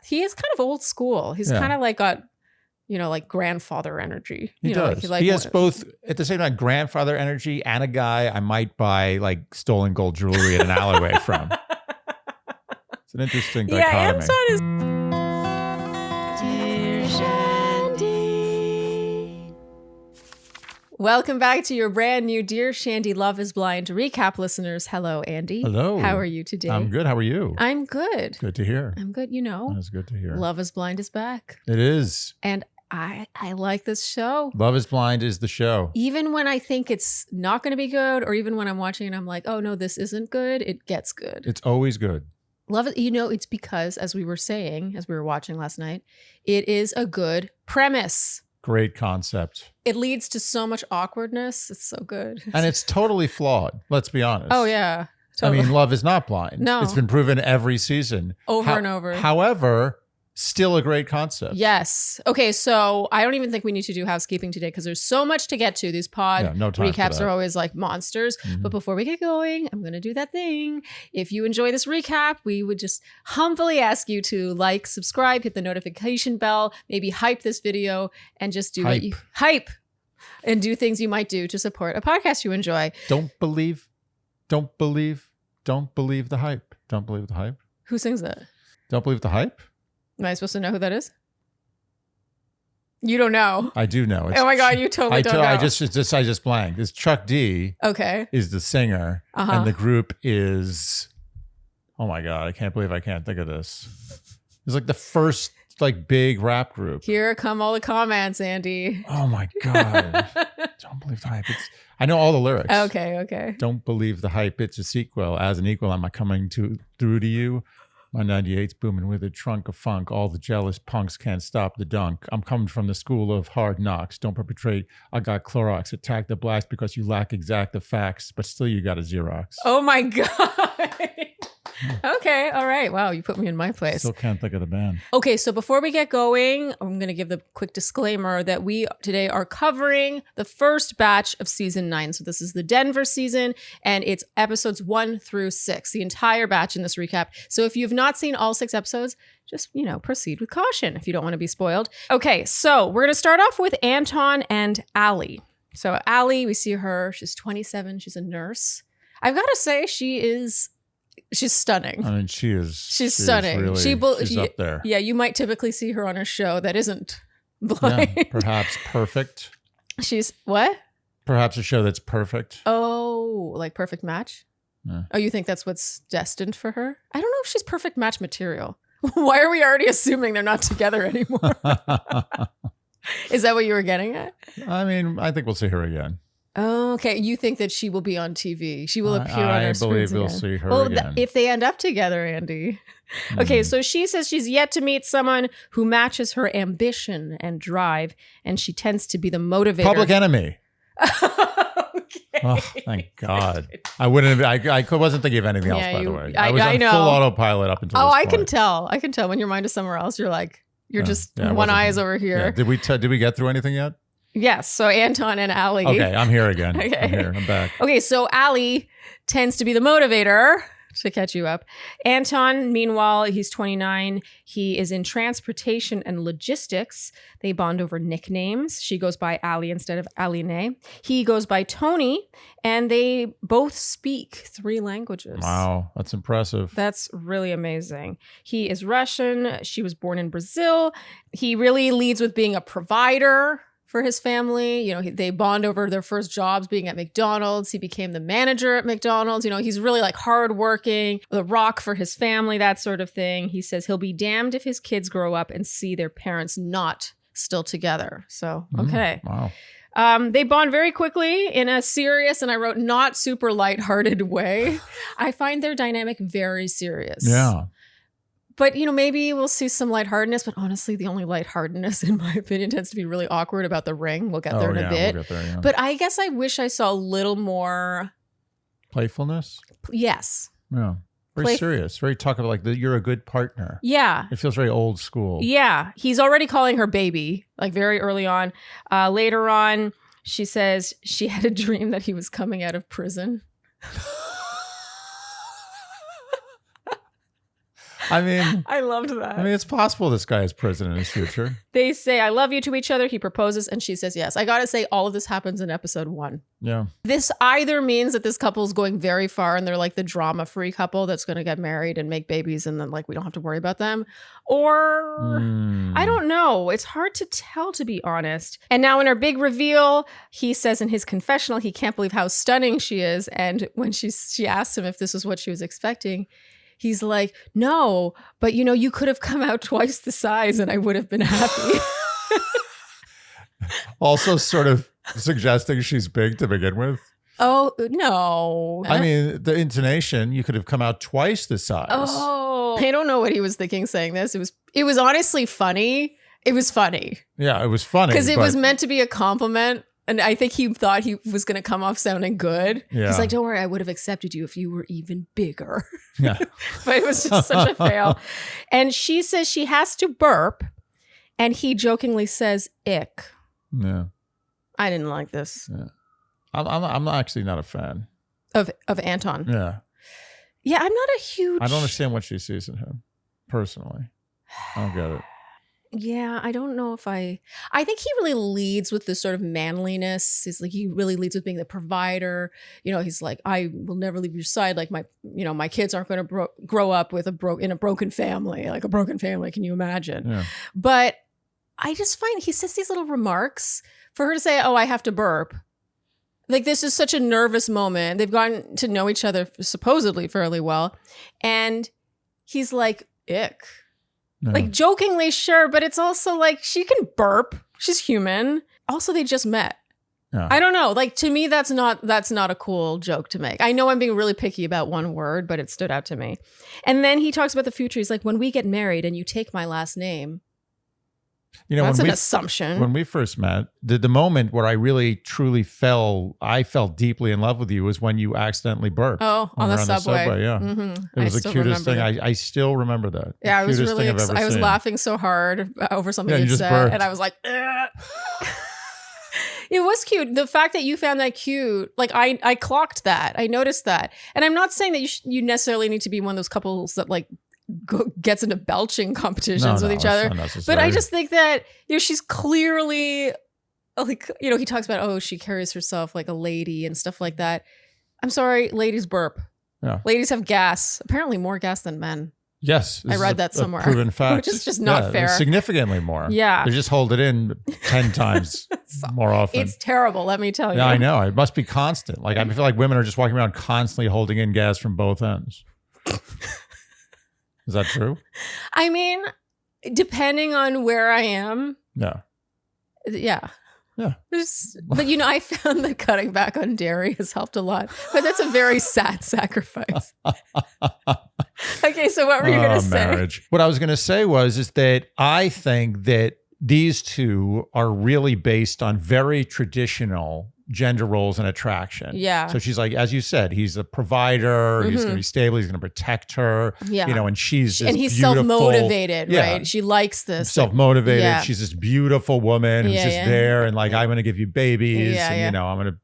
He is kind of old school. He's kind of like got, like grandfather energy. He does. He has both at the same time grandfather energy and a guy I might buy like stolen gold jewelry in an alleyway from. It's an interesting dichotomy. Yeah, Anton is. Dear Shandy. Welcome back to your brand new Dear Shandy Love is Blind recap, listeners. Hello, Andy. Hello. How are you today? I'm good. How are you? I'm good. Good to hear. I'm good. That's good to hear. Love is Blind is back. It is. And I like this show. Love is Blind is the show. Even when I think it's not going to be good, or even when I'm watching and I'm like, oh no, this isn't good, it gets good. It's always good. Love it. It's because, as we were saying, as we were watching last night, it is a good premise. Great concept. It leads to so much awkwardness. It's so good. And it's totally flawed. Let's be honest. Oh, yeah. Totally. I mean, love is not blind. No. It's been proven every season. Over and over. However, still a great concept. Yes. Okay, so I don't even think we need to do housekeeping today because there's so much to get to. These recaps are always like monsters. Mm-hmm. But before we get going, I'm going to do that thing. If you enjoy this recap, we would just humbly ask you to like, subscribe, hit the notification bell, maybe hype this video, and just do what you hype and do things you might do to support a podcast you enjoy. Don't believe the hype. Don't believe the hype. Who sings that? Don't believe the hype? Am I supposed to know who that is? You don't know. I do know. Oh my God, you totally don't know. I just blanked. It's Chuck D. Okay. Is the singer. And the group is, oh my God, I can't believe I can't think of this. It's like the first like big rap group. Here come all the comments, Andy. Oh my God. Don't believe the hype. I know all the lyrics. Okay. Don't believe the hype. It's a sequel. As an equal, am I coming through to you? My 98's booming with a trunk of funk. All the jealous punks can't stop the dunk. I'm coming from the school of hard knocks. Don't perpetrate. I got Clorox. Attack the blacks because you lack exact facts, but still you got a Xerox. Oh my God. Okay. All right. Wow. You put me in my place. Still can't think of the band. Okay. So before we get going, I'm going to give the quick disclaimer that we today are covering the first batch of season 9. So this is the Denver season and it's episodes 1 through 6, the entire batch in this recap. So if you've not seen all 6 episodes, just, proceed with caution if you don't want to be spoiled. Okay. So we're going to start off with Anton and Allie. So Allie, we see her. She's 27. She's a nurse. I've got to say she's stunning. I mean, she's stunning. Really, she's up there. Yeah, you might typically see her on a show that isn't blind. Yeah, perhaps perfect. She's what? Perhaps a show that's perfect. Oh, like Perfect Match? Yeah. Oh, you think that's what's destined for her? I don't know if she's perfect match material. Why are we already assuming they're not together anymore? Is that what you were getting at? I mean, I think we'll see her again. Oh, okay. You think that she will be on TV? She will appear on our screens again. I believe we'll see her again. If they end up together, Andy. Okay, so she says she's yet to meet someone who matches her ambition and drive, and she tends to be the motivator. Public Enemy. Okay. Oh, thank God. I wasn't thinking of anything else, by the way. I was on full autopilot up until this point. I can tell when your mind is somewhere else. You're just one eye is over here. Yeah. Did we get through anything yet? Yes. So Anton and Allie. Okay, I'm here again. Okay. I'm here. I'm back. Okay, so Allie tends to be the motivator to catch you up. Anton, meanwhile, he's 29. He is in transportation and logistics. They bond over nicknames. She goes by Allie instead of Aline. He goes by Tony, and they both speak 3 languages. Wow, that's impressive. That's really amazing. He is Russian. She was born in Brazil. He really leads with being a provider for his family. They bond over their first jobs being at McDonald's. He became the manager at McDonald's. He's really like hardworking, the rock for his family, that sort of thing. He says he'll be damned if his kids grow up and see their parents not still together. So, okay. Wow. They bond very quickly in a serious, and I wrote not super lighthearted way. I find their dynamic very serious. Yeah. But, maybe we'll see some lightheartedness. But honestly, the only lightheartedness, in my opinion, tends to be really awkward about the ring. We'll get there in a bit. We'll get there, yeah. But I guess I wish I saw a little more playfulness. Yes. Yeah. Very serious. Very talkative. Like you're a good partner. Yeah. It feels very old school. Yeah. He's already calling her baby, like very early on. Later on, she says she had a dream that he was coming out of prison. I mean, I loved that. it's possible this guy is president in his future. They say, I love you to each other. He proposes and she says yes. I got to say, all of this happens in episode 1. Yeah. This either means that this couple is going very far and they're like the drama-free couple that's going to get married and make babies and then like we don't have to worry about them. Or I don't know. It's hard to tell, to be honest. And now in our big reveal, he says in his confessional, he can't believe how stunning she is. And when she asks him if this is what she was expecting, he's like, no, but you could have come out twice the size and I would have been happy. Also sort of suggesting she's big to begin with. Oh, no. I mean, the intonation, you could have come out twice the size. Oh, I don't know what he was thinking saying this. It was honestly funny. It was funny. Yeah, it was funny. Because it was meant to be a compliment. And I think he thought he was going to come off sounding good. Yeah. He's like, don't worry, I would have accepted you if you were even bigger. Yeah. But it was just such a fail. And she says she has to burp. And he jokingly says, ick. Yeah. I didn't like this. Yeah. I'm actually not a fan. Of Anton. Yeah. Yeah, I'm not a huge... I don't understand what she sees in him, personally. I don't get it. Yeah, I don't know if I think he really leads with this sort of manliness. He really leads with being the provider. He's like, I will never leave your side. Like my kids aren't going to grow up with in a broken family, like a broken family. Can you imagine? Yeah. But I just find he says these little remarks for her to say, oh, I have to burp. Like, this is such a nervous moment. They've gotten to know each other supposedly fairly well. And he's like, ick. No. Like, jokingly, sure, but it's also like she can burp. She's human. Also, they just met. Yeah. I don't know. Like, to me, that's not a cool joke to make. I know I'm being really picky about one word, but it stood out to me. And then he talks about the future. He's like, when we get married and you take my last name. That's an assumption. When we first met, the moment where I really truly felt deeply in love with you was when you accidentally burped. Oh, on the subway. Yeah. Mm-hmm. It was the cutest thing. I still remember that. Yeah, I was really I was laughing so hard over something you you just said. burped. And I was like, ugh. It was cute. The fact that you found that cute, like I clocked that. I noticed that. And I'm not saying that you necessarily need to be one of those couples that like gets into belching competitions with each other. But I just think that, she's clearly like, he talks about, oh, she carries herself like a lady and stuff like that. I'm sorry, ladies burp. Yeah. Ladies have gas, apparently more gas than men. Yes. I read that somewhere. Proven fact. Which is just not fair. Significantly more. Yeah. They just hold it in 10 times more often. It's terrible, let me tell you. Yeah, I know. It must be constant. Like, I feel like women are just walking around constantly holding in gas from both ends. Is that true? I mean, depending on where I am. Yeah. Yeah. Yeah. But I found that cutting back on dairy has helped a lot. But that's a very sad sacrifice. Okay, so what were you going to say? Marriage. What I was going to say is that I think that these two are really based on very traditional gender roles and attraction. Yeah. So she's like, as you said, he's a provider. He's going to be stable. He's going to protect her. Yeah. And she's and he's beautiful, self-motivated, right? She likes this. Self-motivated. Yeah. She's this beautiful woman who's just there and like, I'm going to give you babies. And, I'm going to.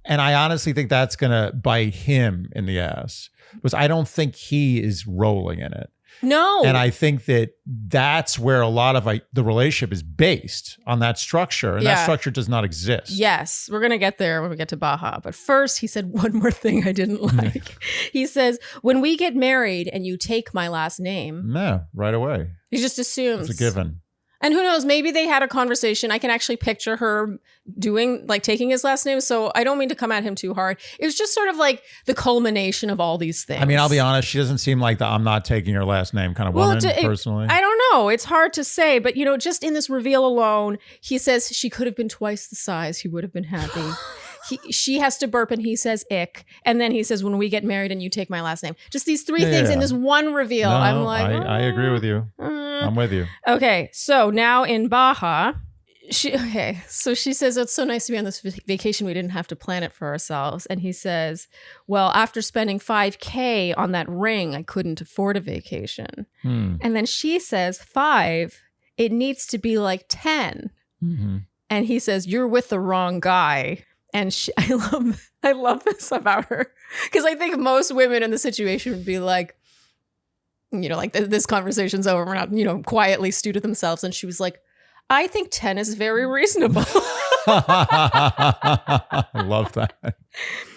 And I honestly think that's going to bite him in the ass because I don't think he is rolling in it. No. And I think that that's where a lot of the relationship is based on that structure. And that structure does not exist. Yes. We're going to get there when we get to Baja. But first, he said one more thing I didn't like. He says, when we get married and you take my last name. No, right away. He just assumes. It's a given. And who knows, maybe they had a conversation. I can actually picture her taking his last name. So I don't mean to come at him too hard. It was just sort of like the culmination of all these things. I mean, I'll be honest. She doesn't seem like the I'm not taking your last name kind of woman, personally. I don't know. It's hard to say. But, just in this reveal alone, he says she could have been twice the size. He would have been happy. She has to burp and he says ick. And then he says, when we get married and you take my last name. Just these three things in this one reveal. No, I'm like, I agree with you. I'm with you. Okay. So now in Baja, so she says, it's so nice to be on this vacation. We didn't have to plan it for ourselves. And he says, well, after spending $5,000 on that ring, I couldn't afford a vacation. And then she says, 5, it needs to be like 10. Mm-hmm. And he says, you're with the wrong guy. And I love this about her because I think most women in the situation would be like, like this conversation's over. We're not, quietly stew to themselves. And she was like, I think 10 is very reasonable. I love that.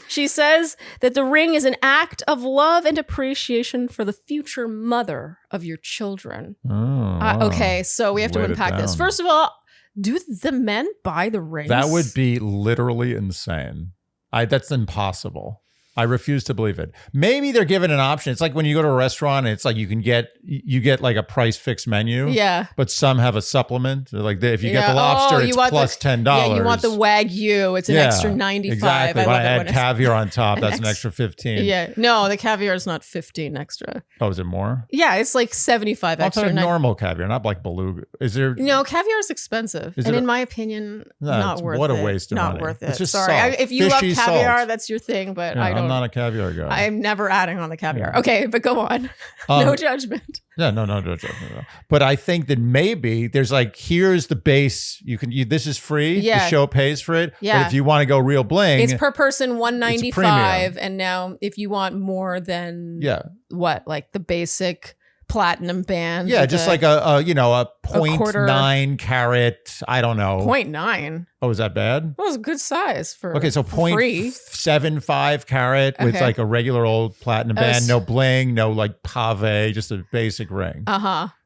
She says that the ring is an act of love and appreciation for the future mother of your children. Oh, wow. Okay, so we have to Laid it unpack this. down. First of all, do the men buy the rings? That would be literally insane. That's impossible. I refuse to believe it. Maybe they're given an option. It's like when you go to a restaurant and it's like you get like a price fixed menu. Yeah. But some have a supplement. They're like if you get the lobster, it's plus $10. Yeah, you want the Wagyu. It's an extra $95. Exactly. When I add caviar on top, that's an extra $15. Yeah. No, the caviar is not $15 extra. Oh, is it more? Yeah, it's like $75 extra. I'm talking normal caviar, not like beluga. Is there? No, caviar is expensive. And in my opinion, not worth it. What a waste of money. Not worth it. It's just sorry. salt. If you love Fishy caviar, salt. that's your thing, but Yeah, I don't. I'm not a caviar guy. I'm never adding on the caviar. Yeah. Okay, but go on. No judgment. No judgment. No. But I think that maybe there's like, here's the base. This is free. Yeah. The show pays for it. Yeah. But if you want to go real bling, It's per person it's $195, and now if you want more than like the basic platinum band. Yeah, just like a 0.9 carat. I don't know. 0.9. Oh, is that bad? That was a good size for so free. 0.75 carat with like a regular old platinum band, no bling, no like pave, just a basic ring.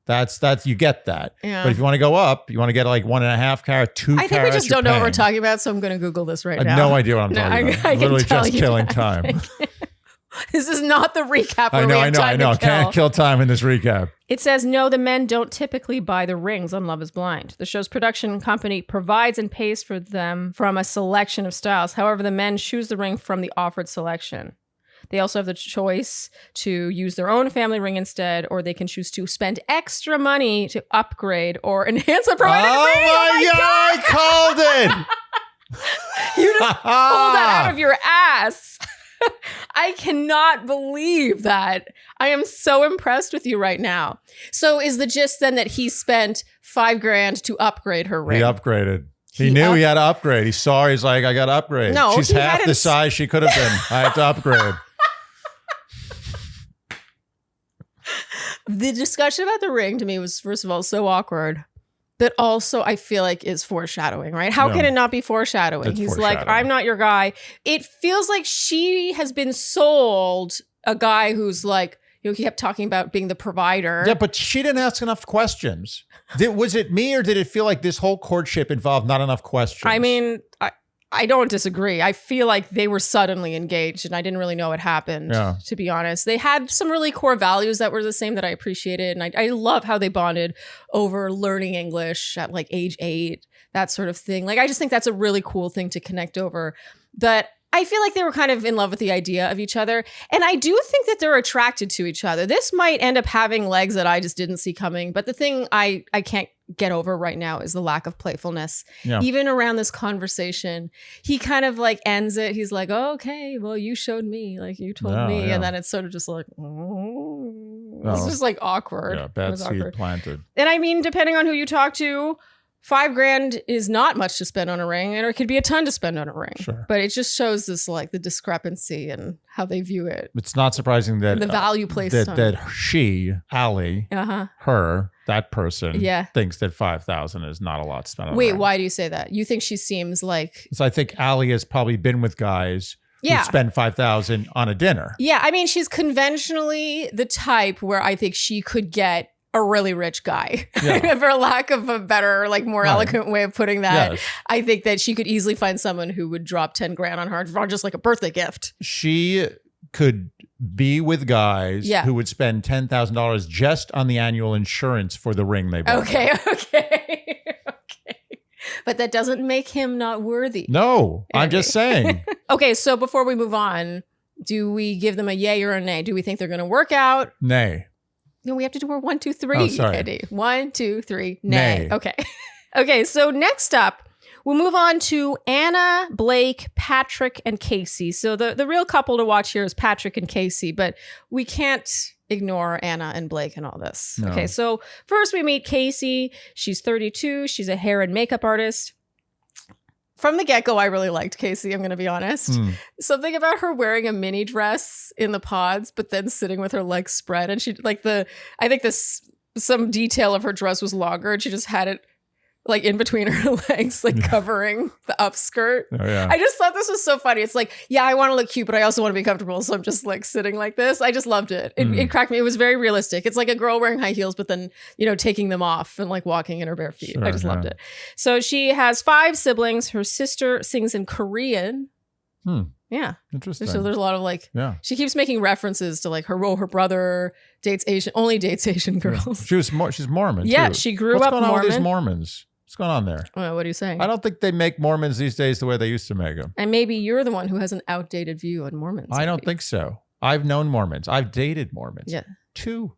That's you get that. Yeah. But if you want to go up, you want to get like 1.5 carat, 2 carats. I think we just don't know what we're talking about, so I'm going to Google this right now. I have no idea what I'm talking about. I'm literally just killing time. This is not the recap. I know. Can't kill time in this recap. It says, no, the men don't typically buy the rings on Love is Blind. The show's production company provides and pays for them from a selection of styles. However, the men choose the ring from the offered selection. They also have the choice to use their own family ring instead, or they can choose to spend extra money to upgrade or enhance a provided ring. Oh my God, I called it. You just pulled that out of your ass. I cannot believe that. I am so impressed with you right now. So is the gist then that he spent $5,000 to upgrade her ring? He upgraded. He knew he had to upgrade. He saw, he's like, I got to upgrade. No, she's half the size she could have been. I have to upgrade. The discussion about the ring to me was, first of all, so awkward. But also, I feel like is foreshadowing, right? How can it not be foreshadowing? It's He's foreshadowing. like, I'm not your guy. It feels like she has been sold a guy who's like, he kept talking about being the provider. Yeah, but she didn't ask enough questions. Was it me, or did it feel like this whole courtship involved not enough questions? I mean, I don't disagree. I feel like they were suddenly engaged and I didn't really know what happened, to be honest. They had some really core values that were the same that I appreciated. And I love how they bonded over learning English at like age 8, that sort of thing. Like, I just think that's a really cool thing to connect over. But I feel like they were kind of in love with the idea of each other. And I do think that they're attracted to each other. This might end up having legs that I just didn't see coming. But the thing I can't get over right now is the lack of playfulness. Yeah. Even around this conversation, he kind of like ends it. He's like, oh, okay, well, you showed me, like you told me. Yeah. And then it's sort of just like, it's just like awkward. Yeah, bad seed awkward. planted. And I mean, depending on who you talk to, $5,000 is not much to spend on a ring, or it could be a ton to spend on a ring. Sure. But it just shows this like the discrepancy and how they view it. It's not surprising that The value placed on that she, Allie, her, that person, thinks that $5,000 is not a lot to spend on a Wait, ring. why do you say that? You think she seems like... So I think Allie has probably been with guys who spend $5,000 on a dinner. Yeah, I mean, she's conventionally the type where I think she could get a really rich guy, for lack of a better, like more eloquent way of putting that. Yes. I think that she could easily find someone who would drop $10,000 on her for just like a birthday gift. She could be with guys who would spend $10,000 just on the annual insurance for the ring they bought. Okay. But that doesn't make him not worthy. No, I'm just saying. Okay, so before we move on, do we give them a yay or a nay? Do we think they're going to work out? Nay. No, we have to do our 1, 2, 3. Oh, sorry. Eddie. 1, 2, 3. Nay. Nay. Okay. Okay. So next up, we'll move on to Anna, Blake, Patrick, and Kacie. So the real couple to watch here is Patrick and Kacie, but we can't ignore Anna and Blake and all this. No. Okay. So first we meet Kacie. She's 32. She's a hair and makeup artist. From the get-go, I really liked Kacie, I'm going to be honest. Something about her wearing a mini dress in the pods, but then sitting with her legs spread. And she, I think some detail of her dress was longer and she just had it like in between her legs, like covering the upskirt. Oh, yeah. I just thought this was so funny. It's like, yeah, I want to look cute, but I also want to be comfortable. So I'm just like sitting like this. I just loved it. It cracked me. It was very realistic. It's like a girl wearing high heels, but then, taking them off and like walking in her bare feet. Sure, I just loved it. So she has 5 siblings. Her sister sings in Korean. Yeah. Interesting. So there's a lot of she keeps making references to like her brother only dates Asian girls. Yeah. She's Mormon. Yeah, too. she grew What's up going on Mormon. with these Mormons? What's going on there? What are you saying? I don't think they make Mormons these days the way they used to make them. And maybe you're the one who has an outdated view on Mormons. I don't think so. I've known Mormons. I've dated Mormons. Yeah. 2.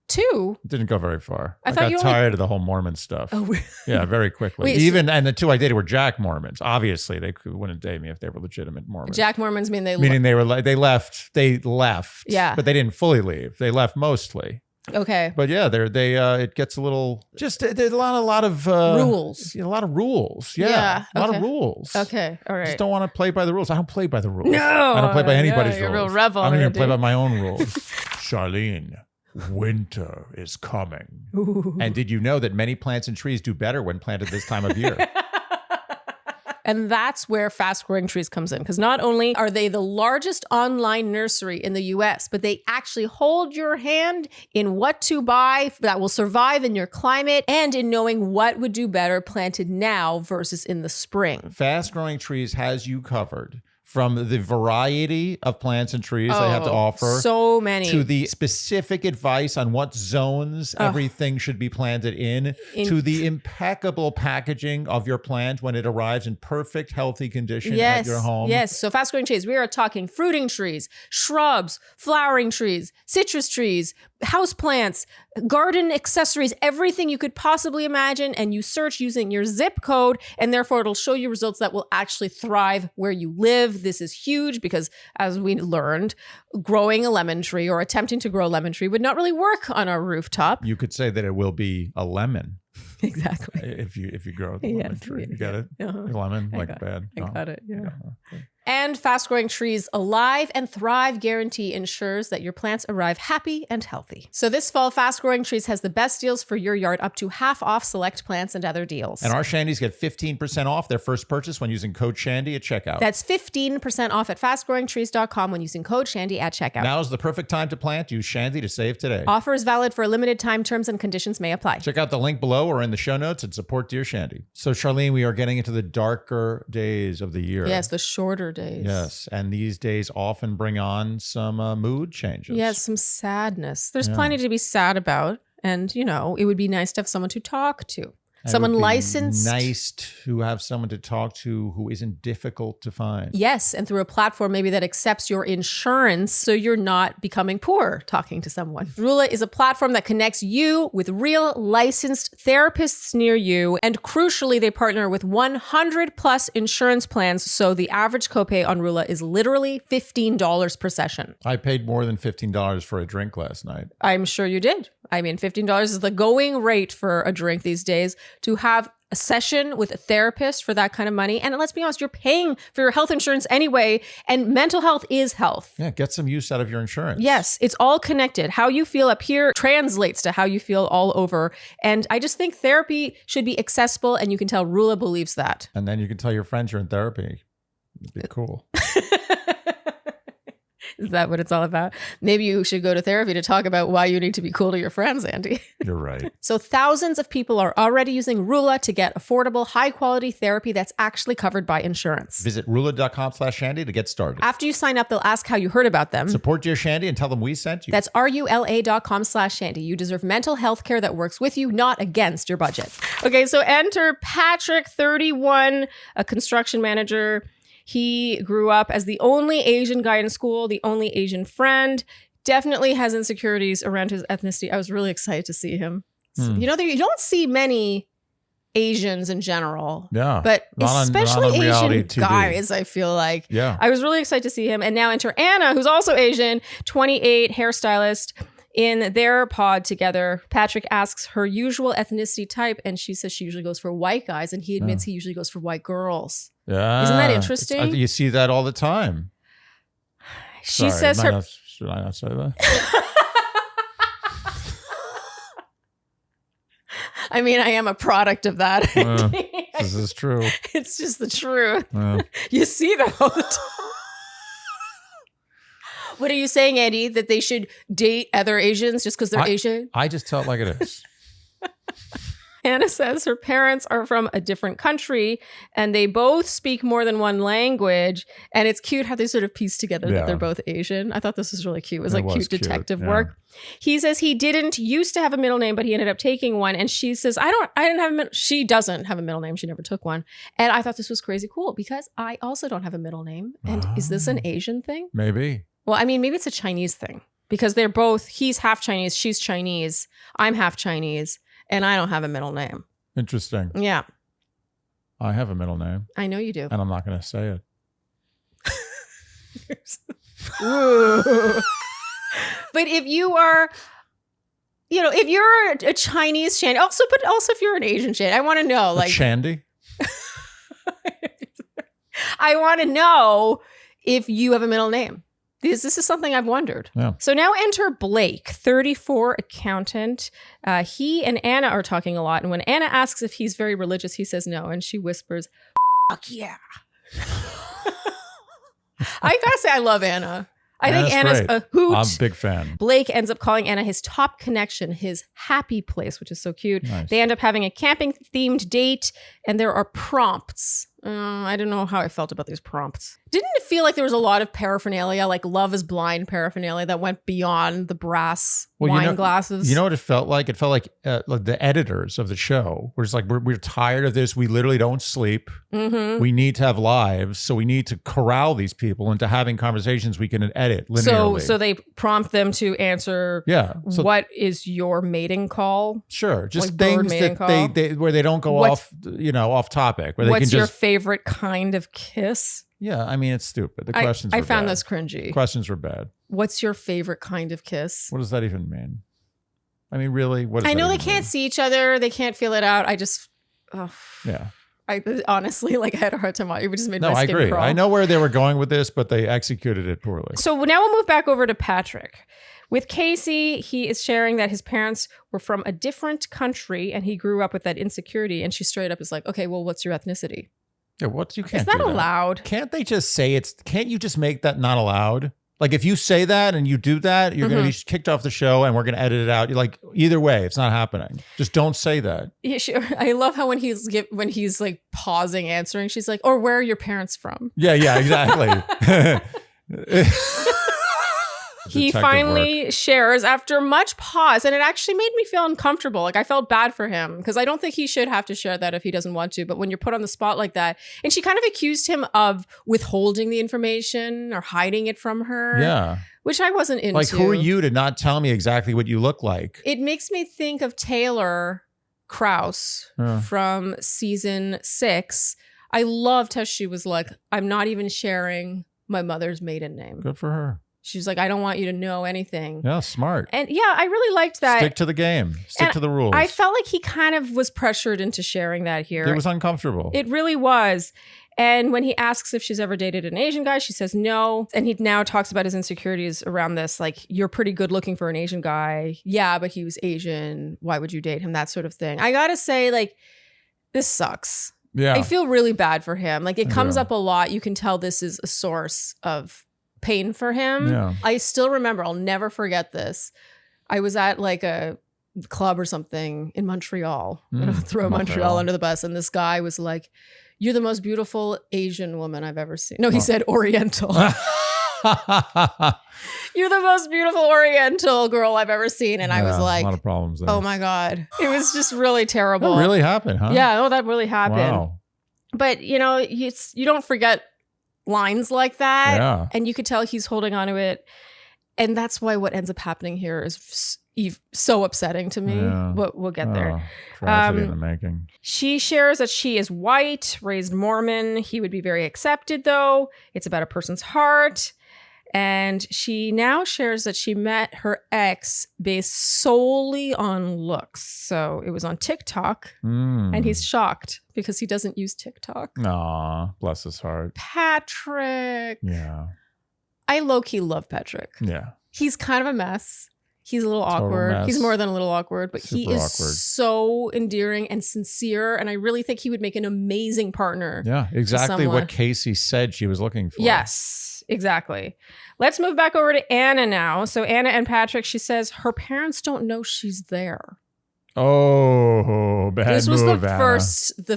2? Didn't go very far. I I thought got you tired of the whole Mormon stuff. Oh, really? Yeah, very quickly. Wait, and the 2 I dated were Jack Mormons. Obviously, they wouldn't date me if they were legitimate Mormons. Jack Mormons mean they Meaning they left. They left. Yeah. But they didn't fully leave. They left mostly. Okay. But yeah, it gets a little there's a lot of Rules. A lot of rules. Yeah. Yeah, A lot okay. of rules. Okay. All right. Just don't want to play by the rules. I don't play by the rules. No. I don't play by anybody's You're rules. a real rebel, I don't even Andy. play by my own rules. Sharleen, winter is coming. Ooh. And did you know that many plants and trees do better when planted this time of year? And that's where Fast Growing Trees comes in. Because not only are they the largest online nursery in the US, but they actually hold your hand in what to buy that will survive in your climate and in knowing what would do better planted now versus in the spring. Fast Growing Trees has you covered from the variety of plants and trees they have to offer. So many. To the specific advice on what zones everything should be planted in, to the impeccable packaging of your plant when it arrives in perfect, healthy condition at your home. Yes. So Fast Growing Trees, we are talking fruiting trees, shrubs, flowering trees, citrus trees, house plants, garden accessories, everything you could possibly imagine. And you search using your zip code, and therefore it'll show you results that will actually thrive where you live. This is huge because, as we learned, growing a lemon tree or attempting to grow a lemon tree would not really work on our rooftop. You could say that it will be a lemon. Exactly. If you grow the lemon tree. You got it? Lemon, like bad. I got it. Yeah. Okay. And Fast Growing Trees Alive and Thrive guarantee ensures that your plants arrive happy and healthy. So this fall, Fast Growing Trees has the best deals for your yard, up to half off select plants and other deals. And our Shandies get 15% off their first purchase when using code Shandy at checkout. That's 15% off at fastgrowingtrees.com when using code Shandy at checkout. Now is the perfect time to plant. Use Shandy to save today. Offer is valid for a limited time. Terms and conditions may apply. Check out the link below or in the show notes and support Dear Shandy. So Sharleen, we are getting into the darker days of the year. Yes, the shorter days. Yes, and these days often bring on some mood changes. Yes, some sadness. There's plenty to be sad about. And, it would be nice to have someone to talk to. Someone licensed. Nice to have someone to talk to who isn't difficult to find. Yes, and through a platform maybe that accepts your insurance so you're not becoming poor talking to someone. Rula is a platform that connects you with real licensed therapists near you. And crucially, they partner with 100 plus insurance plans. So the average copay on Rula is literally $15 per session. I paid more than $15 for a drink last night. I'm sure you did. I mean, $15 is the going rate for a drink these days. To have a session with a therapist for that kind of money. And let's be honest, you're paying for your health insurance anyway. And mental health is health. Yeah, get some use out of your insurance. Yes, it's all connected. How you feel up here translates to how you feel all over. And I just think therapy should be accessible. And you can tell Rula believes that. And then you can tell your friends you're in therapy. It'd be cool. Is that what it's all about? Maybe you should go to therapy to talk about why you need to be cool to your friends, Andy. You're right. So thousands of people are already using Rula to get affordable, high-quality therapy that's actually covered by insurance. Visit rula.com/Shandy to get started. After you sign up, they'll ask how you heard about them. Support Dear Shandy and tell them we sent you. That's rula.com/Shandy. You deserve mental health care that works with you, not against your budget. Okay, so enter Patrick, 31, a construction manager. He grew up as the only Asian guy in school, the only Asian friend, definitely has insecurities around his ethnicity. I was really excited to see him. You don't see many Asians in general. Yeah. But especially not Asian TV. guys, I feel like. Yeah. I was really excited to see him. And now enter Anna, who's also Asian, 28, hairstylist. In their pod together, Patrick asks her usual ethnicity type, and she says she usually goes for white guys, and he admits he usually goes for white girls. Yeah. Isn't that interesting? You see that all the time. She says her... Should I not say that? I mean, I am a product of that. This is true. It's just the truth. You see that all the time. What are you saying, Andy? That they should date other Asians just because they're Asian? I just tell it like it is. Anna says her parents are from a different country and they both speak more than one language. And it's cute how they sort of piece together that they're both Asian. I thought this was really cute. It was like cute detective work. He says he didn't used to have a middle name, but he ended up taking one. And she says, she doesn't have a middle name. She never took one. And I thought this was crazy cool because I also don't have a middle name. And is this an Asian thing? Maybe. Well, I mean, maybe it's a Chinese thing because they're both, he's half Chinese, she's Chinese, I'm half Chinese. And I don't have a middle name. Interesting. Yeah. I have a middle name. I know you do. And I'm not going to say it. Ooh. But if you are, if you're a Chinese Shandy, but also if you're an Asian Shandy, I want to know. Like Shandy? I want to know if you have a middle name. This is something I've wondered. Yeah. So now enter Blake, 34, accountant. He and Anna are talking a lot. And when Anna asks if he's very religious, he says no. And she whispers, "Fuck yeah." I gotta say, I love Anna. I think Anna's great. a hoot. I'm a big fan. Blake ends up calling Anna his top connection, his happy place, which is so cute. Nice. They end up having a camping-themed date, and there are prompts. I don't know how I felt about these prompts. Didn't it feel like there was a lot of paraphernalia, like Love is Blind paraphernalia that went beyond the brass wine glasses? You know what it felt like? It felt like the editors of the show were just like, we're tired of this. We literally don't sleep. Mm-hmm. We need to have lives. So we need to corral these people into having conversations we can edit linearly. So they prompt them to answer, what is your mating call? Sure. Just like things that they where they don't go off topic. Where they what's can your favorite kind of kiss? Yeah, I mean, it's stupid. The questions were bad. I found this cringy. Questions were bad. What's your favorite kind of kiss? What does that even mean? I mean, really? What does I know that they can't see each other. They can't feel it out. I just... Yeah. I honestly, I had a hard time. It just made my skin skin crawl. crawl. I know where they were going with this, but they executed it poorly. So now we'll move back over to Patrick. With Kacie, he is sharing that his parents were from a different country and he grew up with that insecurity. And she straight up is like, okay, well, what's your ethnicity? Yeah, you can't Is that do that. allowed? Can't they just say can't you just make that not allowed? Like if you say that and you do that, you're going to be kicked off the show and we're going to edit it out. You're like, either way, it's not happening. Just don't say that. Yeah, sure. I love how when he's like pausing answering, she's like, or where are your parents from? Yeah, exactly. He finally shares after much pause, and it actually made me feel uncomfortable. Like I felt bad for him because I don't think he should have to share that if he doesn't want to. But when you're put on the spot like that, and she kind of accused him of withholding the information or hiding it from her. Yeah. Which I wasn't into. Like, who are you to not tell me exactly what you look like? It makes me think of Taylor Krause from season 6. I loved how she was like, I'm not even sharing my mother's maiden name. Good for her. She was like, I don't want you to know anything. Yeah, smart. And yeah, I really liked that. Stick to the game. Stick to the rules. I felt like he kind of was pressured into sharing that here. It was uncomfortable. It really was. And when he asks if she's ever dated an Asian guy, she says no. And he now talks about his insecurities around this. Like, you're pretty good looking for an Asian guy. Yeah, but he was Asian. Why would you date him? That sort of thing. I gotta say, like, this sucks. Yeah. I feel really bad for him. Like, it comes up a lot. You can tell this is a source of pain for him. Yeah. I still remember, I'll never forget this. I was at like a club or something in Montreal. I'm gonna throw Montreal under the bus. And this guy was like, you're the most beautiful Asian woman I've ever seen. No, he said Oriental. You're the most beautiful Oriental girl I've ever seen. And I was like, a lot of problems there. Oh my God. It was just really terrible. That really happened, huh? Yeah, that really happened. Wow. But you know, you don't forget lines like that. Yeah. And you could tell he's holding on to it. And that's why what ends up happening here is so upsetting to me. Yeah. We'll get there. Tragedy in the making. She shares that she is white, raised Mormon. He would be very accepted, though. It's about a person's heart. And she now shares that she met her ex based solely on looks. So it was on TikTok, and he's shocked because he doesn't use TikTok. Aw, bless his heart. Patrick. Yeah. I low-key love Patrick. Yeah. He's kind of a mess. He's a little Total awkward. mess. He's more than a little awkward, but he Super is awkward. so endearing and sincere. And I really think he would make an amazing partner. Yeah, exactly someone. what Kacie said she was looking for. Yes, exactly. Let's move back over to Anna now. So Anna and Patrick, she says her parents don't know she's there. Oh, bad This was move, the Anna.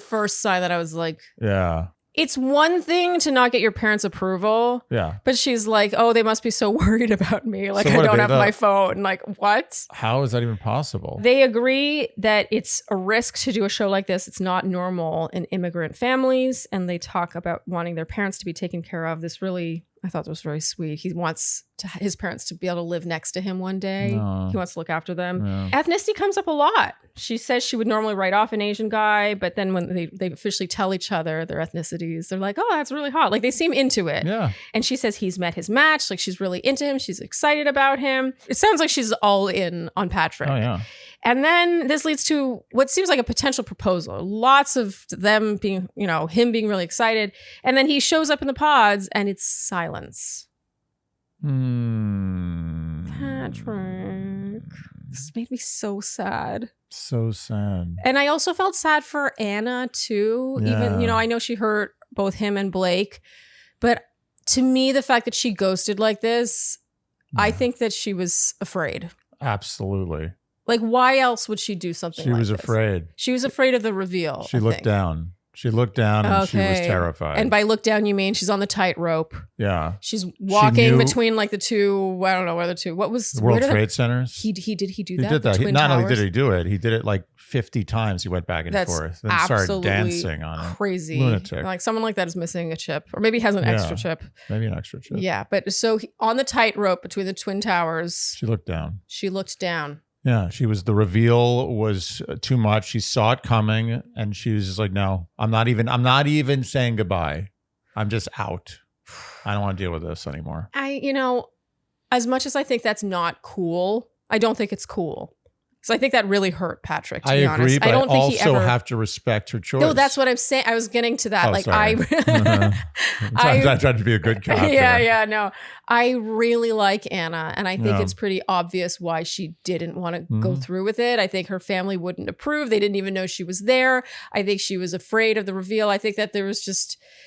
first sign that I was like, Yeah. it's one thing to not get your parents' approval, Yeah. but she's like, oh, they must be so worried about me. Like, So I what, don't they have don't- my phone. Like, what? How is that even possible? They agree that it's a risk to do a show like this. It's not normal in immigrant families. And they talk about wanting their parents to be taken care of. This really, I thought was very sweet. He wants his parents to be able to live next to him one day. No. He wants to look after them. Yeah. Ethnicity comes up a lot. She says she would normally write off an Asian guy, but then when they officially tell each other their ethnicities, they're like, oh, that's really hot. Like they seem into it. Yeah. And she says he's met his match. Like she's really into him. She's excited about him. It sounds like she's all in on Patrick. Oh, yeah. And then this leads to what seems like a potential proposal. Lots of them being, him being really excited. And then he shows up in the pods and it's silence. Patrick. This made me so sad. So sad. And I also felt sad for Anna too. Even, Yeah. I know she hurt both him and Blake. But to me, the fact that she ghosted like this, I think that she was afraid. Absolutely. Like, why else would she do something She like was this? afraid. She was afraid of the reveal. She I looked think. down. She looked down and she was terrified. And by look down, you mean she's on the tightrope. yeah. She's walking knew- between like the two, I don't know where the two, what was The World where did Trade Centers. He do He that? did The that. Twin Not only Towers? did he do it, he did it like 50 times. He went back and That's forth and started absolutely dancing on it. crazy. Lunatic. Like someone like that is missing a chip, or maybe has an Yeah. extra chip. Maybe an extra chip. Yeah, but so on the tightrope between the Twin Towers, She looked down. she looked down. Yeah, the reveal was too much. She saw it coming and she was just like, no, I'm not even saying goodbye. I'm just out. I don't want to deal with this anymore. As much as I think that's not cool, I don't think it's cool. So I think that really hurt Patrick, to I be agree, honest. but I don't think he also ever have to respect her choice. No, that's what I'm saying. I was getting to that. Oh, like sorry. I tried to be a good cop. Yeah, no. I really like Anna, and I think Yeah. it's pretty obvious why she didn't want to go through with it. I think her family wouldn't approve. They didn't even know she was there. I think she was afraid of the reveal. I think that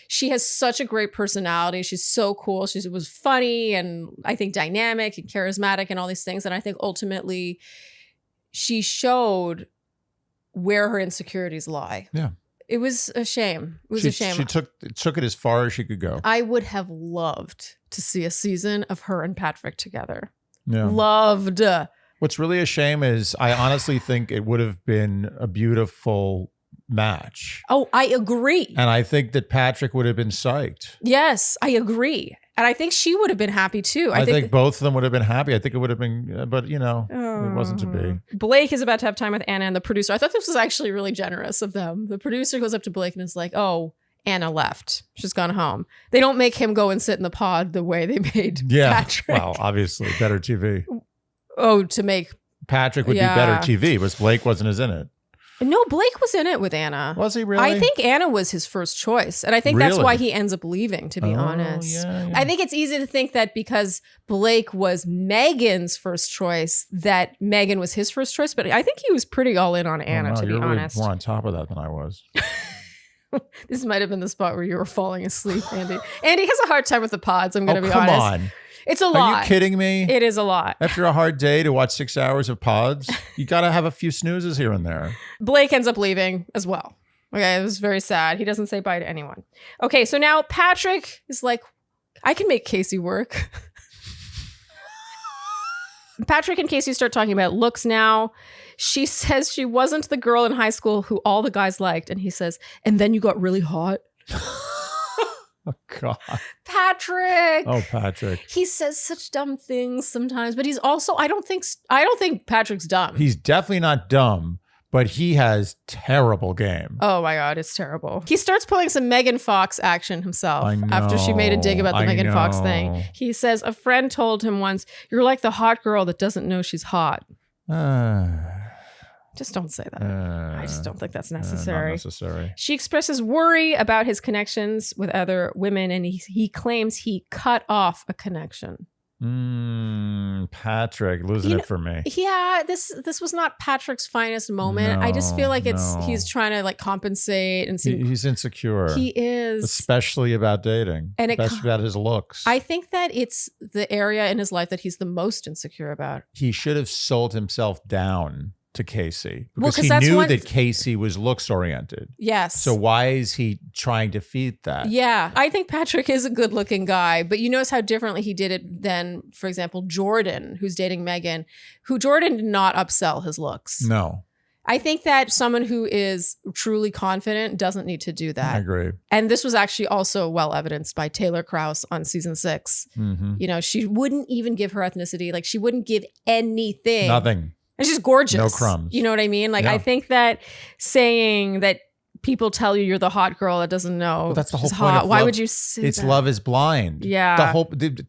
she has such a great personality. She's so cool. She was funny and I think dynamic and charismatic and all these things. And I think ultimately she showed where her insecurities lie. Yeah. It was a shame. It was a shame. She took it as far as she could go. I would have loved to see a season of her and Patrick together. Yeah. Loved. What's really a shame is I honestly think it would have been a beautiful match. Oh, I agree. And I think that Patrick would have been psyched. Yes, I agree. And I think she would have been happy too. I think both of them would have been happy. I think it would have been, but it wasn't to be. Blake is about to have time with Anna and the producer. I thought this was actually really generous of them. The producer goes up to Blake and is like, oh, Anna left. She's gone home. They don't make him go and sit in the pod the way they made Patrick. Well, obviously, better TV. Oh, to make... Patrick would be better TV, but Blake wasn't as in it. No, Blake was in it with Anna. Was he really? I think Anna was his first choice. And I think that's Really? why he ends up leaving, to be honest. Yeah. I think it's easy to think that because Blake was Megan's first choice, that Megan was his first choice. But I think he was pretty all in on Anna, to be you're honest. Really more on top of that than I was. This might have been the spot where you were falling asleep, Andy. Andy has a hard time with the pods, I'm going to be come honest. on. It's a lot. Are you kidding me? It is a lot. After a hard day to watch 6 hours of pods, you got to have a few snoozes here and there. Blake ends up leaving as well. Okay, it was very sad. He doesn't say bye to anyone. Okay, so now Patrick is like, I can make Kacie work. Patrick and Kacie start talking about looks now. She says she wasn't the girl in high school who all the guys liked. And he says, and then you got really hot. Oh, God. Patrick. Oh, Patrick. He says such dumb things sometimes, but he's also, I don't think Patrick's dumb. He's definitely not dumb, but he has terrible game. Oh my God, it's terrible. He starts pulling some Megan Fox action himself after she made a dig about the Megan Fox thing. He says a friend told him once, "You're like the hot girl that doesn't know she's hot." Just don't say that. I just don't think that's necessary. Not necessary. She expresses worry about his connections with other women, and he claims he cut off a connection. Patrick losing it for me. Yeah, this was not Patrick's finest moment. I just feel like he's trying to like compensate and see. He's insecure. He is, especially about dating, and especially about his looks. I think that it's the area in his life that he's the most insecure about. He should have sold himself down to Kacie because he knew that Kacie was looks oriented. Yes. So why is he trying to feed that? Yeah. I think Patrick is a good looking guy, but you notice how differently he did it than, for example, Jordan, who's dating Megan, who Jordan did not upsell his looks. No. I think that someone who is truly confident doesn't need to do that. I agree. And this was actually also well evidenced by Taylor Krause on season 6. Mm-hmm. You know, she wouldn't even give her ethnicity. Like she wouldn't give anything. Nothing. And she's gorgeous. No crumbs. You know what I mean? Like, I think that saying that people tell you you're the hot girl that doesn't know. Well, that's the whole point hot. of Why love. would you say It's that? Love is Blind. Yeah.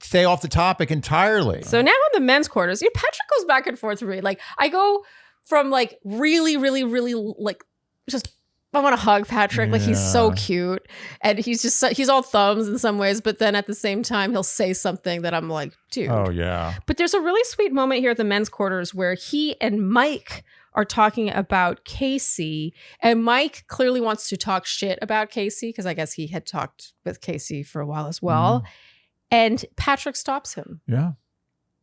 Stay off the topic entirely. So now in the men's quarters, Patrick goes back and forth with me. Like, I go from like really, really, really like just I want to hug Patrick. Like he's so cute. And he's all thumbs in some ways. But then at the same time, he'll say something that I'm like, dude. Oh, yeah. But there's a really sweet moment here at the men's quarters where he and Mike are talking about Kacie. And Mike clearly wants to talk shit about Kacie because I guess he had talked with Kacie for a while as well. Mm. And Patrick stops him. Yeah.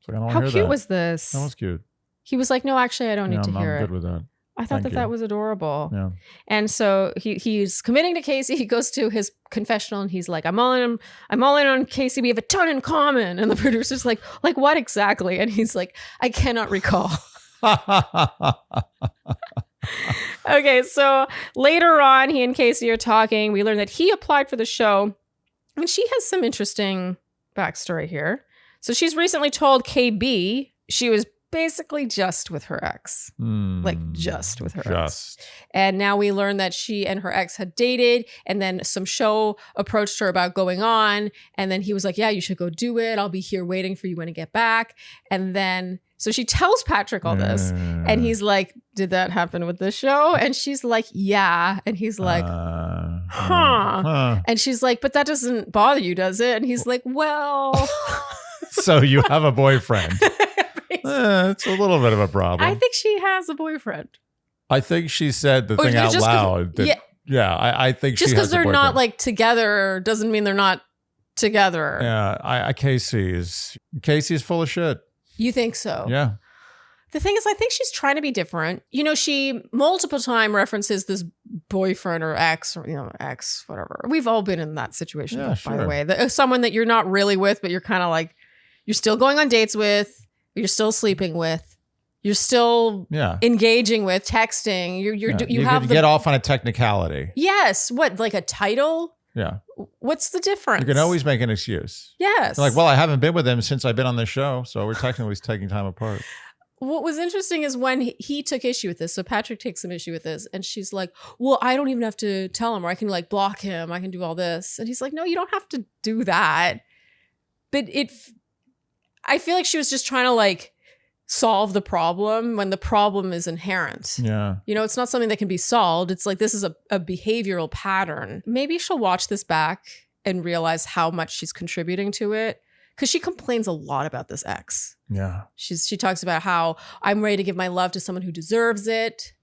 So I don't How hear cute that. was this? That was cute. He was like, no, actually, I don't need to hear I'm it. good with that. I thought Thank that you. was adorable. Yeah. And so he's committing to Kacie. He goes to his confessional and he's like, I'm all in on Kacie. We have a ton in common. And the producer's like what exactly? And he's like, I cannot recall. Okay, so later on, he and Kacie are talking. We learn that he applied for the show. And she has some interesting backstory here. So she's recently told KB she was basically just with her ex. Like just with her ex. And now we learn that she and her ex had dated and then some show approached her about going on. And then he was like, yeah, you should go do it. I'll be here waiting for you when I get back. And then, so she tells Patrick all this and he's like, did that happen with this show? And she's like, yeah. And he's like, huh. And she's like, but that doesn't bother you, does it? And he's like, well. So you have a boyfriend. It's a little bit of a problem. I think she has a boyfriend. I think she said the thing out loud. I think just she has because they're a boyfriend. not like together doesn't mean they're not together. Yeah, Kacie is full of shit. You think so? Yeah. The thing is, I think she's trying to be different. You know, she multiple time references this boyfriend or ex, or ex, whatever. We've all been in that situation, by the way. Someone that you're not really with, but you're kind of like, you're still going on dates with. You're still sleeping with, you're still engaging with, texting. You have get off on a technicality. Yes. What, like a title? Yeah. What's the difference? You can always make an excuse. Yes. You're like, well, I haven't been with him since I've been on this show, so we're technically taking time apart. What was interesting is when he took issue with this. So Patrick takes some issue with this, and she's like, well, I don't even have to tell him, or I can like block him. I can do all this. And he's like, no, you don't have to do that. But I feel like she was just trying to like solve the problem when the problem is inherent. Yeah. You know, it's not something that can be solved. It's like, this is a behavioral pattern. Maybe she'll watch this back and realize how much she's contributing to it. Because she complains a lot about this ex. Yeah. She talks about how I'm ready to give my love to someone who deserves it.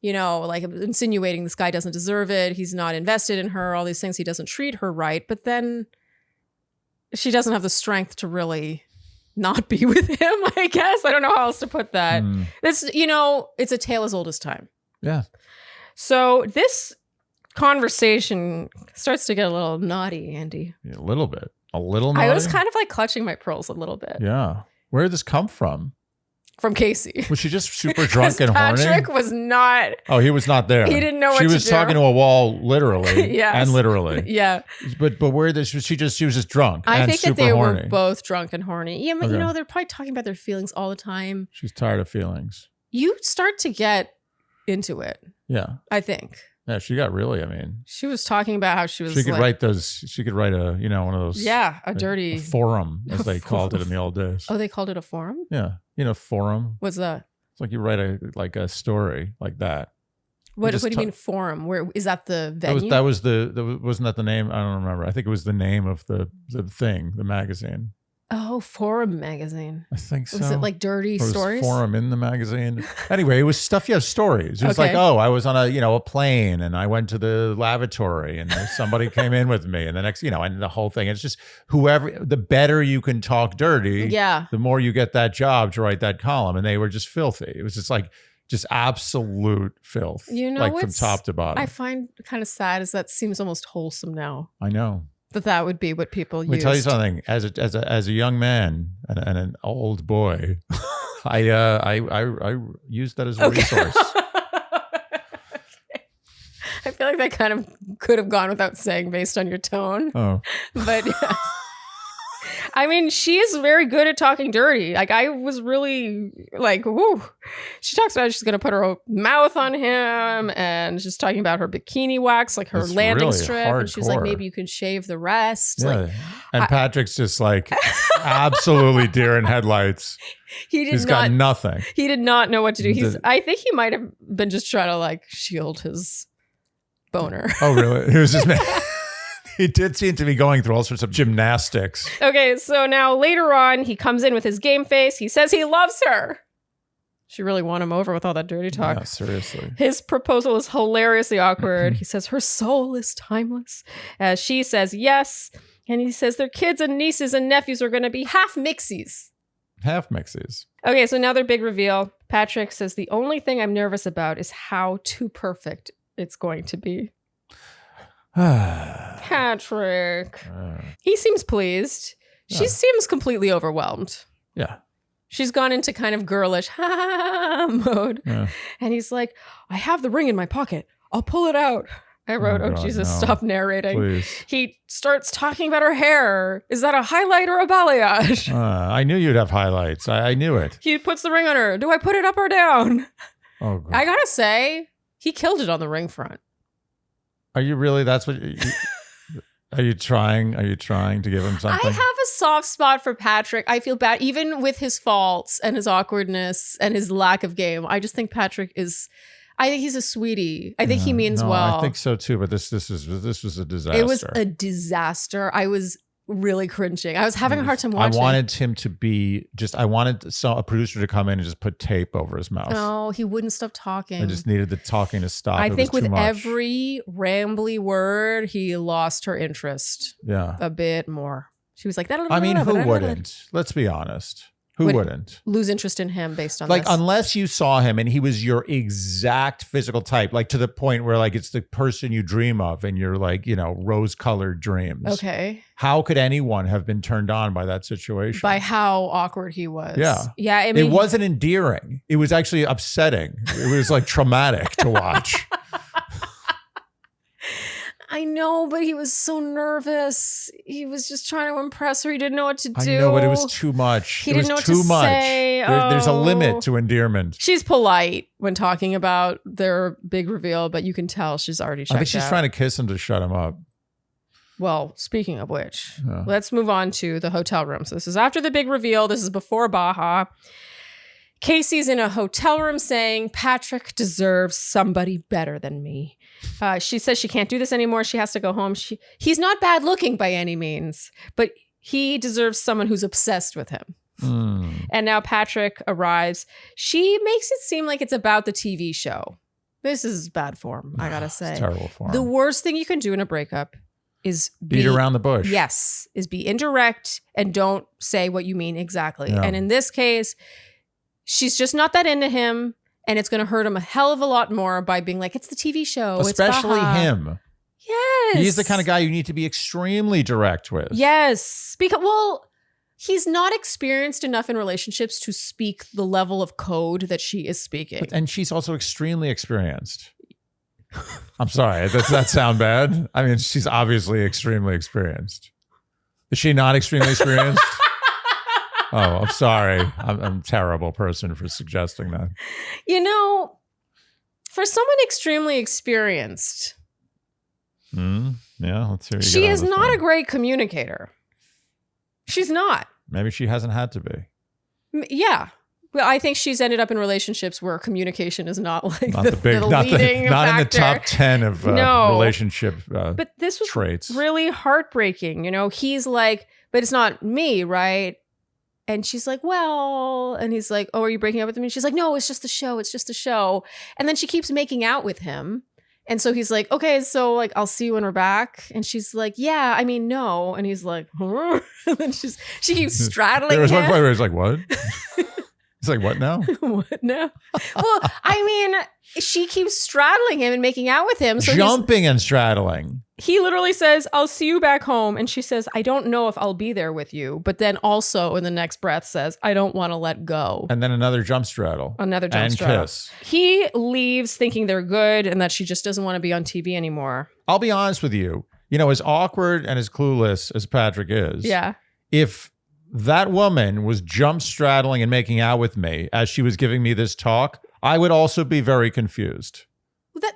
You know, like insinuating this guy doesn't deserve it. He's not invested in her, all these things. He doesn't treat her right. But then she doesn't have the strength to really not be with him, I guess. I don't know how else to put that. This, it's a tale as old as time. Yeah. So this conversation starts to get a little naughty, Andy. Yeah, a little bit. A little naughty? I was kind of like clutching my pearls a little bit. Yeah. Where did this come from? From Kacie. Was she just super drunk and horny? Patrick was not. Oh, he was not there. He didn't know what to do. do. She was talking to a wall, literally. Yes. And literally. Yeah. But where was she just drunk I and think that super they horny. were both drunk and horny. Yeah, but Okay. they're probably talking about their feelings all the time. She's tired of feelings. You start to get into it. Yeah. I think. Yeah, she got really, I mean. She was talking about how she was She could write a, one of those. Yeah, a dirty. A forum, as they called it in the old days. Oh, they called it a forum? Yeah. Forum. What's that? It's like you write a story like that. What do you mean forum? Where is that the venue? Wasn't that the name? I don't remember. I think it was the name of the thing, the magazine. Oh, Forum magazine. I think so. Was it like dirty stories? Forum in the magazine. Anyway, it was stuff. Yeah, stories. It was Okay. like, oh, I was on a plane and I went to the lavatory and somebody came in with me and the next, and the whole thing. It's just the better you can talk dirty, Yeah. the more you get that job to write that column. And they were just filthy. It was just absolute filth. Like from top to bottom. I find kind of sad is that seems almost wholesome now. I know. That would be what people use. Let me tell you something. As a young man and an old boy, I used that as a resource. I feel like that kind of could have gone without saying based on your tone. Oh, But yeah. I mean, she is very good at talking dirty. Like, I was really like, woo. She talks about she's going to put her mouth on him and she's talking about her bikini wax, like her It's landing really strip. And she's like, hardcore. maybe you can shave the rest. yeah. Like, And Patrick's just like absolutely deer in headlights. He's got nothing. He did not know what to do. I think he might have been just trying to like shield his boner. Oh, really? He was just. He did seem to be going through all sorts of gymnastics. Okay, so now later on, he comes in with his game face. He says he loves her. She really won him over with all that dirty talk. Yeah, seriously. His proposal is hilariously awkward. He says her soul is timeless. As she says yes. And he says their kids and nieces and nephews are going to be half mixies. Half mixies. Okay, so now their big reveal. Patrick says the only thing I'm nervous about is how too perfect it's going to be. Patrick. He seems pleased. She seems completely overwhelmed. Yeah. She's gone into kind of girlish mode. Yeah. And he's like, I have the ring in my pocket. I'll pull it out. I wrote, God, Jesus, no. stop narrating. Please. He starts talking about her hair. Is that a highlight or a balayage? I knew you'd have highlights. I knew it. He puts the ring on her. Do I put it up or down? Oh, God. I gotta say, he killed it on the ring front. Are you really? That's what. Are you trying? Are you trying to give him something? I have a soft spot for Patrick. I feel bad, even with his faults and his awkwardness and his lack of game. I just think Patrick is. I think he's a sweetie. I think he means well. I think so too. But this was a disaster. It was a disaster. I was really cringing. I was having a hard time watching. I wanted him to be I wanted a producer to come in and just put tape over his mouth. No, he wouldn't stop talking. I just needed the talking to stop. I It think was with too much. every rambly word, he lost her interest a bit more. She was like, I mean, who wouldn't? Let's be honest. Who wouldn't? Lose interest in him based on like, this? unless you saw him and he was your exact physical type, like to the point where like it's the person you dream of and you're like, rose-colored dreams. Okay. How could anyone have been turned on by that situation? By how awkward he was. Yeah. Yeah. I mean, it wasn't endearing. It was actually upsetting. It was like traumatic to watch. I know, but he was so nervous. He was just trying to impress her. He didn't know what to do. I know, but it was too much. He didn't know what to say. There's a limit to endearment. She's polite when talking about their big reveal, but you can tell she's already checked out. I think she's trying to kiss him to shut him up. Well, speaking of which, let's move on to the hotel room. So this is after the big reveal. This is before Baja. Kacie's in a hotel room saying, Patrick deserves somebody better than me. She says she can't do this anymore. She has to go home. He's not bad looking by any means, but he deserves someone who's obsessed with him. And now Patrick arrives. She makes it seem like it's about the TV show. This is bad form, I gotta say. It's terrible form. The worst thing you can do in a breakup is beat around the bush. Yes, is be indirect and don't say what you mean exactly. Yeah. And in this case, she's just not that into him. And it's going to hurt him a hell of a lot more by being like, it's the TV show. Especially him. Yes. He's the kind of guy you need to be extremely direct with. Yes. Because, he's not experienced enough in relationships to speak the level of code that she is speaking. And she's also extremely experienced. I'm sorry. Does that sound bad? I mean, she's obviously extremely experienced. Is she not extremely experienced? Oh, I'm sorry. I'm a terrible person for suggesting that. For someone extremely experienced, Yeah, let's hear you. she is not a great communicator. She's not. Maybe she hasn't had to be. Yeah. Well, I think she's ended up in relationships where communication is not like Not the big, the not leading not in the factor. top 10 of relationship But this was traits. really heartbreaking. You know, he's like, but it's not me, right? And she's like, well, and he's like, oh, are you breaking up with me? And she's like, no, it's just a show. It's just a show. And then she keeps making out with him. And so he's like, okay, so like, I'll see you when we're back. And she's like, yeah, I mean, no. And he's like, huh? And then she keeps straddling There was one him. point where he's like, what? He's like, what now? What now? Well, I mean, she keeps straddling him and making out with him. So Jumping and straddling. he literally says, I'll see you back home. And she says, I don't know if I'll be there with you. But then also in the next breath says, I don't want to let go. And then another jump straddle. Another jump and straddle. Kiss. He leaves thinking they're good and that she just doesn't want to be on TV anymore. I'll be honest with you. You know, as awkward and as clueless as Patrick is. Yeah. If that woman was jump straddling and making out with me as she was giving me this talk, I would also be very confused.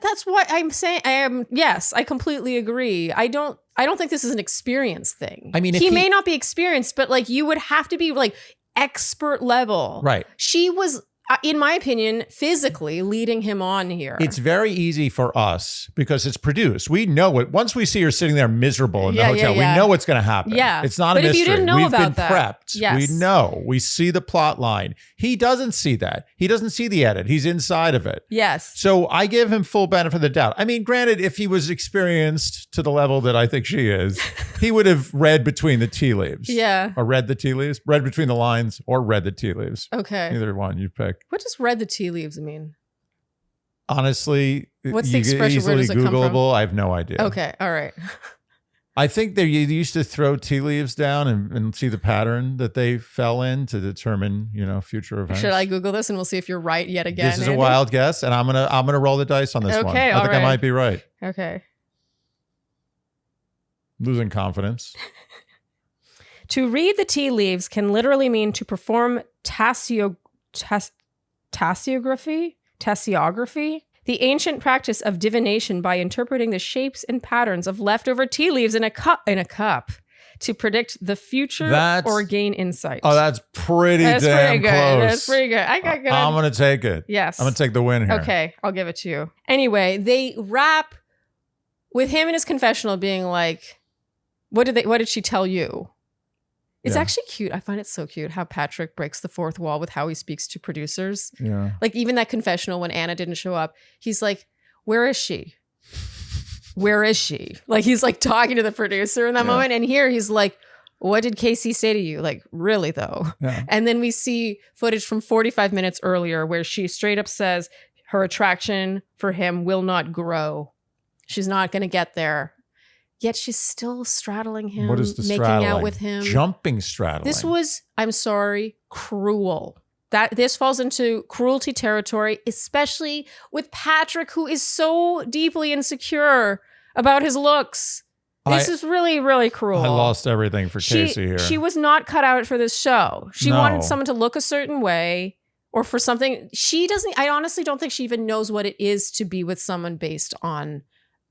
That's what I'm saying. Yes, I completely agree. I don't think this is an experience thing. I mean, if he may not be experienced, but like you would have to be like expert level. Right. She was, in my opinion, physically leading him on here. It's very easy for us because it's produced. We know it. Once we see her sitting there miserable in the hotel, we know what's going to happen. Yeah. It's not a But if mystery. you didn't know We've about been that, prepped. yes. We know. We see the plot line. He doesn't see that. He doesn't see the edit. He's inside of it. Yes. So I give him full benefit of the doubt. I mean, granted, if he was experienced to the level that I think she is, he would have read between the tea leaves. Yeah. Or read the tea leaves. Read between the lines or read the tea leaves. Okay. Either one you pick. What does read the tea leaves mean? Honestly, What's the expression? Where easily does it come from? Googleable. I have no idea. Okay. All right. I think they used to throw tea leaves down and see the pattern that they fell in to determine, future events. Should I Google this and we'll see if you're right yet again? This is a Andy? wild guess, and I'm gonna roll the dice on this one. Okay, I think all I right. might be right. Okay. Losing confidence. To read the tea leaves can literally mean to perform tasiography, the ancient practice of divination by interpreting the shapes and patterns of leftover tea leaves in a cup to predict the future or gain insight. Oh, that's pretty That's damn pretty good. close. That's pretty good. I got good. I'm gonna take it. Yes. I'm gonna take the win here. Okay, I'll give it to you. Anyway, they wrap with him in his confessional being like, what did she tell you? It's actually cute. I find it so cute how Patrick breaks the fourth wall with how he speaks to producers. Yeah. Like even that confessional when Anna didn't show up, he's like, where is she? Where is she? Like he's like talking to the producer in that moment. And here he's like, what did Kacie say to you? Like, really though? Yeah. And then we see footage from 45 minutes earlier where she straight up says her attraction for him will not grow. She's not going to get there. Yet she's still straddling him, What is the making straddling? out with him. Jumping straddling. This was, I'm sorry, cruel. This falls into cruelty territory, especially with Patrick, who is so deeply insecure about his looks. This is really, really cruel. I lost everything for Kacie here. She was not cut out for this show. She wanted someone to look a certain way or for something. I honestly don't think she even knows what it is to be with someone based on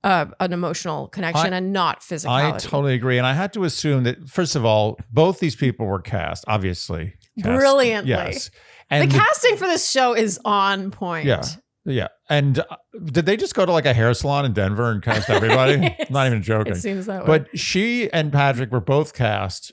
an emotional connection and not physicality. I totally agree. And I had to assume that, first of all, both these people were cast, obviously. Brilliantly. Yes. And the casting for this show is on point. Yeah. Yeah. And did they just go to like a hair salon in Denver and cast everybody? I'm not even joking. It seems that way. But she and Patrick were both cast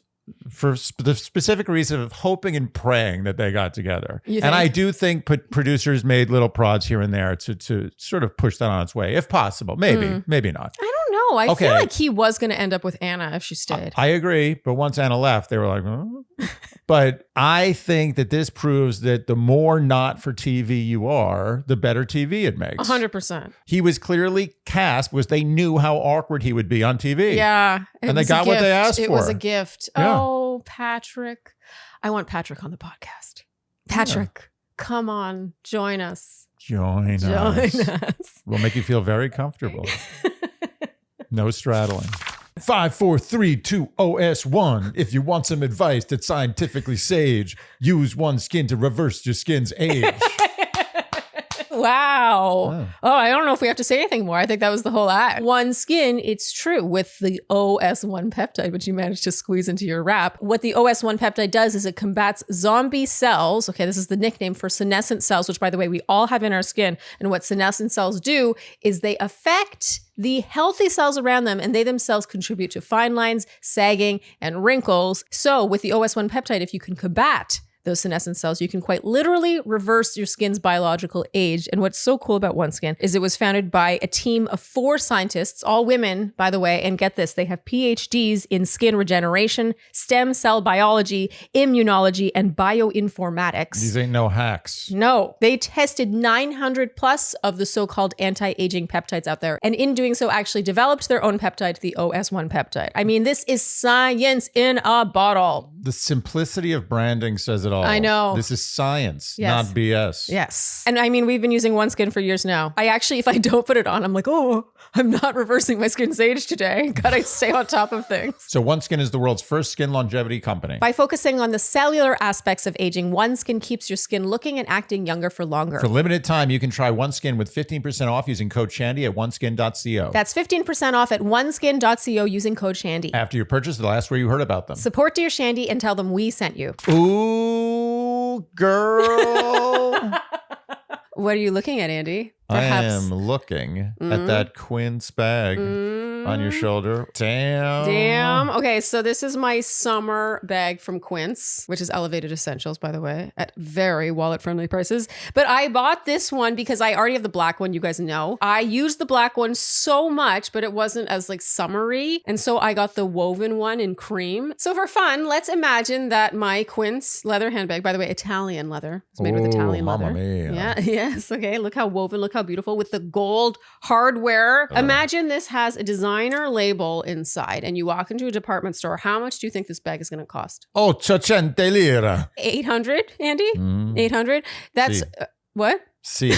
for the specific reason of hoping and praying that they got together. And I do think producers made little prods here and there to sort of push that on its way, if possible. Maybe, maybe not. I don't know. I feel like he was going to end up with Anna if she stayed. I agree. But once Anna left, they were like, oh. But I think that this proves that the more not for TV you are, the better TV it makes. 100%. He was clearly cast because they knew how awkward he would be on TV. Yeah. And they got what they asked for. It was a gift. Yeah. Oh, Patrick. I want Patrick on the podcast. Patrick, come on. Join us. Join us. We'll make you feel very comfortable. No straddling. 5, 4, 3, 2, OS1. If you want some advice that's scientifically sage, use one skin to reverse your skin's age. Wow. Oh, I don't know if we have to say anything more. I think that was the whole act. One Skin, it's true, with the OS1 peptide, which you managed to squeeze into your wrap. What the OS1 peptide does is it combats zombie cells. Okay, this is the nickname for senescent cells, which, by the way, we all have in our skin. And what senescent cells do is they affect the healthy cells around them, and they themselves contribute to fine lines, sagging, and wrinkles. So with the OS1 peptide, if you can combat those senescent cells, you can quite literally reverse your skin's biological age. And what's so cool about One Skin is it was founded by a team of 4 scientists, all women, by the way. And get this, they have PhDs in skin regeneration, stem cell biology, immunology, and bioinformatics. These ain't no hacks. No, they tested 900 plus of the so-called anti-aging peptides out there. And in doing so, actually developed their own peptide, the OS1 peptide. I mean, this is science in a bottle. The simplicity of branding says it all. I know. This is science, Yes. not BS. Yes. And I mean, we've been using One Skin for years now. I actually, if I don't put it on, I'm like, oh, I'm not reversing my skin's age today. Gotta stay on top of things. So One Skin is the world's first skin longevity company. By focusing on the cellular aspects of aging, One Skin keeps your skin looking and acting younger for longer. For limited time, you can try One Skin with 15% off using code Shandy at oneskin.co. That's 15% off at oneskin.co using code Shandy. After your purchase, they'll ask where you heard about them. Support Dear Shandy and tell them we sent you. Ooh, girl. What are you looking at, Andy? I am looking at that Quince bag on your shoulder. Damn. Okay, so this is my summer bag from Quince, which is Elevated Essentials, by the way, at very wallet-friendly prices. But I bought this one because I already have the black one, you guys know. I used the black one so much, but it wasn't as like summery. And so I got the woven one in cream. So for fun, let's imagine that my Quince leather handbag, by the way, Italian leather. It's made with Italian leather. Mamma mia. Yeah, yes. Okay, look how woven, look how beautiful with the gold hardware. Imagine this has a designer label inside and you walk into a department store. How much do you think this bag is going to cost? 800 lira. 800, Andy? 800? That's Si. what? See.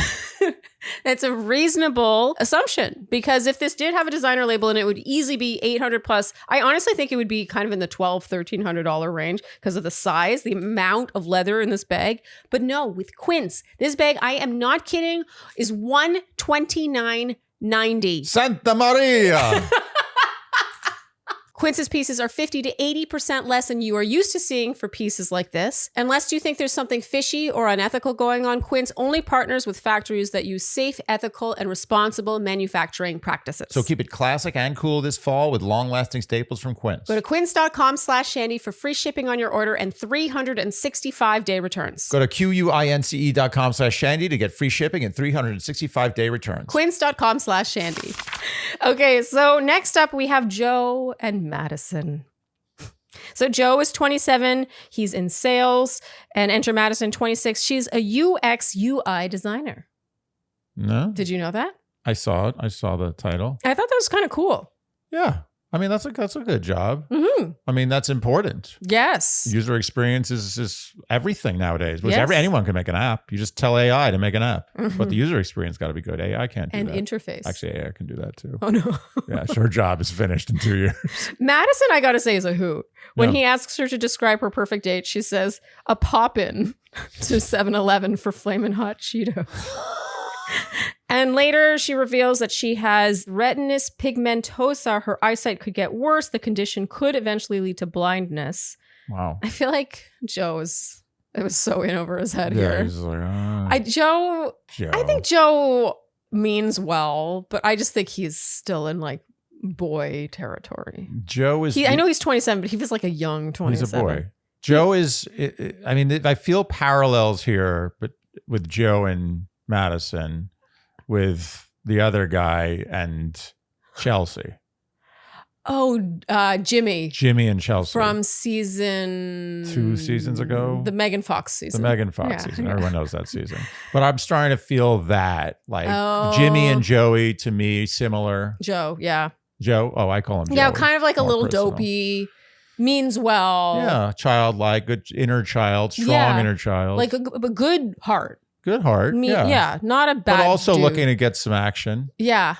That's a reasonable assumption because if this did have a designer label and it would easily be 800 plus, I honestly think it would be kind of in the $1,200, $1,300 range because of the size, the amount of leather in this bag. But no, with Quince, this bag, I am not kidding, is $129.90. Santa Maria. Quince's pieces are 50 to 80% less than you are used to seeing for pieces like this. Unless you think there's something fishy or unethical going on, Quince only partners with factories that use safe, ethical, and responsible manufacturing practices. So keep it classic and cool this fall with long-lasting staples from Quince. Go to quince.com/Shandy for free shipping on your order and 365-day returns. Go to QUINCE.com/Shandy to get free shipping and 365-day returns. Quince.com/Shandy. Okay, so next up we have Joe and Madison. So Joe is 27. He's in sales. And enter Madison, 26. She's a UX UI designer. No? Did you know that? I saw it. I saw the title. I thought that was kind of cool. Yeah. I mean, that's a good job. Mm-hmm. I mean, that's important. Yes. User experience is everything nowadays. Because Yes. anyone can make an app. You just tell AI to make an app. But the user experience got to be good. AI can't do And that. interface. Actually, AI can do that too. Oh, no. Yeah, her job is finished in 2 years. Madison, I got to say, is a hoot. When Yeah. he asks her to describe her perfect date, she says, a pop-in to 7-Eleven for Flamin' Hot Cheetos. And later, she reveals that she has retinitis pigmentosa. Her eyesight could get worse. The condition could eventually lead to blindness. Wow. I feel like it was so in over his head Yeah, here. he's like, Joe, Joe. I think Joe means well, but I just think he's still in like boy territory. Joe is. I know he's 27, but he feels like a young 27. He's a boy. Joe is. I mean, I feel parallels here, but with Joe and Madison, with the other guy and Chelsea. Oh, Jimmy Jimmy and Chelsea. from season 2 seasons ago. the Megan Fox The season. Megan Fox Yeah, season. yeah. Everyone knows that season. But I'm starting to feel that. Like Oh. Jimmy and Joey, to me, similar. Joe, yeah, Joe. Oh, I call him yeah, Joey. kind of like a More little personal. dopey, means well, Yeah, childlike, good inner child, strong Yeah. inner child. like a good heart. good heart. Yeah, not a bad. But also dude. looking to get some action Yeah.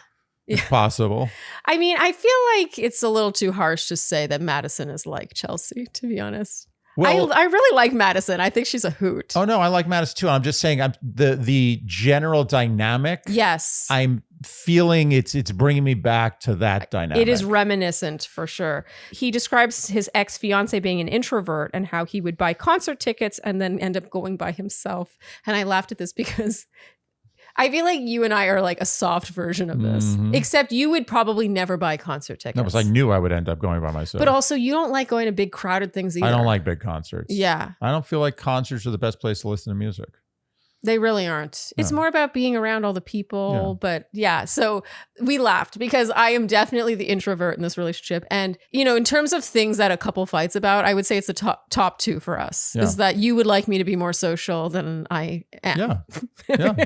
if possible. I mean, I feel like it's a little too harsh to say that Madison is like Chelsea, to be honest. Well, I really like Madison. I think she's a hoot. oh no, I like Madison too. I'm just saying, the general dynamic. Yes. I'm feeling it's bringing me back to that dynamic. It is reminiscent for sure. He describes his ex-fiance being an introvert and how he would buy concert tickets and then end up going by himself. And I laughed at this because I feel like you and I are like a soft version of this, except you would probably never buy concert tickets. No, because I knew I would end up going by myself. But also, you don't like going to big crowded things either. I don't like big concerts. Yeah. I don't feel like concerts are the best place to listen to music. They really aren't. It's No. more about being around all the people. Yeah. But yeah, so we laughed because I am definitely the introvert in this relationship. And, you know, in terms of things that a couple fights about, I would say it's the top two for us. Yeah. Is that you would like me to be more social than I am. Yeah. Yeah.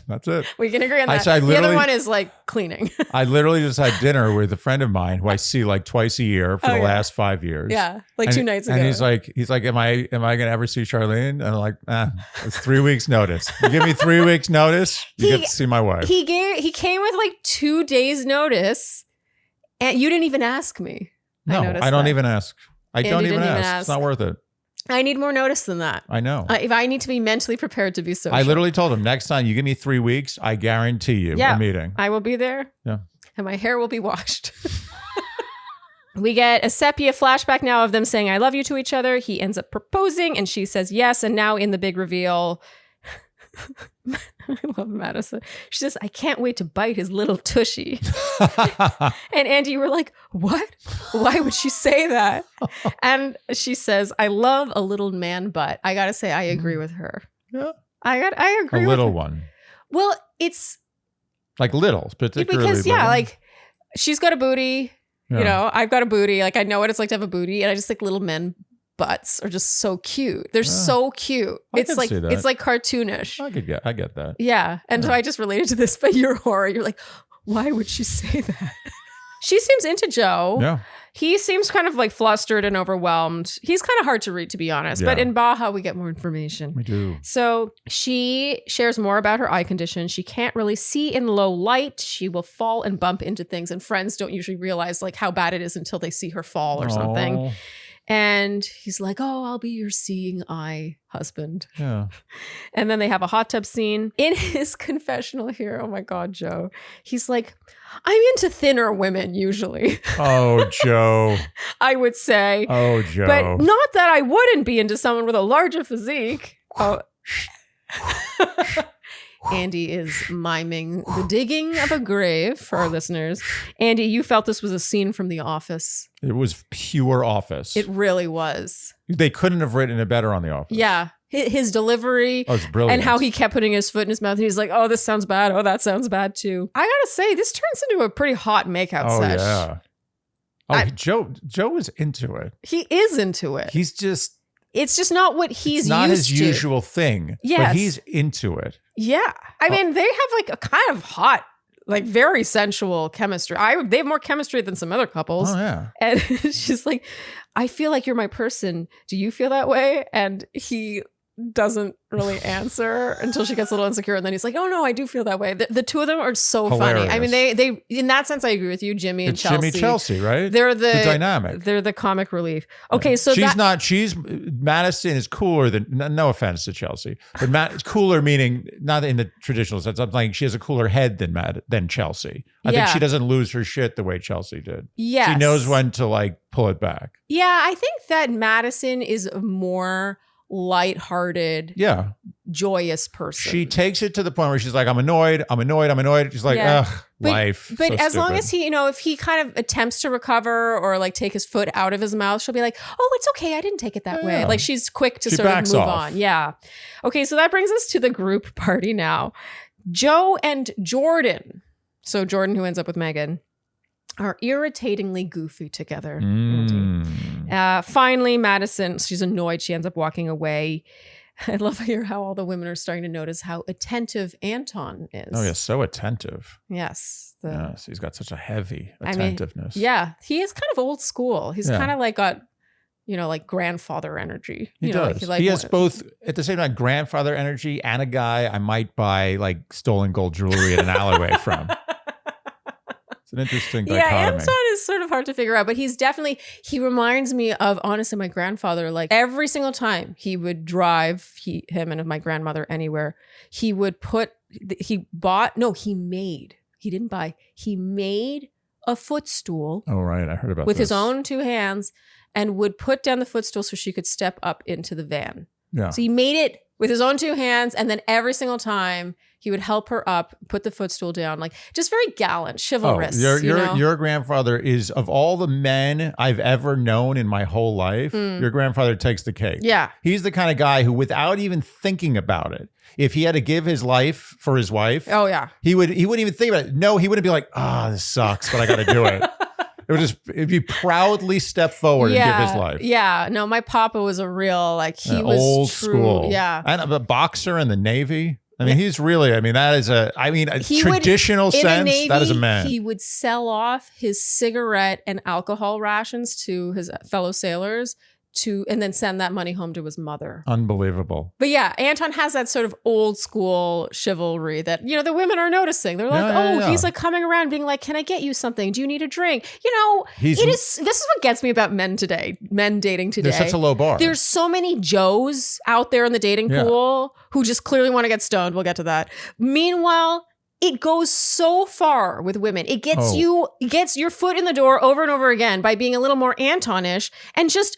That's it. We can agree on that. So I The other literally- one is like cleaning. I literally just had dinner with a friend of mine who I see like twice a year for Oh, the yeah. last 5 years. Yeah, like And- 2 nights ago. And he's like, am I going to ever see Sharleen? And I'm like, it's 3 weeks notice. You give me 3 weeks notice, you get to see my wife. He came with like 2 days notice, and you didn't even ask me. No, noticed I don't that. even ask. I Andy don't even didn't even ask. It's not ask. worth it. I need more notice than that. I know. If I need to be mentally prepared to be social, I literally told him, next time you give me 3 weeks, I guarantee you Yeah. a meeting. I will be there. Yeah. And my hair will be washed. We get a sepia flashback now of them saying I love you to each other. He ends up proposing and she says yes. And now in the big reveal, I love Madison. She says, I can't wait to bite his little tushy. And Andy, you were like, what? Why would she say that? And she says, I love a little man butt. I got to say, I agree with her. Yeah. I A agree with little her. one. Well, it's Like little, particularly because, yeah, little. like she's got a booty. Yeah. You know, I've got a booty. Like I know what it's like to have a booty. And I just think little men butts are just so cute. They're so cute. I It's can like see that. it's like cartoonish. I get that. Yeah. And so I just related to this, but your horror. You're like, why would she say that? She seems into Joe. Yeah. He seems kind of like flustered and overwhelmed. He's kind of hard to read, to be honest. But Yeah. in Baja, we get more information. We do. So she shares more about her eye condition. She can't really see in low light. She will fall and bump into things. And friends don't usually realize like how bad it is until they see her fall or something. Oh, And he's like, oh, I'll be your seeing eye husband. yeah. And then they have a hot tub scene. In his confessional here, oh my God, Joe. He's like, I'm into thinner women usually, Oh, Joe. I would say. Oh, Joe. But not that I wouldn't be into someone with a larger physique. Oh. Andy is miming the digging of a grave for our listeners. Andy, you felt this was a scene from The Office. It was pure Office. It really was. They couldn't have written it better on The Office. Yeah. His delivery Oh, it's brilliant. and how he kept putting his foot in his mouth. And he's like, oh, this sounds bad. Oh, that sounds bad too. I gotta say, this turns into a pretty hot makeout Oh, sesh. yeah. Oh, Joe was into it. He is into it. He's just It's just not what he's it's not used his to. usual thing. Yes. But he's into it. Yeah. I mean, they have like a kind of hot, like very sensual chemistry. They have more chemistry than some other couples. Oh, yeah. And she's like, I feel like you're my person. Do you feel that way? And he doesn't really answer until she gets a little insecure. And then he's like, oh no, I do feel that way. The two of them are so funny. I mean, they in that sense, I agree with you, Jimmy and It's Chelsea. Jimmy Chelsea, right? They're the dynamic. They're the comic relief. Okay, so she's Madison is cooler than no offense to Chelsea, but cooler meaning not in the traditional sense. I'm like she has a cooler head than Chelsea. I think she doesn't lose her shit the way Chelsea did. Yes. She knows when to like pull it back. Yeah, I think that Madison is a more lighthearted, Yeah. joyous person. She takes it to the point where she's like, I'm annoyed. She's like, Yeah. ugh, life. But so as long stupid. as he, if he kind of attempts to recover or like take his foot out of his mouth, she'll be like, oh, it's okay. I didn't take it that way. Yeah. Like she's quick to She sort of backs move off. on. Yeah. Okay. So that brings us to the group party now. Joe and Jordan. So Jordan, who ends up with Megan, are irritatingly goofy together. Finally, Madison, she's annoyed. She ends up walking away. I love how all the women are starting to notice how attentive Anton is. Oh, yeah. So attentive. Yes. Yes. He's got such a heavy I mean, attentiveness. yeah. He is kind of old school. He's Yeah. kind of like got, like grandfather energy. He does. He has both at the same time grandfather energy and a guy I might buy like stolen gold jewelry in an alleyway from. It's an interesting Yeah, dichotomy. Anton is sort of hard to figure out, but he reminds me of, honestly, my grandfather. Like every single time he would drive him and my grandmother anywhere, he made a footstool Oh, right. I heard about with this. his own 2 hands and would put down the footstool so she could step up into the van. Yeah. So he made it with his own 2 hands, and then every single time he would help her up, put the footstool down, like just very gallant, chivalrous. Your grandfather is, of all the men I've ever known in my whole life, your grandfather takes the cake. Yeah. He's the kind of guy who, without even thinking about it, if he had to give his life for his wife, Oh yeah. he wouldn't even think about it. No, he wouldn't be like, this sucks, but I got to do it. It'd be proudly step forward and give his life. Yeah. No, my papa was a real, like, he was old true. school. Yeah. And a boxer in the Navy. I mean, he's really, that is a traditional In a sense, Navy, that is a man. He would sell off his cigarette and alcohol rations to his fellow sailors and then send that money home to his mother. Unbelievable. But yeah, Anton has that sort of old school chivalry that, the women are noticing. They're like, he's like coming around being like, can I get you something? Do you need a drink? This is what gets me about men dating today. There's such a low bar. There's so many Joes out there in the dating pool who just clearly want to get stoned. We'll get to that. Meanwhile, it goes so far with women. It gets your foot in the door over and over again by being a little more Antonish and just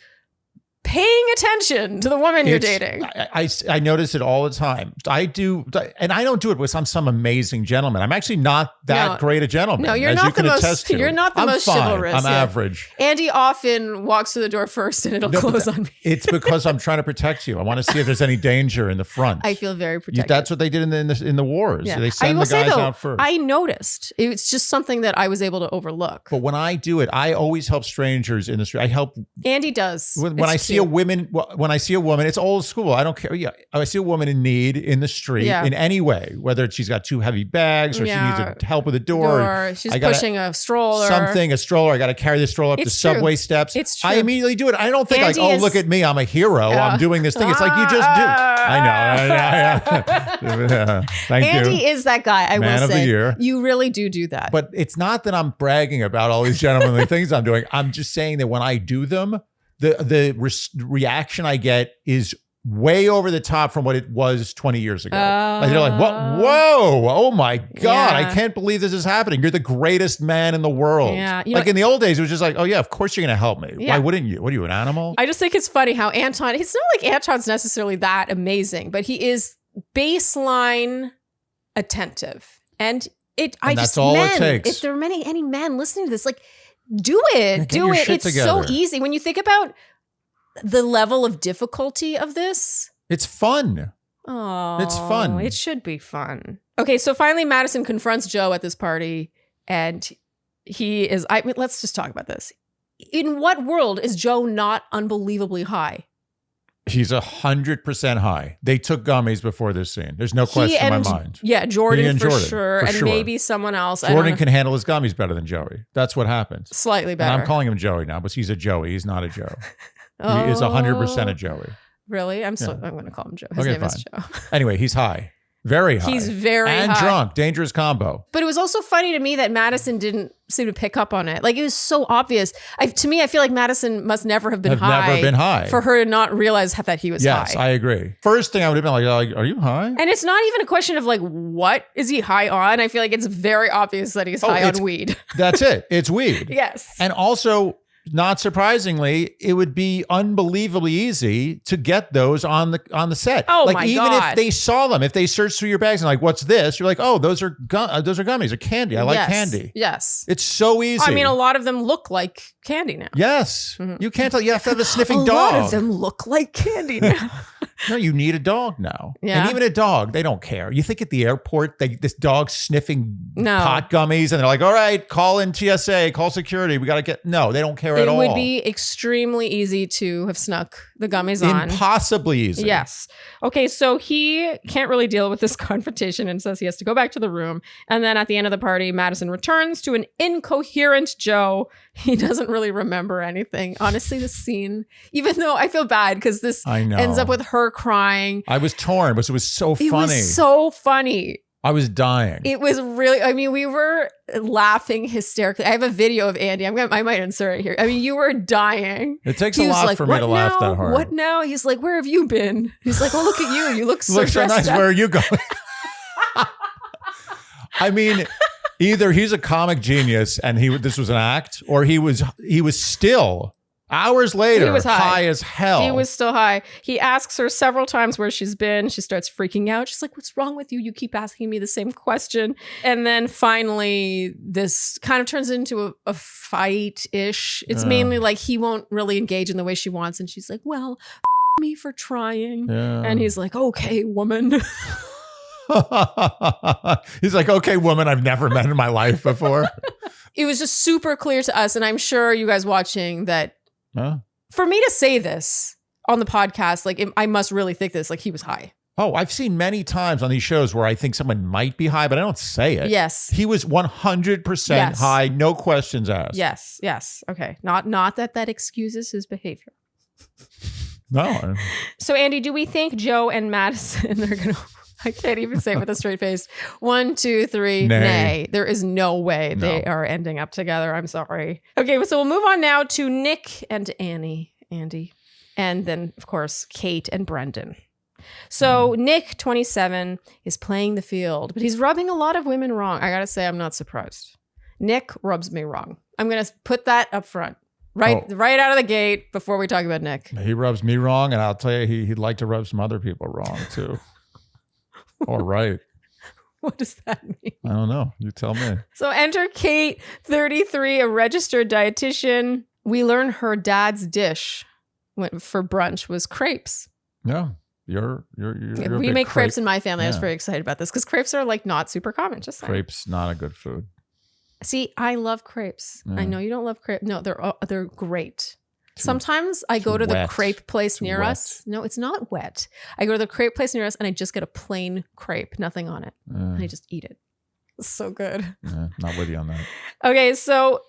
paying attention to the woman you're dating. I notice it all the time. I do, and I don't do it with some amazing gentleman. I'm actually not that great a gentleman. No, you're as not you the can most. attest to. You're not the I'm most fine. chivalrous. I'm yeah. average. Andy often walks through the door first, and it'll close on me. It's because I'm trying to protect you. I want to see if there's any danger in the front. I feel very protected. That's what they did in the wars. Yeah. They send the guys out first. I noticed. It's just something that I was able to overlook. But when I do it, I always help strangers in the street. I help. Andy does. When I see a woman, it's old school. I don't care. Yeah, I see a woman in need in the street in any way, whether she's got 2 heavy bags or she needs help with a door. Or she's pushing a stroller. A stroller. I got to carry the stroller up the subway steps. It's true. I immediately do it. I don't think Andy look at me. I'm a hero. I'm doing this thing. It's like you just do. I know. Thank you. Andy is that guy. I Man will of say. the year. You really do that. But it's not that I'm bragging about all these gentlemanly things I'm doing. I'm just saying that when I do them, the reaction I get is way over the top from what it was 20 years ago. Like they're like, what? Whoa, oh my God, I can't believe this is happening. You're the greatest man in the world. Yeah. Like in the old days, it was just like, oh yeah, of course you're going to help me. Yeah. Why wouldn't you? What are you, an animal? I just think it's funny how it's not like Anton's necessarily that amazing, but he is baseline attentive. And that's all it takes. If there are any men listening to this, like, do it. Do it. It's together. so easy. When you think about the level of difficulty of this. It's fun. Oh, it's fun. It should be fun. Okay, so finally Madison confronts Joe at this party, and let's just talk about this. In what world is Joe not unbelievably high? He's 100% high. They took gummies before this scene. There's no question in my mind. Yeah, Jordan for Jordan, sure, for and sure. maybe someone else. Jordan can handle his gummies better than Joey. That's what happens. Slightly better. And I'm calling him Joey now, but he's a Joey. He's not a Joe. He is 100% a Joey. Really? I'm going to call him Joe. His name is Joe. Anyway, he's high. Very high. He's very and high. drunk. Dangerous combo. But it was also funny to me that Madison didn't seem to pick up on it. Like, it was so obvious. To me, I feel like Madison must never have been high. Never been high. For her to not realize that he was high. Yes, I agree. First thing I would have been like, are you high? And it's not even a question of like, what is he high on? I feel like it's very obvious that he's high on weed. That's it. It's weed. Yes. And also, not surprisingly, it would be unbelievably easy to get those on the set. Oh like, my even God. if they saw them, if they searched through your bags and like, what's this? You're like, oh, those are gummies or candy. I like candy. Yes. It's so easy. I mean, a lot of them look like candy now. Yes. You can't tell. You have to have a sniffing dog. A lot of them look like candy now. No, you need a dog now. Yeah. And even a dog, they don't care. You think at the airport, this dog's sniffing pot gummies and they're like, all right, call in TSA, call security. We got to get, no, they don't care at all. It would be extremely easy to have snuck the gummies on. Impossibly easy. Yes. Okay, so he can't really deal with this confrontation and says he has to go back to the room. And then at the end of the party, Madison returns to an incoherent Joe. He doesn't really remember anything. Honestly, the scene, even though I feel bad because this ends up with her crying. I was torn, but it was so funny. It was so funny. I was dying. It was really, I mean, we were laughing hysterically. I have a video of Andy. I might insert it here. I mean, you were dying. It takes a lot for me to laugh that hard. What now? He's like, where have you been? He's like, oh, look at you. You look so Looks so nice. up. Where are you going? I mean, either he's a comic genius and this was an act, or he was still hours later, he was high as hell. He was still high. He asks her several times where she's been. She starts freaking out. She's like, what's wrong with you? You keep asking me the same question. And then finally, this kind of turns into a fight-ish. It's mainly like he won't really engage in the way she wants. And she's like, well, me for trying. Yeah. And he's like, okay, woman. He's like, okay, woman I've never met in my life before. It was just super clear to us. And I'm sure you guys watching that for me to say this on the podcast, like I must really think this, like he was high. Oh, I've seen many times on these shows where I think someone might be high, but I don't say it. Yes. He was 100% high, no questions asked. Yes. Okay. Not that excuses his behavior. No. So Andy, do we think Joe and Madison are going to, I can't even say it with a straight face. 1, 2, 3, nay. There is no way they are ending up together. I'm sorry. Okay, so we'll move on now to Nick and Andy. And then, of course, Kait and Brendan. So Nick, 27, is playing the field, but he's rubbing a lot of women wrong. I got to say, I'm not surprised. Nick rubs me wrong. I'm going to put that up front. Right out of the gate before we talk about Nick. He rubs me wrong, and I'll tell you, he'd like to rub some other people wrong, too. All right. What does that mean? I don't know. You tell me. So enter Kait, 33, a registered dietitian. We learn her dad's dish for brunch was crepes. Yeah. You're we make crepes in my family. I was very excited about this because crepes are like not super common. Just saying. Crepes, not a good food. See, I love crepes. Yeah. I know you don't love crepes. No, they're great. Sometimes I go to the crepe place near us. No, it's not wet. I go to the crepe place near us and I just get a plain crepe, nothing on it. And I just eat it. It's so good. Not with you on that. Okay, so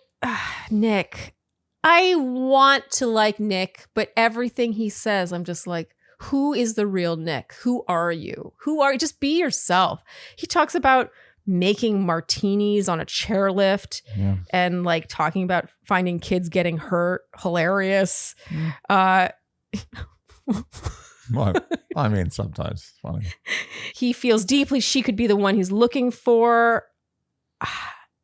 Nick. I want to like Nick, but everything he says, I'm just like, who is the real Nick? Who are you? Just be yourself. He talks about making martinis on a chairlift and like talking about finding kids getting hurt. Hilarious. Well, I mean, sometimes it's funny. He feels deeply she could be the one he's looking for.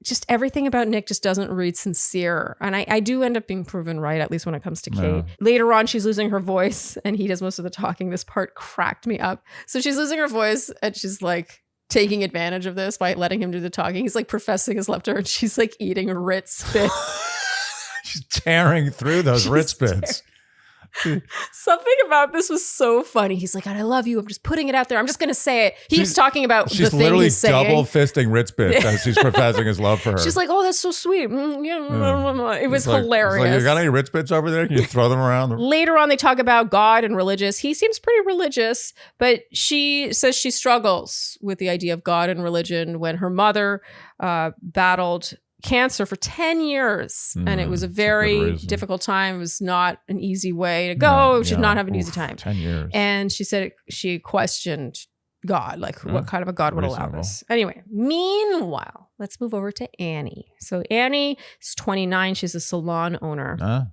Just everything about Nick just doesn't read sincere. And I do end up being proven right, at least when it comes to Kait. Later on, she's losing her voice and he does most of the talking. This part cracked me up. So she's losing her voice and she's like taking advantage of this by letting him do the talking. He's like professing his love to her and she's like eating Ritz bits. She's tearing through those Ritz bits. Something about this was so funny. He's like, I love you. I'm just putting it out there. I'm just going to say it. He's talking about the thing he's saying. She's literally double fisting Ritz bits as he's professing his love for her. She's like, oh, that's so sweet. It was hilarious. Like, you got any Ritz bits over there? Can you throw them around? Later on, they talk about God and religious. He seems pretty religious, but she says she struggles with the idea of God and religion when her mother battled cancer for 10 years and it was a very difficult time. It was not an easy way to go. She did not have an easy time. 10 years. And she said she questioned God, like what kind of a God would allow this. Anyway, meanwhile, let's move over to Annie. So Annie is 29. She's a salon owner.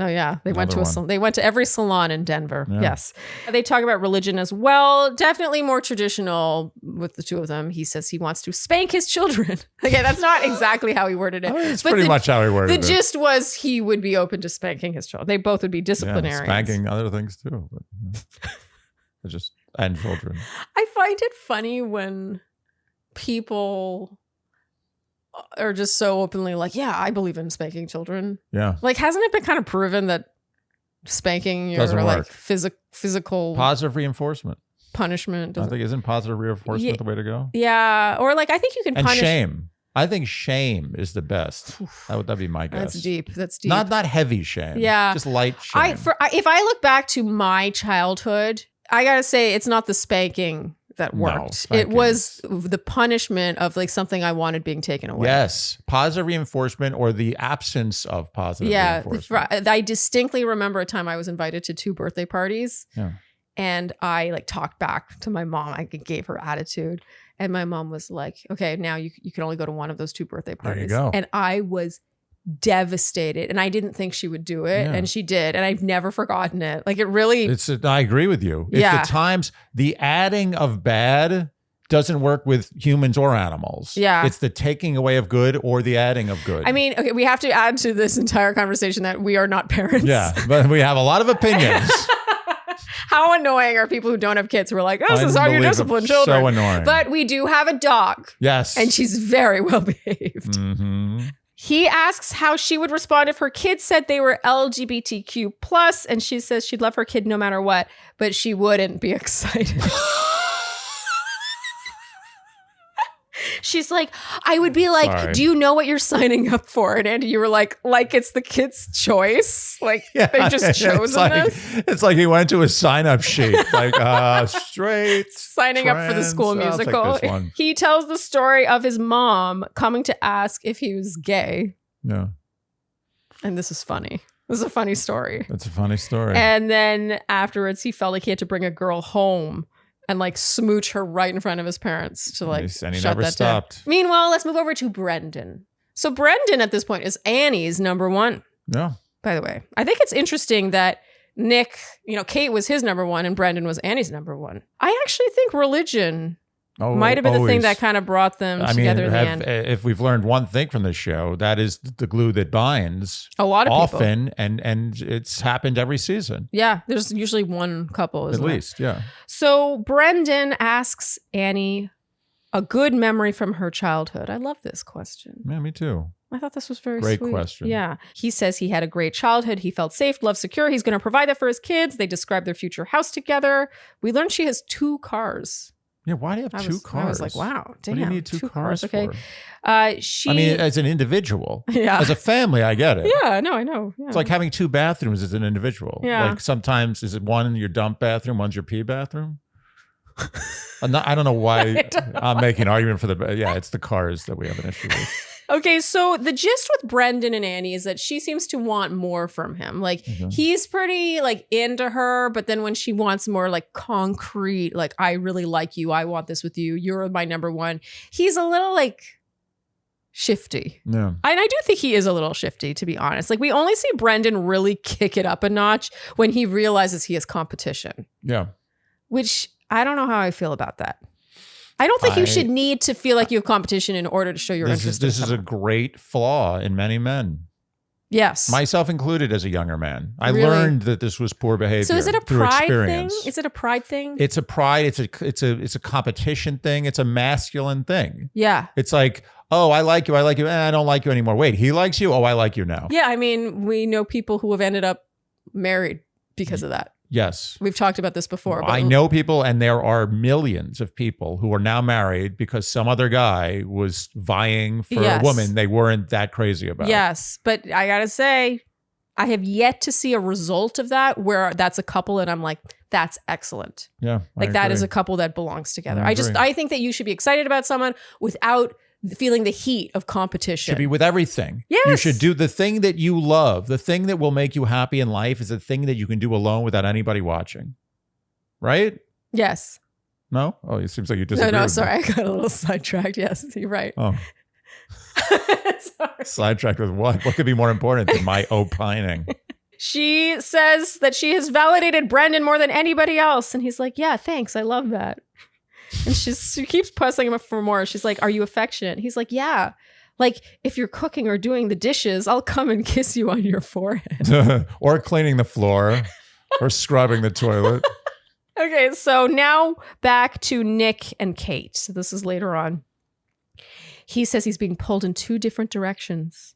Oh yeah, they went to every salon in Denver. Yeah. Yes. They talk about religion as well. Definitely more traditional with the two of them. He says he wants to spank his children. Okay, that's not exactly how he worded it. It's pretty much how he worded it. The gist was he would be open to spanking his children. They both would be disciplinarians. Spanking other things too. But, and children. I find it funny when people are just so openly like, yeah, I believe in spanking children. Yeah. Like, hasn't it been kind of proven that spanking your like physical positive reinforcement punishment? I think isn't positive reinforcement the way to go? Yeah. Or like, I think you can punish. Shame. I think shame is the best. That'd be my guess. That's deep. Not heavy shame. Yeah. Just light shame. If I look back to my childhood, I gotta say it's not the spanking that worked. It was the punishment of like something I wanted being taken away. Yes. Positive reinforcement or the absence of positive reinforcement. I distinctly remember a time I was invited to 2 birthday parties. Yeah. And I like talked back to my mom. I gave her attitude. And my mom was like, okay, now you can only go to one of those 2 birthday parties. There you go. And I was devastated. And I didn't think she would do it. Yeah. And she did. And I've never forgotten it. Like it really. I agree with you. It's Yeah. the times, the adding of bad doesn't work with humans or animals. Yeah. It's the taking away of good or the adding of good. I mean, okay, we have to add to this entire conversation that we are not parents. Yeah, but we have a lot of opinions. How annoying are people who don't have kids who are like, oh, this is how you Unbelievable. discipline children. So annoying. But we do have a dog. Yes. And she's very well behaved. Mm-hmm. He asks how she would respond if her kids said they were LGBTQ+, and she says she'd love her kid no matter what, but she wouldn't be excited. She's like, I would be like, Sorry. do you know what you're signing up for? And Andy, you were like it's the kid's choice. Like they've just chosen this. It's like he went to a sign-up sheet, like straight. Signing up for the school trans, I'll take musical. this one. He tells the story of his mom coming to ask if he was gay. Yeah, And this is funny. This is a funny story. that's a funny story. And then afterwards, he felt like he had to bring a girl home and like smooch her right in front of his parents to like and he shut never that stopped. down. Meanwhile, let's move over to Brendan. So Brendan at this point is Annie's number 1, Yeah, by the way. I think it's interesting that Nick, Kait was his number 1 and Brendan was Annie's number 1. I actually think religion might have been the thing that kind of brought them together in the end. If we've learned one thing from this show, that is the glue that binds A lot of people. often, and it's happened every season. Yeah, there's usually one couple, At least, yeah. So Brendan asks Annie a good memory from her childhood. I love this question. Yeah, me too. I thought this was very Great sweet. question. Yeah. He says he had a great childhood. He felt safe, loved, secure. He's going to provide that for his kids. They describe their future house together. We learned she has 2 cars. Yeah, why do you have 2 cars? I was like, wow, damn. What do you need 2 cars Okay. for? I mean, as an individual. Yeah. As a family, I get it. Yeah, no, I know. Yeah. It's like having 2 bathrooms as an individual. Yeah. Like sometimes, is it one your dump bathroom, one's your pee bathroom? I don't know why I'm making an argument for it's the cars that we have an issue with. Okay, so the gist with Brendan and Annie is that she seems to want more from him. Like he's pretty like into her, but then when she wants more like concrete, like I really like you, I want this with you, you're my number 1, he's a little like shifty. Yeah. And I do think he is a little shifty, to be honest. Like we only see Brendan really kick it up a notch when he realizes he has competition. Yeah. Which I don't know how I feel about that. I don't think you should need to feel like you have competition in order to show your interest. This is a great flaw in many men. Yes. Myself included as a younger man. I Really? learned that this was poor behavior. So is it a through pride thing? experience. Is it a pride thing? It's a pride. It's a competition thing. It's a masculine thing. Yeah. It's like, oh, I like you. I don't like you anymore. Wait, he likes you? Oh, I like you now. Yeah. I mean, we know people who have ended up married because of that. Yes. We've talked about this before. But I know people, and there are millions of people who are now married because some other guy was vying for Yes. a woman they weren't that crazy about. Yes. But I got to say, I have yet to see a result of that where that's a couple and I'm like, that's excellent. Yeah. Like that is a couple that belongs together. I I think that you should be excited about someone without feeling the heat of competition. Should be with everything. Yes. You should do the thing that you love. The thing that will make you happy in life is the thing that you can do alone without anybody watching. Right? Yes. No? Oh, it seems like you disagree. No, with sorry. me. I got a little sidetracked. Yes, you're right. Oh, Sorry. sidetracked with what? What could be more important than my opining? She says that she has validated Brendan more than anybody else. And he's like, yeah, thanks. I love that. And she keeps pressing him for more. She's like, are you affectionate? He's like, yeah. Like, if you're cooking or doing the dishes, I'll come and kiss you on your forehead. Or cleaning the floor or scrubbing the toilet. Okay, so now back to Nick and Kait. So this is later on. He says he's being pulled in 2 different directions.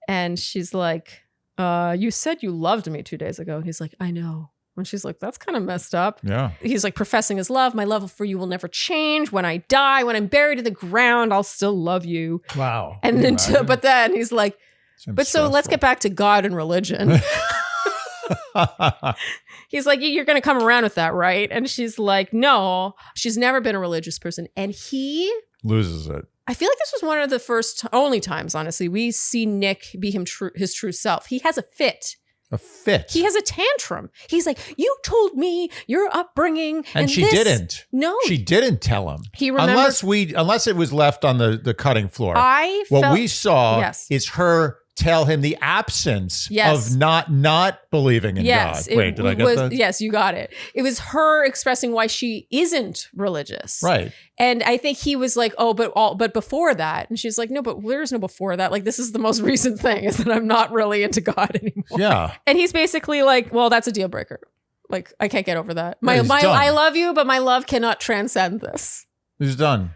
And she's like, you said you loved me 2 days ago. And he's like, I know. And she's like, that's kind of messed up. Yeah. He's like professing his love. My love for you will never change. When I die, when I'm buried in the ground, I'll still love you. Wow. And then, but then he's like, but so let's get back to God and religion. He's like, you're going to come around with that, right? And she's like, no, she's never been a religious person. And he loses it. I feel like this was one of the only times, honestly, we see Nick be his true self. He has a fit A fit. He has a tantrum. He's like, you told me your upbringing. And she this. didn't. No. She didn't tell him. He remembers. Unless it was left on the cutting floor. What we saw is her tell him the absence of not believing in God. Wait, did I get that? Yes, you got it. It was her expressing why she isn't religious. Right. And I think he was like, oh, but before that. And she's like, no, but there's no before that. Like, this is the most recent thing is that I'm not really into God anymore. Yeah. And he's basically like, well, that's a deal breaker. Like, I can't get over that. I love you, but my love cannot transcend this. He's done.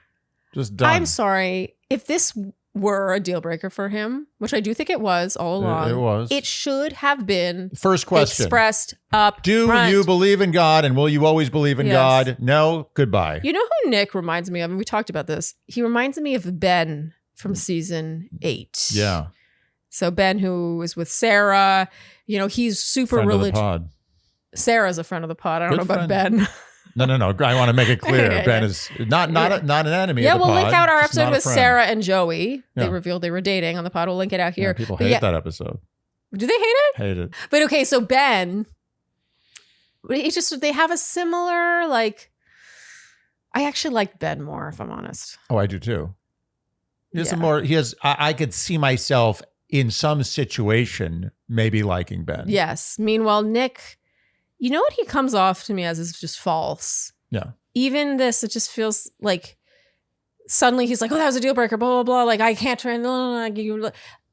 Just done. I'm sorry. If this were a deal breaker for him, which I do think it was all along. It was. It should have been first question expressed up. Do front. you believe in God, and will you always believe in God? No. Goodbye. You know who Nick reminds me of? And we talked about this. He reminds me of Ben from season 8. Yeah. So Ben, who is with Sarah, he's super religious. Sarah's a friend of the pod. I don't know about Ben. No. I want to make it clear. Ben is not an enemy. Yeah, of the we'll pod. link out our Just episode not a with friend. Sarah and Joey. Yeah. They revealed they were dating on the pod. We'll link it out here. Yeah, people hate that episode. Do they hate it? Hate it. But okay, so Ben, they have a similar, like, I actually like Ben more, if I'm honest. Oh, I do too. I could see myself in some situation maybe liking Ben. Yes. Meanwhile, Nick, you know what he comes off to me as is just false. Yeah. Even this, it just feels like suddenly he's like, oh, that was a deal breaker, blah, blah, blah. Like, I can't try.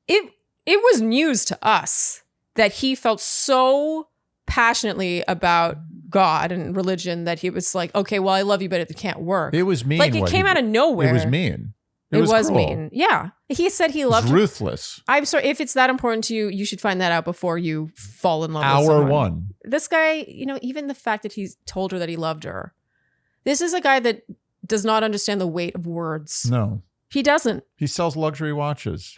It was news to us that he felt so passionately about God and religion that he was like, okay, well, I love you, but it can't work. It was mean. Like, it came out of nowhere. It was mean. It was cruel. mean. Yeah. He said he loved her. Ruthless. I'm sorry. If it's that important to you, you should find that out before you fall in love with Hour someone. one. This guy, even the fact that he told her that he loved her. This is a guy that does not understand the weight of words. No. He doesn't. He sells luxury watches.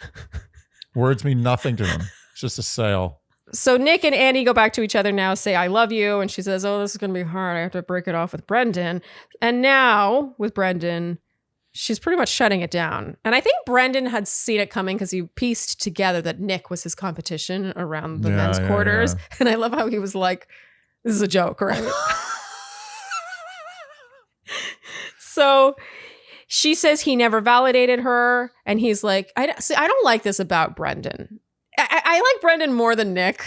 Words mean nothing to him. It's just a sale. So Nick and Annie go back to each other now, say, I love you. And she says, oh, this is going to be hard. I have to break it off with Brendan. And now with Brendan, she's pretty much shutting it down. And I think Brendan had seen it coming because he pieced together that Nick was his competition around the men's quarters. Yeah. And I love how he was like, this is a joke, right? So she says he never validated her. And he's like, I don't like this about Brendan. I like Brendan more than Nick,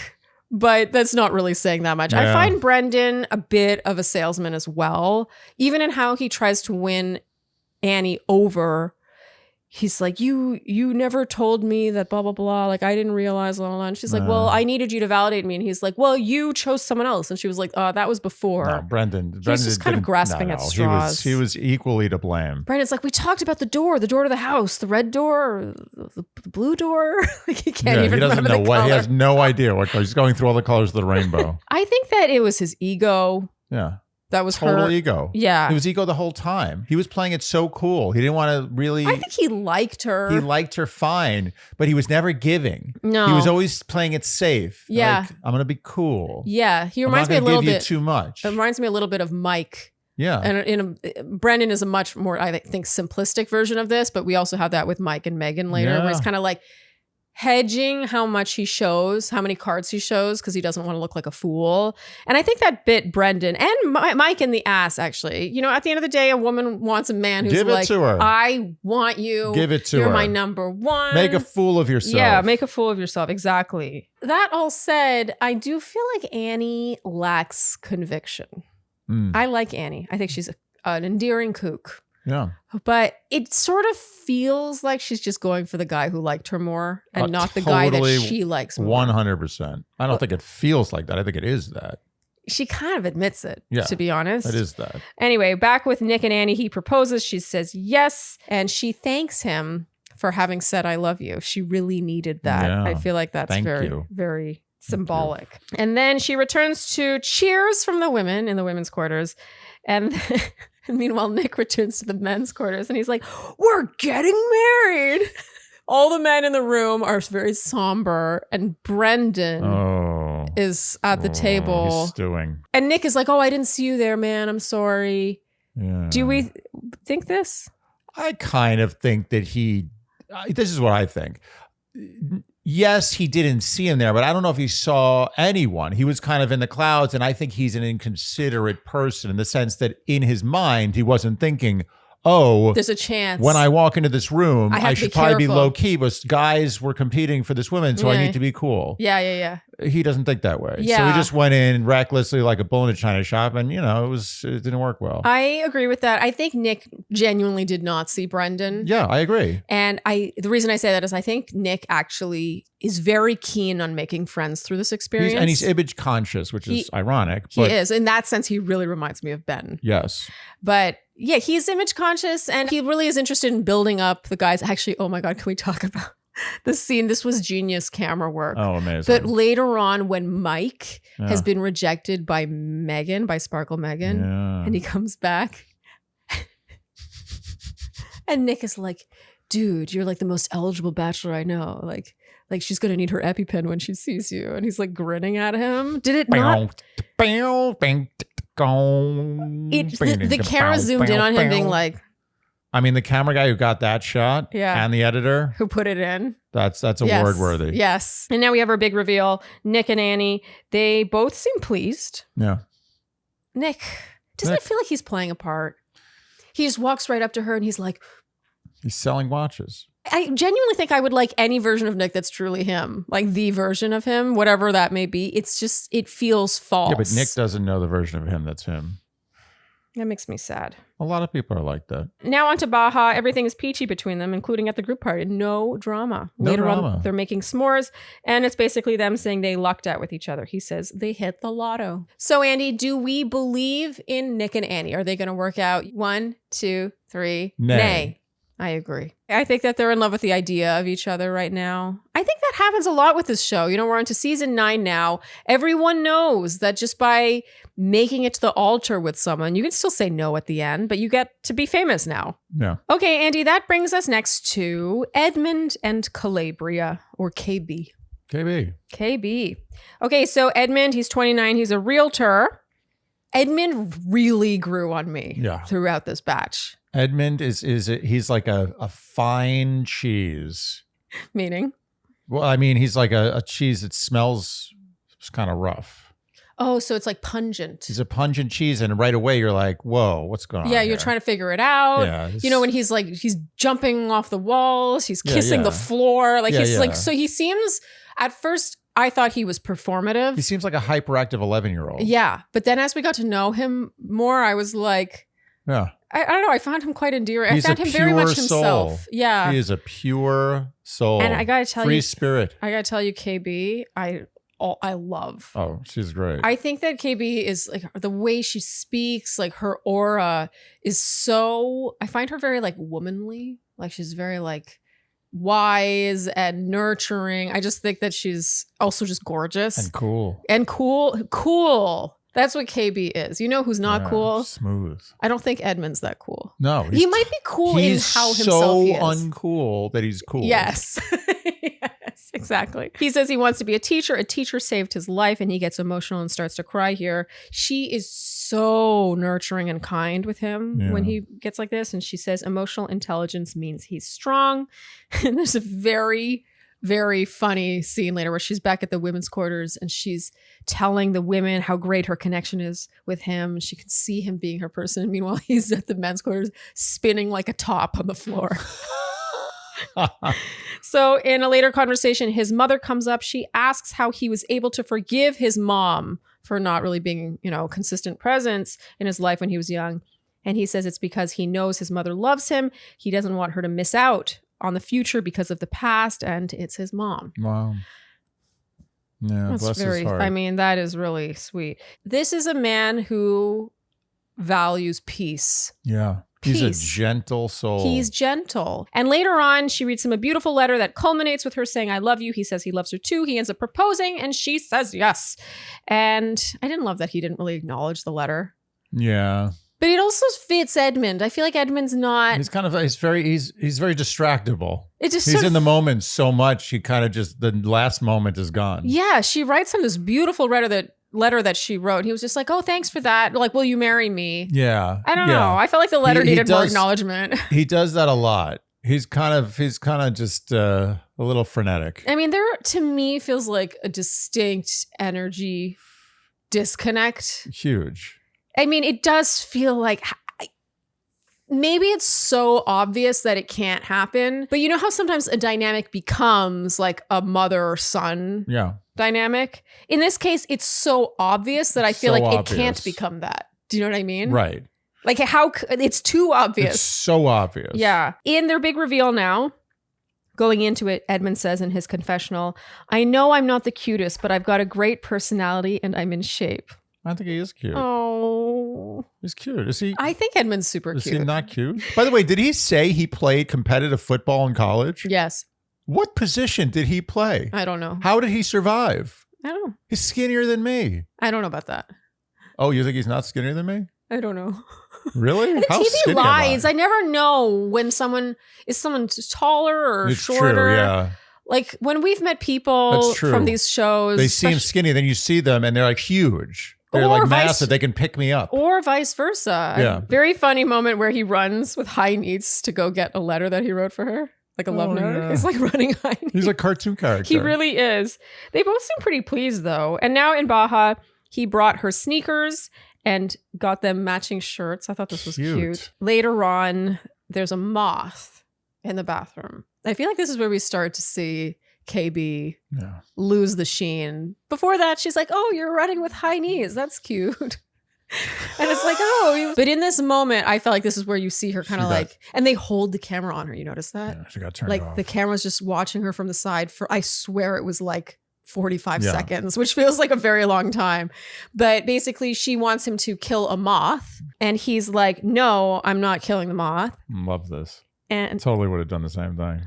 but that's not really saying that much. Yeah. I find Brendan a bit of a salesman as well, even in how he tries to win Annie over. He's like, you never told me that blah, blah, blah. Like, I didn't realize, blah, blah, blah. And she's like, well, I needed you to validate me. And he's like, well, you chose someone else. And she was like, oh, that was before. No, Brendan was just kind of grasping at straws. He was equally to blame. Brendan's like, we talked about the door to the house, the red door, or the blue door. Like, he can't even remember the color. He has no idea what color. He's going through all the colors of the rainbow. I think that it was his ego. Yeah. That was total her ego. Yeah. It was ego the whole time. He was playing it so cool. He didn't want to really. I think he liked her. He liked her fine, but he was never giving. No. He was always playing it safe. Yeah. Like, I'm going to be cool. Yeah. He reminds me a little bit. Too much. It reminds me a little bit of Mike. Yeah. And Brendan is a much more, I think, simplistic version of this, but we also have that with Mike and Megan later, where it's kind of like hedging how much he shows, how many cards he shows, because he doesn't want to look like a fool. And I think that bit Brendan and Mike in the ass, actually. At the end of the day, a woman wants a man who's like, to her. I want you. Give it to her. You're my number one. Make a fool of yourself. Yeah, make a fool of yourself. Exactly. That all said, I do feel like Annie lacks conviction. I like Annie. I think she's an endearing kook. Yeah. But it sort of feels like she's just going for the guy who liked her more and not the guy that she likes more. 100%. I don't think it feels like that. I think it is that. She kind of admits it, yeah, to be honest. It is that. Anyway, back with Nick and Annie, he proposes. She says yes. And she thanks him for having said, I love you. She really needed that. Yeah. I feel like that's very symbolic. And then she returns to cheers from the women in the women's quarters. And meanwhile, Nick returns to the men's quarters and he's like, we're getting married. All the men in the room are very somber and Brendan is at the table. He's stewing. And Nick is like, oh, I didn't see you there, man. I'm sorry. Yeah. Do we think this? I kind of think that this is what I think. yes, he didn't see him there, but I don't know if he saw anyone. He was kind of in the clouds, and I think he's an inconsiderate person in the sense that in his mind, he wasn't thinking, oh, there's a chance. when I walk into this room, I should probably be low key, but guys were competing for this woman, so I need to be cool. Yeah. He doesn't think that way. Yeah. So he just went in recklessly like a bull in a china shop, and it didn't work well. I agree with that. I think Nick genuinely did not see Brendan. Yeah, I agree. And the reason I say that is I think Nick actually is very keen on making friends through this experience. He's image conscious, which is ironic. He is. In that sense, he really reminds me of Ben. Yes. But yeah, he's image conscious and he really is interested in building up the guys. Actually, oh my God, can we talk about the scene? This was genius camera work. Oh, amazing. But later on, when Mike has been rejected by Megan, by Sparkle Megan, and he comes back and Nick is like, dude, you're like the most eligible bachelor I know. Like she's going to need her EpiPen when she sees you. And he's like grinning at him. Did it not? The camera zoomed in on him being like, I mean, the camera guy who got that shot and the editor who put it in. That's award worthy. Yes. And now we have our big reveal. Nick and Annie, they both seem pleased. Yeah. Nick, doesn't it feel like he's playing a part? He just walks right up to her and he's like, he's selling watches. I genuinely think I would like any version of Nick that's truly him, like the version of him, whatever that may be. It's just, it feels false. Yeah, but Nick doesn't know the version of him that's him. That makes me sad. A lot of people are like that. Now on to Baja. Everything is peachy between them, including at the group party. No drama. Later on, they're making s'mores, and it's basically them saying they lucked out with each other. He says they hit the lotto. So, Andy, do we believe in Nick and Annie? Are they going to work out? 1, 2, 3. Nay. I agree. I think that they're in love with the idea of each other right now. I think that happens a lot with this show. You know, we're on to season 9 now. Everyone knows that just by making it to the altar with someone, you can still say no at the end, but you get to be famous now. Yeah. Okay, Andy, that brings us next to Edmond and Calabria, or KB. KB. Okay, so Edmond, he's 29. He's a realtor. Edmond really grew on me throughout this batch. Edmond he's like a fine cheese. Meaning? Well, I mean, he's like a cheese that smells kind of rough. Oh, so it's like pungent. He's a pungent cheese, and right away you're like, whoa, what's going on? Yeah, you're here? trying to figure it out. Yeah, you know, when he's jumping off the walls, he's kissing the floor. So he seems, at first, I thought he was performative. He seems like a hyperactive 11-year-old. Yeah. But then as we got to know him more, I was like, I don't know. I found him quite endearing. I found him very much himself. Soul. Yeah. He is a pure soul. And I got to tell Free spirit. I got to tell you, KB, I love. Oh, she's great. I think that KB is like the way she speaks, like her aura is so, I find her very like womanly. Like she's very like wise and nurturing. I just think that she's also just gorgeous. And cool. Cool. That's what KB is. You know who's not cool? Smooth. I don't think Edmond's that cool. No. He might be cool in how himself he is. He's so uncool that he's cool. Yes. Yes, exactly. He says he wants to be a teacher. A teacher saved his life, and he gets emotional and starts to cry here. She is so nurturing and kind with him when he gets like this. And she says emotional intelligence means he's strong. And there's a very, very funny scene later where she's back at the women's quarters and she's telling the women how great her connection is with him. She can see him being her person. And meanwhile, he's at the men's quarters spinning like a top on the floor. So in a later conversation, his mother comes up. She asks how he was able to forgive his mom for not really being, consistent presence in his life when he was young. And he says it's because he knows his mother loves him. He doesn't want her to miss out on the future because of the past, and it's his mom. Wow. Yeah, that's bless his heart. I mean, that is really sweet. This is a man who values peace. Yeah. He's a gentle soul. He's gentle. And later on, she reads him a beautiful letter that culminates with her saying, I love you. He says he loves her too. He ends up proposing and she says yes. And I didn't love that he didn't really acknowledge the letter. Yeah. But it also fits Edmond. I feel like Edmond's not. He's very distractible. He's in the moment so much. He kind of just, the last moment is gone. Yeah. She writes him this beautiful letter that she wrote. He was just like, oh, thanks for that. Like, will you marry me? Yeah. I don't know. I felt like the letter needed more acknowledgement. He does that a lot. He's kind of just A little frenetic. I mean, there to me feels like a distinct energy disconnect. Huge. I mean, it does feel like maybe it's so obvious that it can't happen. But you know how sometimes a dynamic becomes like a mother or son dynamic? In this case, it's so obvious that I feel like it can't become that. Do you know what I mean? Right. Like how it's too obvious. It's so obvious. Yeah. In their big reveal now, going into it, Edmond says in his confessional, I know I'm not the cutest, but I've got a great personality and I'm in shape. I think he is cute. Oh. He's cute. Is he? I think Edmond's super cute. Is he not cute? By the way, did he say he played competitive football in college? Yes. What position did he play? I don't know. How did he survive? I don't know. He's skinnier than me. I don't know about that. Oh, you think he's not skinnier than me? I don't know. Really? The How TV skinny am lies. I never know when someone taller or It's shorter. true, yeah. Like when we've met people from these shows. They seem skinny, then you see them and they're like huge. They're like massive. They can pick me up. Or vice versa. Yeah. Very funny moment where he runs with high knees to go get a letter that he wrote for her. Like a love note. Yeah. He's like running high knees. He's a cartoon character. He really is. They both seem pretty pleased though. And now in Baja, he brought her sneakers and got them matching shirts. I thought this was cute. Later on, there's a moth in the bathroom. I feel like this is where we start to see KB lose the sheen. Before that, she's like, oh, you're running with high knees. That's cute. And it's like, oh. But in this moment, I felt like this is where you see her kind of like, and they hold the camera on her. You notice that? Yeah, she got turned like off. the camera's just watching her from the side for, I swear it was like 45 seconds, which feels like a very long time. But basically, she wants him to kill a moth. And he's like, no, I'm not killing the moth. Love this. And totally would have done the same thing.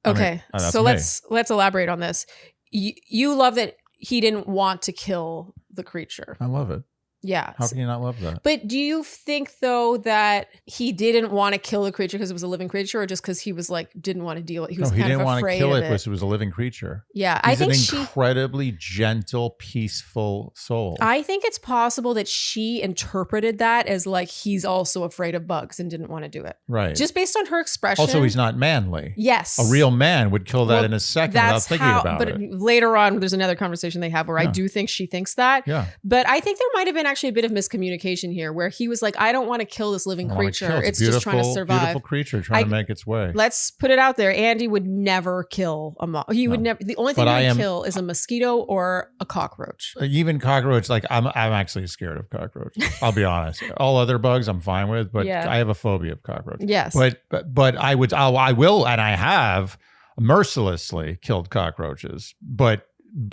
Okay, I mean, so let's elaborate on this. You love that he didn't want to kill the creature. I love it. Yeah. How can you not love that? But do you think though that he didn't want to kill the creature because it was a living creature, or just because he was like didn't want to deal with it? He was he kind didn't of want to afraid kill of it because it was a living creature. Yeah, He's I think an incredibly gentle, peaceful soul. I think it's possible that she interpreted that as like he's also afraid of bugs and didn't want to do it. Right. Just based on her expression. Also, he's not manly. Yes. A real man would kill that in a second without thinking about it. But later on, there's another conversation they have where I do think she thinks that. Yeah. But I think there might have been actually a bit of miscommunication here where he was like, I don't want to kill this living creature. It's just trying to survive. Beautiful creature trying to make its way. Let's put it out there. Andy would never kill a moth. He would never. The only thing he would kill is a mosquito or a cockroach. Even cockroach, like I'm actually scared of cockroach. I'll be honest. All other bugs I'm fine with, but I have a phobia of cockroach. Yes. But I will, and I have mercilessly killed cockroaches, but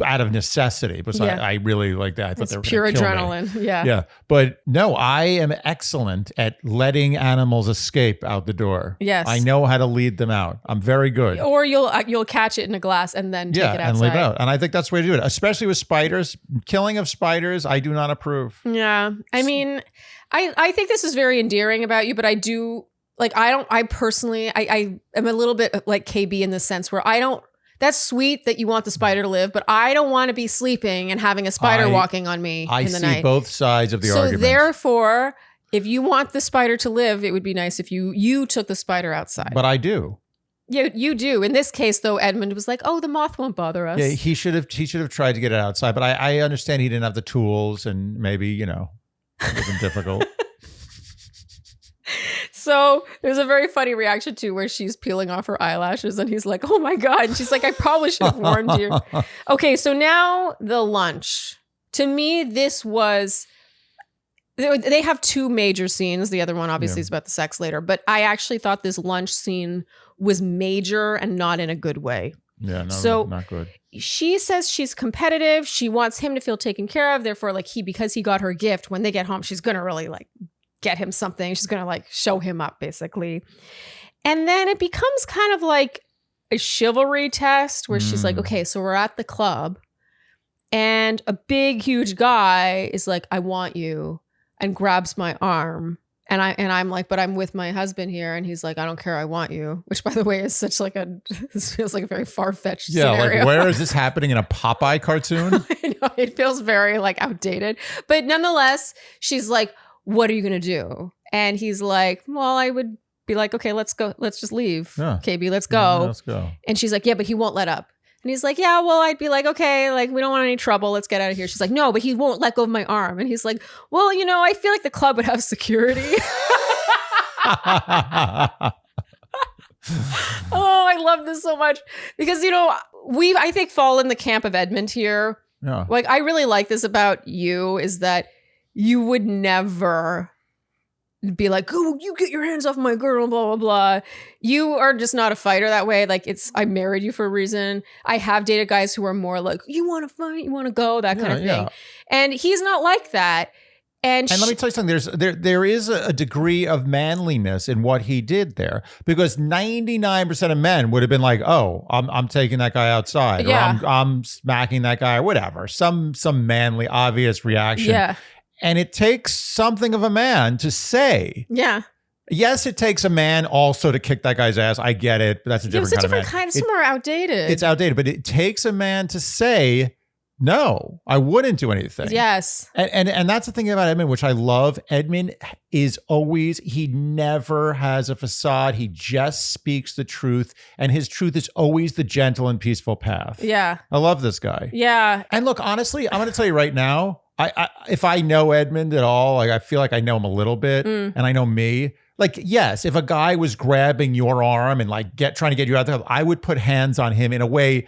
out of necessity, because I really like that. I thought they were pure kill adrenaline. Me. Yeah. Yeah. But no, I am excellent at letting animals escape out the door. Yes. I know how to lead them out. I'm very good. Or you'll catch it in a glass and then take it outside. And leave it out. And I think that's the way to do it, especially with spiders. Killing of spiders, I do not approve. Yeah. I mean, I think this is very endearing about you, but I do I personally am a little bit like KB in the sense where that's sweet that you want the spider to live, but I don't want to be sleeping and having a spider walking on me in the night. I see both sides of the argument. So therefore, if you want the spider to live, it would be nice if you took the spider outside. But I do. Yeah, you do. In this case, though, Edmond was like, "Oh, the moth won't bother us." Yeah, he should have tried to get it outside, but I understand he didn't have the tools, and maybe it wasn't difficult. So there's a very funny reaction too where she's peeling off her eyelashes and he's like, oh my God. And she's like, I probably should have warned you. Okay, so now the lunch. To me, this was, they have two major scenes. The other one obviously is about the sex later, but I actually thought this lunch scene was major and not in a good way. Yeah, no, so not good. She says she's competitive. She wants him to feel taken care of. Therefore, because he got her gift, when they get home, she's going to really get him something. She's going to show him up basically. And then it becomes kind of like a chivalry test where she's like, okay, so we're at the club and a big, huge guy is like, I want you, and grabs my arm. And I'm like, but I'm with my husband here. And he's like, I don't care. I want you. Which, by the way, is such this feels like a very far-fetched scenario. Where is this happening in a Popeye cartoon? I know, it feels very outdated. But nonetheless, she's like, what are you going to do? And he's like, well, I would be like, okay, let's go. Let's just leave. Yeah. KB, let's Yeah, go. let's go. And she's like, yeah, but he won't let up. And he's like, yeah, well, I'd be like, okay, like, we don't want any trouble. Let's get out of here. She's like, no, but he won't let go of my arm. And he's like, well, I feel like the club would have security. Oh, I love this so much because, we, I think, fall in the camp of Edmond here. Yeah. Like, I really like this about you is that you would never be like, oh, you get your hands off my girl, blah, blah, blah. You are just not a fighter that way. Like, I married you for a reason. I have dated guys who are more like, you want to fight, you want to go, that kind of thing. Yeah. And he's not like that. And let me tell you something. There is a degree of manliness in what he did there, because 99% of men would have been like, "Oh, I'm taking that guy outside, Yeah. or I'm smacking that guy, or whatever." Some manly, obvious reaction. Yeah. And it takes something of a man to say. Yeah. Yes, it takes a man also to kick that guy's ass. I get it, but that's a different It's a kind different of man. kind. It's more outdated. It's outdated, but it takes a man to say, no, I wouldn't do anything. Yes. And that's the thing about Edmond, which I love. Edmond is always, he never has a facade. He just speaks the truth. And his truth is always the gentle and peaceful path. Yeah. I love this guy. Yeah. And look, honestly, I'm going to tell you right now, I if I know Edmond at all, like I feel like I know him a little bit and I know me. Like, yes, if a guy was grabbing your arm and like trying to get you out there, I would put hands on him in a way,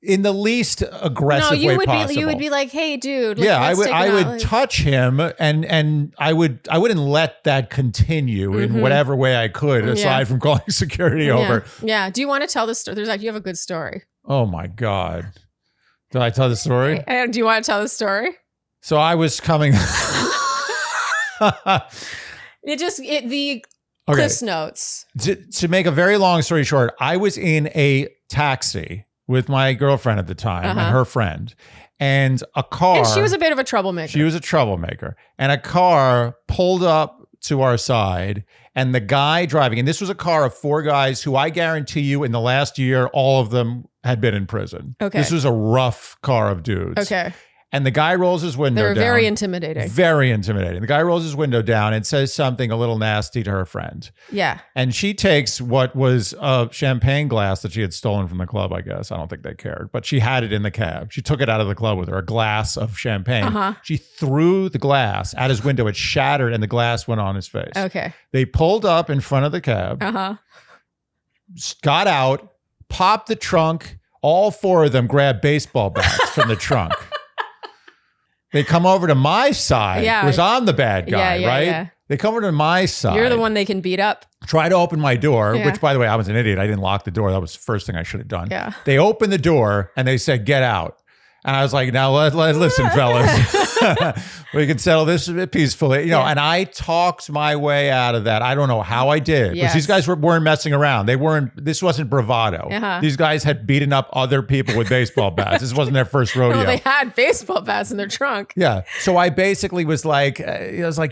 in the least aggressive way possible. You would be like, "Hey, dude." Yeah, I would touch him, and I wouldn't let that continue in whatever way I could, aside from calling security over. Yeah. Do you want to tell the story? You have a good story. Oh my God! Did I tell the story? Do you want to tell the story? So I was coming. The Cliff's Notes. To make a very long story short, I was in a taxi with my girlfriend at the time and her friend, and a car. And she was a bit of a troublemaker. She was a troublemaker. And a car pulled up to our side, and the guy driving, and this was a car of 4 guys who I guarantee you in the last year, all of them had been in prison. Okay. This was a rough car of dudes. Okay. And the guy rolls his window down. They were very intimidating. Very intimidating. The guy rolls his window down and says something a little nasty to her friend. Yeah. And she takes what was a champagne glass that she had stolen from the club, I guess. I don't think they cared. But she had it in the cab. She took it out of the club with her, a glass of champagne. She threw the glass at his window. It shattered and the glass went on his face. Okay. They pulled up in front of the cab, got out, popped the trunk. All 4 of them grabbed baseball bats from the trunk. They come over to my side, because I'm the bad guy, right? Yeah. They come over to my side. You're the one they can beat up. Try to open my door, which, by the way, I was an idiot. I didn't lock the door. That was the first thing I should have done. Yeah. They opened the door and they said, "Get out." And I was like, now listen, fellas, we can settle this a bit peacefully, and I talked my way out of that. I don't know how I did, because these guys weren't messing around. This wasn't bravado. These guys had beaten up other people with baseball bats. This wasn't their first rodeo. Well, they had baseball bats in their trunk. Yeah. So I basically was like,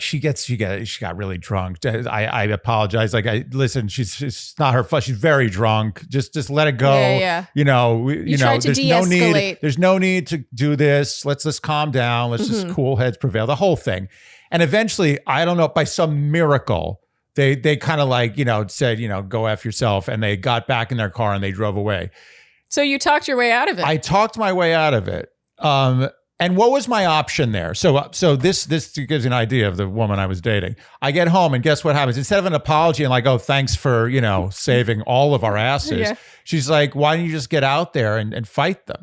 she got really drunk. I apologize. Like, listen, she's not her fault. She's very drunk. Just let it go. Yeah. Tried to de-escalate. There's no need to do this. Let's just calm down. Let's just cool heads prevail. The whole thing. And eventually, I don't know, by some miracle, they kind of like, said, go F yourself. And they got back in their car and they drove away. So you talked your way out of it. I talked my way out of it. And what was my option there? So this gives you an idea of the woman I was dating. I get home and guess what happens? Instead of an apology and like, oh, thanks for, saving all of our asses. She's like, why don't you just get out there and fight them?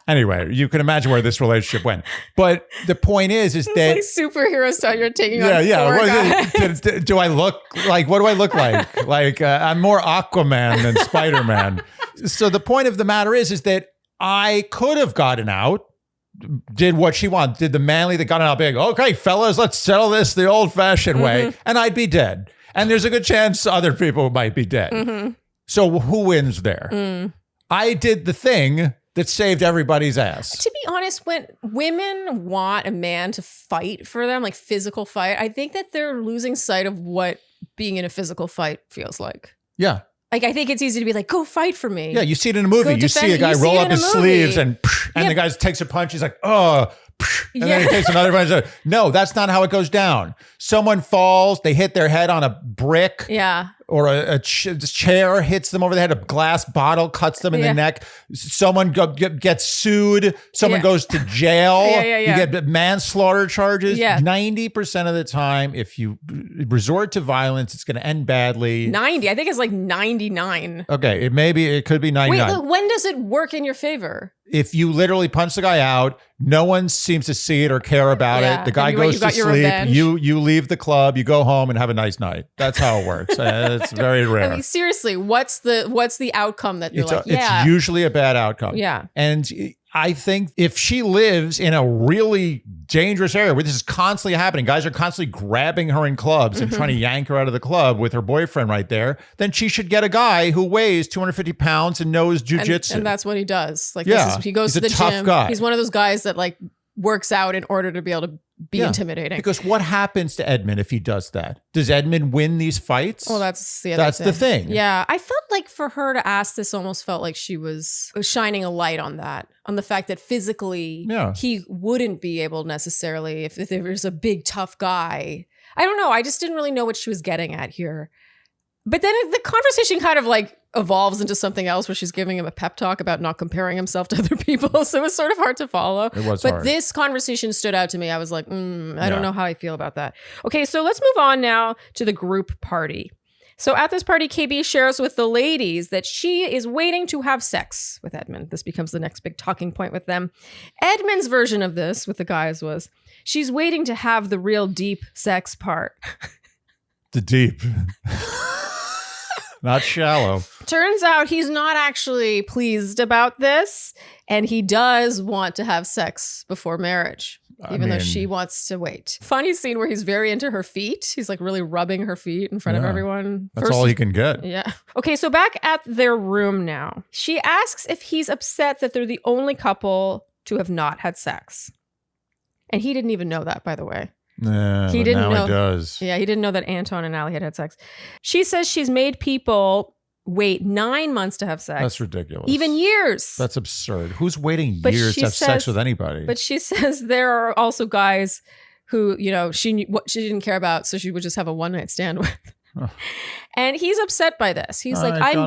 Anyway, you can imagine where this relationship went. But the point is that like superhero style you're taking on 4 guys. Do I look like, what do I look like? Like I'm more Aquaman than Spider-Man. So the point of the matter is that I could have gotten out, did what she wanted, did the manly that got out big. Okay, fellas, let's settle this the old-fashioned way, and I'd be dead. And there's a good chance other people might be dead. So who wins there? I did the thing that saved everybody's ass. To be honest, when women want a man to fight for them, like physical fight, I think that they're losing sight of what being in a physical fight feels like. Yeah. Like, I think it's easy to be like, go fight for me. Yeah, you see it in a movie. You see a guy roll up his sleeves and the guy takes a punch. He's like, oh. And then it takes another 5 seconds. No, that's not how it goes down. Someone falls, they hit their head on a brick. Yeah. Or a chair hits them over the head, a glass bottle cuts them in the neck. Someone gets sued. Someone goes to jail. You get manslaughter charges. 90% of the time, if you resort to violence, it's going to end badly. 90. I think it's like 99. Okay, it could be 99. Wait, when does it work in your favor? If you literally punch the guy out, no one seems to see it or care about it. The guy goes to sleep. You leave the club. You go home and have a nice night. That's how it works. It's very rare. I mean, seriously, what's the outcome that you're It's usually a bad outcome. Yeah. And I think if she lives in a really dangerous area where this is constantly happening, guys are constantly grabbing her in clubs and trying to yank her out of the club with her boyfriend right there, then she should get a guy who weighs 250 pounds and knows jujitsu. And that's what he does. Like, he goes to the tough gym. Guy. He's one of those guys that like works out in order to be able to be intimidating. Because what happens to Edmond if he does that? Does Edmond win these fights? Well, that's the thing. Yeah. I felt like for her to ask this almost felt like she was shining a light on that, on the fact that physically he wouldn't be able necessarily if there was a big tough guy. I don't know. I just didn't really know what she was getting at here. But then the conversation kind of like evolves into something else where she's giving him a pep talk about not comparing himself to other people. So it was sort of hard to follow. It was hard. This conversation stood out to me. I was like, I don't know how I feel about that. Okay, so let's move on now to the group party. So at this party, KB shares with the ladies that she is waiting to have sex with Edmond. This becomes the next big talking point with them. Edmond's version of this with the guys was, she's waiting to have the real deep sex part. The deep. Not shallow. Turns out he's not actually pleased about this, and he does want to have sex before marriage, even though she wants to wait. Funny scene where he's very into her feet. He's like really rubbing her feet in front of everyone. That's all he can get. Yeah. Okay, so back at their room now. She asks if he's upset that they're the only couple to have not had sex. And he didn't even know that, by the way. Yeah, he didn't know. He does. Yeah, he didn't know that Anton and Allie had sex. She says she's made people wait 9 months to have sex. That's ridiculous. Even years. That's absurd. Who's waiting years to have sex with anybody? But she says there are also guys who, she didn't care about, so she would just have a one-night stand with. Oh. And he's upset by this. He's like, I'm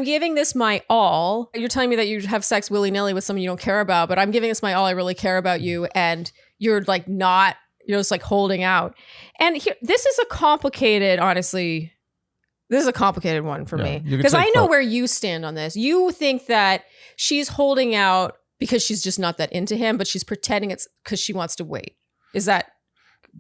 giving this my all. You're telling me that you have sex willy-nilly with someone you don't care about, but I'm giving this my all. I really care about you. And you're like not, you're just like holding out. And here, this is a complicated one for me. Because I know where you stand on this. You think that she's holding out because she's just not that into him, but she's pretending it's because she wants to wait. Is that,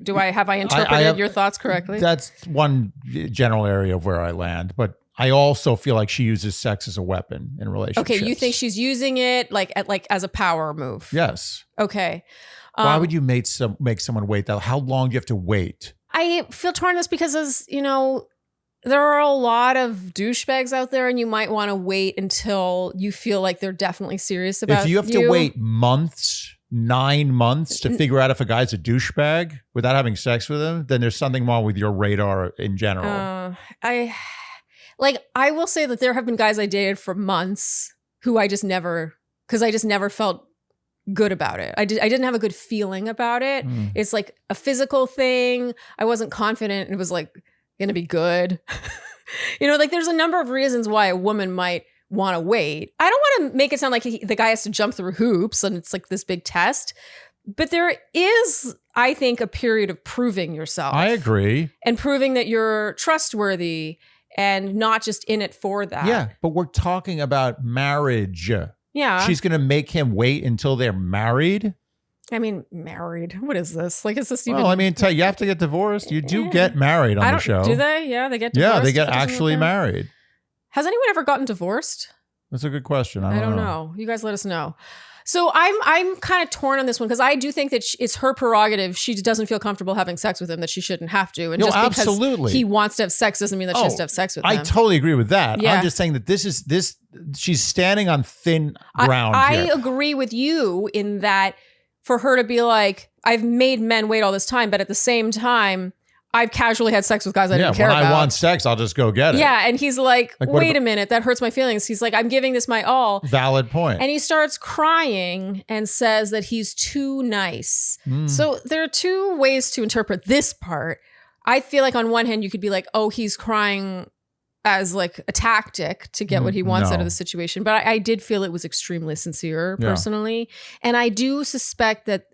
have I interpreted your thoughts correctly? That's one general area of where I land, but I also feel like she uses sex as a weapon in relationships. Okay, you think she's using it like as a power move? Yes. Okay. Why would you make someone wait that? How long do you have to wait? I feel torn on this because, there are a lot of douchebags out there, and you might want to wait until you feel like they're definitely serious about you. If you have to wait 9 months to figure out if a guy's a douchebag without having sex with him, then there's something wrong with your radar in general. I will say that there have been guys I dated for months who I just never felt good about it. I didn't have a good feeling about it. It's like a physical thing. I wasn't confident it was like going to be good. There's a number of reasons why a woman might want to wait. I don't want to make it sound like the guy has to jump through hoops and it's like this big test. But there is, I think, a period of proving yourself. I agree. And proving that you're trustworthy and not just in it for that. Yeah, but we're talking about marriage. Yeah. She's going to make him wait until they're married? I mean, married. What is this? Like, is this even... Well, I mean, you have to get divorced. You do get married on the show. Do they? Yeah, they get divorced? Yeah, they get actually married. Has anyone ever gotten divorced? That's a good question. I don't know. You guys let us know. So I'm kind of torn on this one because I do think that it's her prerogative. She doesn't feel comfortable having sex with him, that she shouldn't have to. And just because he wants to have sex doesn't mean that she has to have sex with him. I totally agree with that. Yeah. I'm just saying that she's standing on thin ground I agree with you in that for her to be like, I've made men wait all this time, but at the same time, I've casually had sex with guys I didn't care when about. I want sex, I'll just go get it. Yeah, and he's like Like, wait a minute, that hurts my feelings. He's like, I'm giving this my all. Valid point. And he starts crying and says that he's too nice. So there are two ways to interpret this part. I feel like on one hand, you could be like, oh, he's crying as like a tactic to get what he wants out of the situation. But I did feel it was extremely sincere personally. And I do suspect that,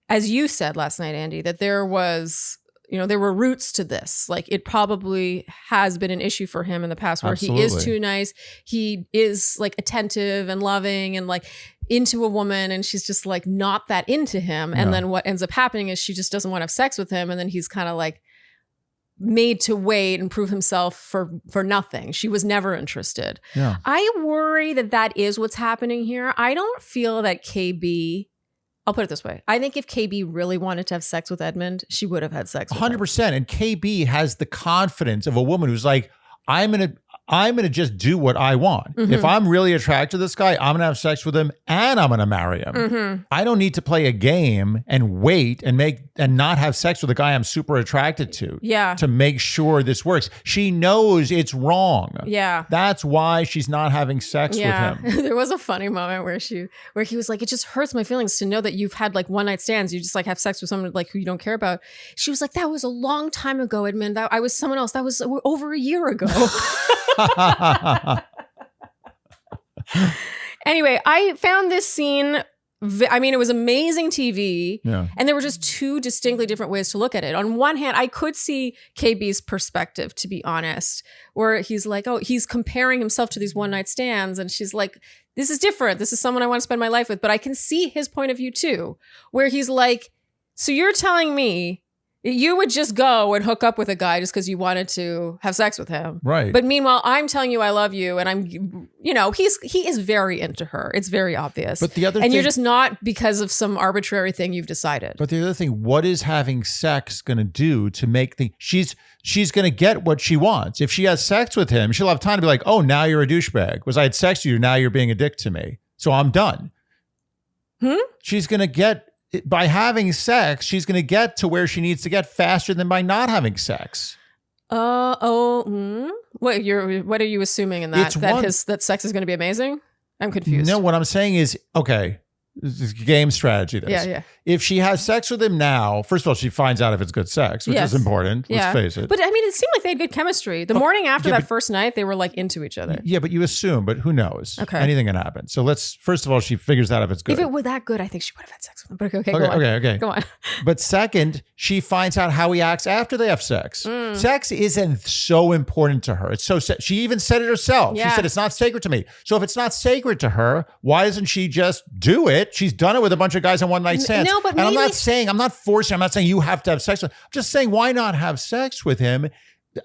as you said last night, Andy, that there was, there were roots to this. Like it probably has been an issue for him in the past where he is too nice. He is like attentive and loving and like into a woman, and she's just like not that into him. And then what ends up happening is she just doesn't want to have sex with him. And then he's kind of like made to wait and prove himself for nothing. She was never interested. Yeah. I worry that is what's happening here. I don't feel that KB, I'll put it this way. I think if KB really wanted to have sex with Edmond, she would have had sex with 100%. And KB has the confidence of a woman who's like, I'm gonna just do what I want. If I'm really attracted to this guy, I'm gonna have sex with him and I'm gonna marry him. I don't need to play a game and wait and not have sex with a guy I'm super attracted to. To make sure this works. She knows it's wrong. That's why she's not having sex with him. There was a funny moment where he was like, it just hurts my feelings to know that you've had like one night stands. You just like have sex with someone like who you don't care about. She was like, that was a long time ago, Edmond. I was someone else. That was over a year ago. Anyway, I found this scene, it was amazing TV, and there were just two distinctly different ways to look at it. On one hand, I could see KB's perspective, to be honest, where he's like, oh, he's comparing himself to these one night stands, and she's like, this is different. This is someone I want to spend my life with. But I can see his point of view too, where he's like, so you're telling me you would just go and hook up with a guy just because you wanted to have sex with him. Right. But meanwhile, I'm telling you I love you, and he is very into her. It's very obvious. But the other thing, you're just not because of some arbitrary thing you've decided. But the other thing, what is having sex going to do to make she's going to get what she wants. If she has sex with him, she'll have time to be like, oh, now you're a douchebag. I had sex with you, now you're being a dick to me. So I'm done. She's going to get, by having sex, she's going to get to where she needs to get faster than by not having sex. What are you assuming in that? That sex is going to be amazing? I'm confused. No, what I'm saying is, okay, this is game strategy. Yeah. If she has sex with him now, first of all, she finds out if it's good sex, which is important. Let's face it. But it seemed like they had good chemistry. The morning after that first night, they were like into each other. Yeah, but you assume, but who knows? Okay. Anything can happen. So first of all, she figures out if it's good. If it were that good, I think she would have had sex with him. But okay, go on. But second, she finds out how he acts after they have sex. Sex isn't so important to her. It's she even said it herself. Yeah. She said, it's not sacred to me. So if it's not sacred to her, why doesn't she just do it? She's done it with a bunch of guys on one night stands. No, but maybe, I'm not forcing, I'm not saying you have to have sex with him. I'm just saying, why not have sex with him?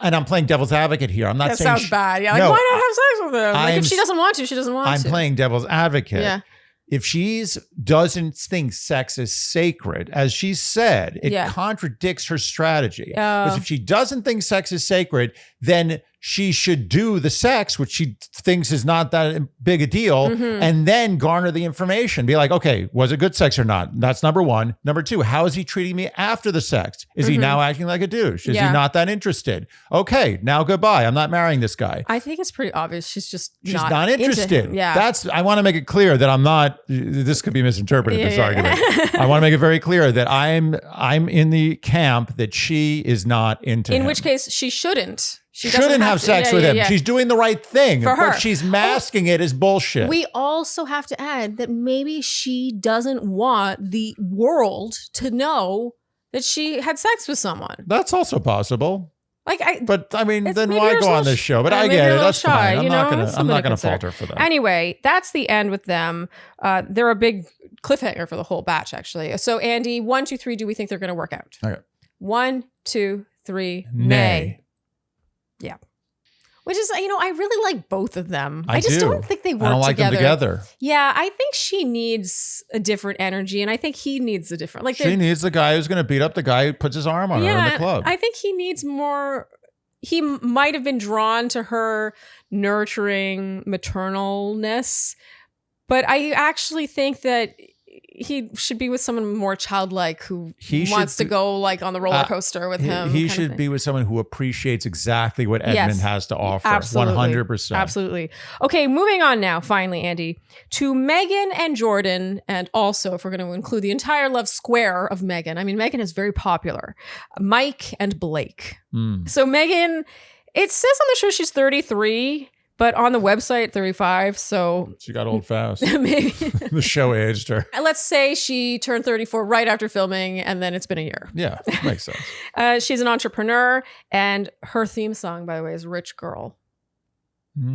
And I'm playing devil's advocate here. I'm not saying that sounds bad. Yeah, why not have sex with him? Like if she doesn't want to, she doesn't want to. I'm playing devil's advocate. Yeah. If she doesn't think sex is sacred, as she said, it contradicts her strategy. Because if she doesn't think sex is sacred, then she should do the sex, which she thinks is not that big a deal, and then garner the information. Be like, okay, was it good sex or not? That's number one. Number two, how is he treating me after the sex? Is he now acting like a douche? Is he not that interested? Okay, now goodbye. I'm not marrying this guy. I think it's pretty obvious. She's not interested. Yeah. I want to make it clear that I'm not, this could be misinterpreted, this argument. I want to make it very clear that I'm in the camp that she is not into him. In which case, she shouldn't. She shouldn't have sex with him. She's doing the right thing, for her. But she's masking it as bullshit. We also have to add that maybe she doesn't want the world to know that she had sex with someone. That's also possible. Then why go on this show? But I get it. That's fine. I'm not gonna falter for that. Anyway, that's the end with them. They're a big cliffhanger for the whole batch, actually. So Andy, 1, 2, 3, do we think they're gonna work out? Okay. 1, 2, 3, nay. Nay. Yeah. Which is, I really like both of them. I just do. don't think they work together. I don't like them together. Yeah, I think she needs a different energy, and I think he needs a different. She needs the guy who's going to beat up the guy who puts his arm on her in the club. I think he needs more. He might have been drawn to her nurturing maternalness, but I actually think that he should be with someone more childlike who He wants to should go like on the roller coaster with him. He kind of should thing. be with someone who appreciates exactly what Edmond has to offer. Absolutely. 100%. Absolutely. Okay, moving on now, finally, Andy, to Megan and Jordan, and also, if we're going to include the entire love square of Megan, I mean, Megan is very popular. Mike and Blake. So Megan, it says on the show she's 33, but on the website, 35. So She got old fast. maybe, The show aged her. let's say she turned 34 right after filming, and then it's been a year. Yeah, makes sense. She's an entrepreneur, and her theme song, by the way, is Rich Girl.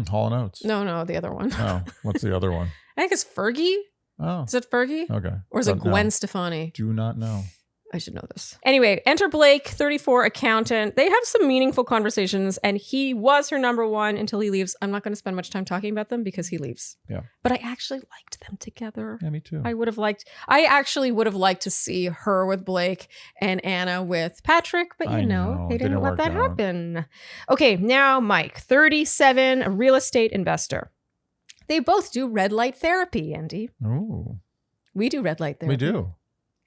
Hall & Oates. No, the other one. Oh, what's the other one? I think it's Fergie. Oh, Is it Fergie? okay. Or is it Don't know. Gwen Stefani? Do not know. I should know this. Anyway, enter Blake, 34, accountant. They have some meaningful conversations, and he was her number one until he leaves. I'm not going to spend much time talking about them because he leaves. Yeah. But I actually liked them together. Yeah, me too. I actually would have liked to see her with Blake and Anna with Patrick, but I know. they didn't let work that out. happen. Okay, now Mike, 37, a real estate investor. They both do red light therapy, Andy. Ooh, We do red light therapy. we do.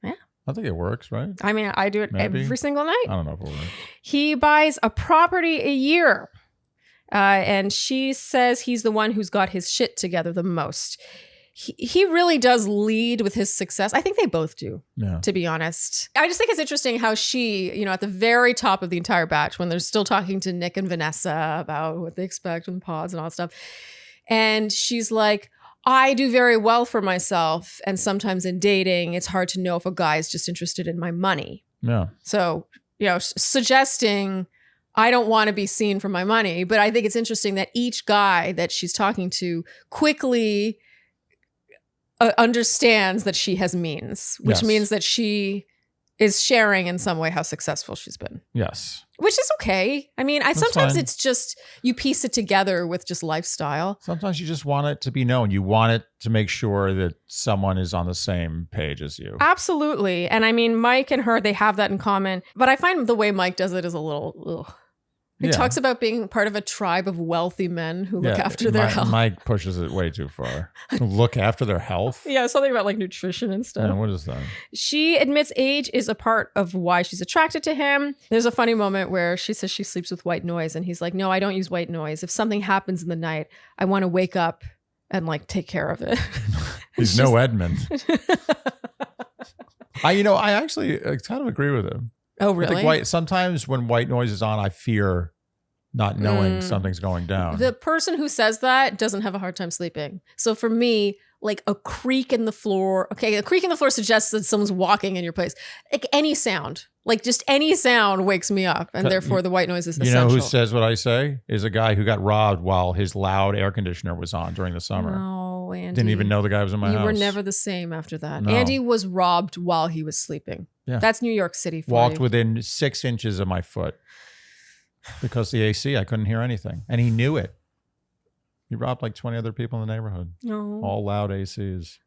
Yeah. I think it works, right? I mean, I do it Maybe. every single night. I don't know if it works. He buys a property a year. And she says he's the one who's got his shit together the most. He really does lead with his success. I think they both do, Yeah. to be honest. I just think it's interesting how she, at the very top of the entire batch, when they're still talking to Nick and Vanessa about what they expect from pods and all that stuff. And she's like, I do very well for myself. And sometimes in dating, it's hard to know if a guy is just interested in my money. Yeah. So, suggesting I don't want to be seen for my money. But I think it's interesting that each guy that she's talking to quickly understands that she has means, which Yes. means that she is sharing in some way how successful she's been. Yes. Which is okay. I mean, That's sometimes fine. it's just you piece it together with just lifestyle. Sometimes you just want it to be known. You want it to make sure that someone is on the same page as you. Absolutely. And I mean, Mike and her, they have that in common. But I find the way Mike does it is a little, ugh. He Yeah. talks about being part of a tribe of wealthy men who look after their health. Mike pushes it way too far. Look after their health? Yeah, something about like nutrition and stuff. Yeah, what is that? She admits age is a part of why she's attracted to him. There's a funny moment where she says she sleeps with white noise, and he's like, no, I don't use white noise. If something happens in the night, I want to wake up and like take care of it. He's no Edmond. I actually kind of agree with him. Oh, I really? think sometimes when white noise is on, I fear not knowing something's going down. The person who says that doesn't have a hard time sleeping. So for me, like a creak in the floor. Okay, a creak in the floor suggests that someone's walking in your place. Like any sound, like just any sound wakes me up, and therefore the white noise is You essential. know who says what I say? Is a guy who got robbed while his loud air conditioner was on during the summer. No, Andy. Didn't even know the guy was in my house. You were never the same after that. No. Andy was robbed while he was sleeping. Yeah. That's New York City for Walked you. within 6 inches of my foot because the AC, I couldn't hear anything. And he knew it. He robbed like 20 other people in the neighborhood. No. All loud ACs.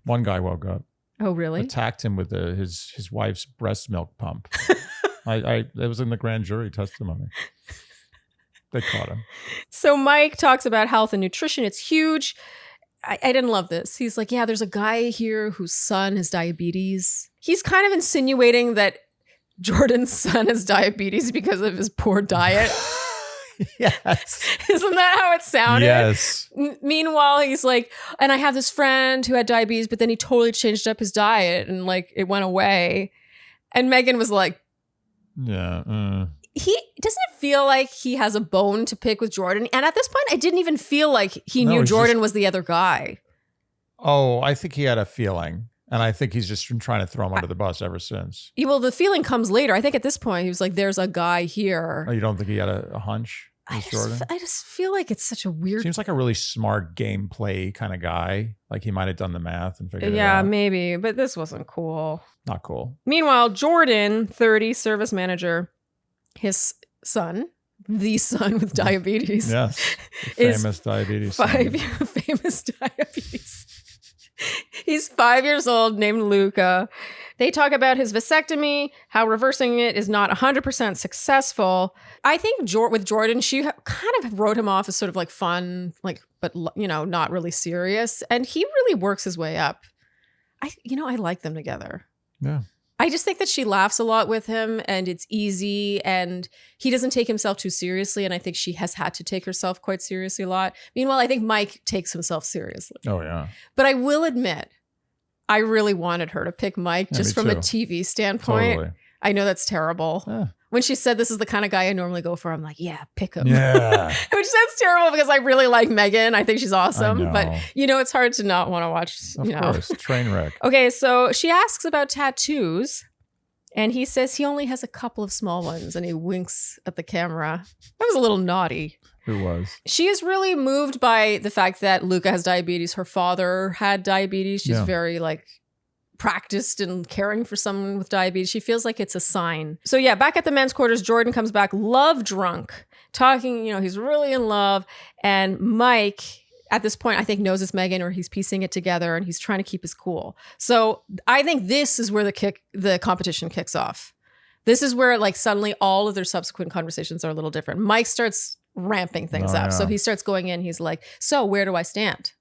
One guy woke up, Oh, really? attacked him with his wife's breast milk pump. It was in the grand jury testimony. They caught him. So Mike talks about health and nutrition. It's huge. I didn't love this. He's like, yeah, there's a guy here whose son has diabetes. He's kind of insinuating that Jordan's son has diabetes because of his poor diet. Yes. Isn't that how it sounded? Yes. Meanwhile, he's like, and I have this friend who had diabetes, but then he totally changed up his diet and like it went away. And Megan was like, Yeah. he doesn't feel like he has a bone to pick with Jordan. And at this point, I didn't even feel like he No, knew he's Jordan just- was the other guy. Oh, I think he had a feeling. And I think he's just been trying to throw him under the bus ever since. Well, the feeling comes later. I think at this point, he was like, there's a guy here. Oh, you don't think he had a hunch? I Jordan? just feel like it's such a weird. Seems like a really smart gameplay kind of guy. Like he might have done the math and figured it Yeah, out. maybe, but this wasn't cool. Not cool. Meanwhile, Jordan, 30, service manager, his son, the son with diabetes. Yes. The Is famous diabetes. Famous diabetes. He's 5 years old, named Luca. They talk about his vasectomy, how reversing it is not 100% successful. I think with Jordan, she kind of wrote him off as sort of like fun, like, but not really serious. And he really works his way up. I like them together. Yeah. I just think that she laughs a lot with him and it's easy and he doesn't take himself too seriously. And I think she has had to take herself quite seriously a lot. Meanwhile, I think Mike takes himself seriously. Oh, yeah. But I will admit, I really wanted her to pick Mike just from a TV standpoint. Totally. I know that's terrible. Yeah. When she said this is the kind of guy I normally go for, I'm like, yeah, pick him. Yeah. Which sounds terrible because I really like Megan. I think she's awesome. I know. But, it's hard to not want to watch, Of course. Train wreck. Okay, so she asks about tattoos. And he says he only has a couple of small ones and he winks at the camera. That was a little naughty. Who was? She is really moved by the fact that Luca has diabetes. Her father had diabetes. She's very practiced in caring for someone with diabetes. She feels like it's a sign. So yeah, back at the men's quarters, Jordan comes back love drunk, talking, he's really in love. And Mike, at this point, I think knows it's Megan or he's piecing it together and he's trying to keep his cool. So I think this is where the competition kicks off. This is where suddenly all of their subsequent conversations are a little different. Mike starts ramping things up. Yeah. So he starts going in. He's like, so where do I stand?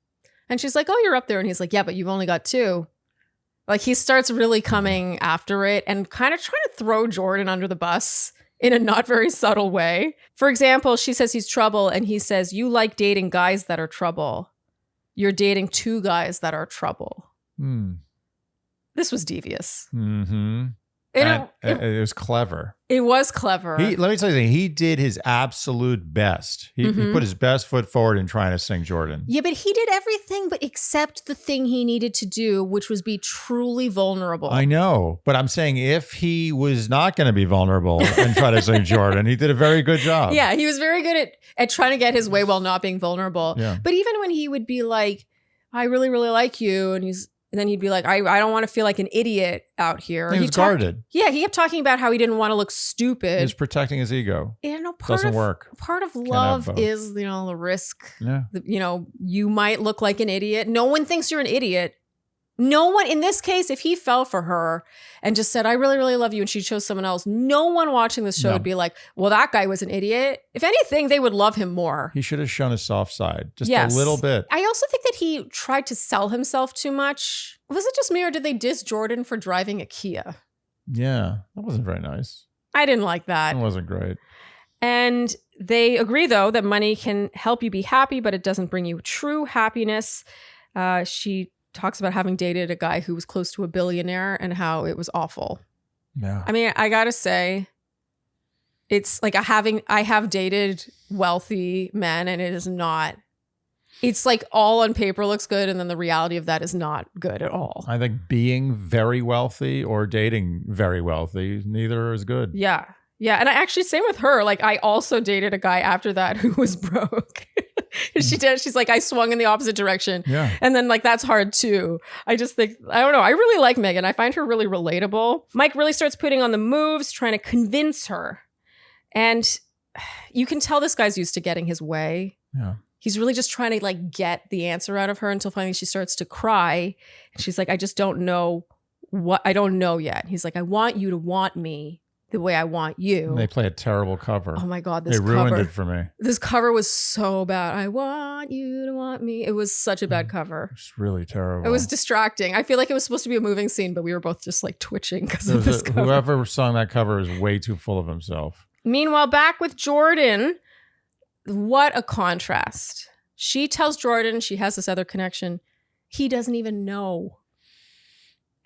And she's like, oh, you're up there. And he's like, yeah, but you've only got 2. He starts really coming after it and kind of trying to throw Jordan under the bus in a not very subtle way. For example, she says he's trouble and he says, you like dating guys that are trouble. You're dating 2 guys that are trouble. This was devious. Mm-hmm. It was clever. It was clever. Let me tell you something. He did his absolute best. He put his best foot forward in trying to sing Jordan. Yeah, but he did everything but except the thing he needed to do, which was be truly vulnerable. I know, but I'm saying if he was not going to be vulnerable and try to sing Jordan, he did a very good job. Yeah, he was very good at trying to get his way while not being vulnerable. Yeah. But even when he would be like, I really, really like you, and then he'd be like, I don't want to feel like an idiot out here. He was guarded. Yeah, he kept talking about how he didn't want to look stupid. He was protecting his ego. Doesn't work. Part of love is, the risk. Yeah. You might look like an idiot. No one thinks you're an idiot. No one, in this case, if he fell for her and just said, I really, really love you, and she chose someone else, no one watching this show would be like, well, that guy was an idiot. If anything, they would love him more. He should have shown his soft side just a little bit. I also think that he tried to sell himself too much. Was it just me or did they diss Jordan for driving a Kia? Yeah, that wasn't very nice. I didn't like that. It wasn't great. And they agree, though, that money can help you be happy, but it doesn't bring you true happiness. She talks about having dated a guy who was close to a billionaire and how it was awful. Yeah. I mean, I gotta say, it's like I have dated wealthy men and it is not, it's like all on paper looks good and then the reality of that is not good at all. I think being very wealthy or dating very wealthy, neither is good. Yeah. Yeah. And I actually, same with her. I also dated a guy after that who was broke. She's like, I swung in the opposite direction. Yeah. And then that's hard too. I just think, I don't know. I really like Megan. I find her really relatable. Mike really starts putting on the moves, trying to convince her. And you can tell this guy's used to getting his way. Yeah. He's really just trying to get the answer out of her until finally she starts to cry. And she's like, I just don't know I don't know yet. He's like, I want you to want me the way I want you. And they play a terrible cover. Oh my God, they ruined it for me. This cover was so bad. I want you to want me. It was such a bad cover. It's really terrible. It was distracting. I feel like it was supposed to be a moving scene, but we were both just twitching because of this cover. Whoever sung that cover is way too full of himself. Meanwhile, back with Jordan, what a contrast. She tells Jordan she has this other connection. He doesn't even know.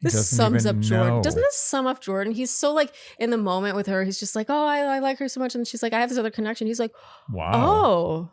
This sums up Jordan. Doesn't this sum up Jordan? He's so in the moment with her. He's just like, oh, I like her so much. And she's like, I have this other connection. He's like, wow. Oh.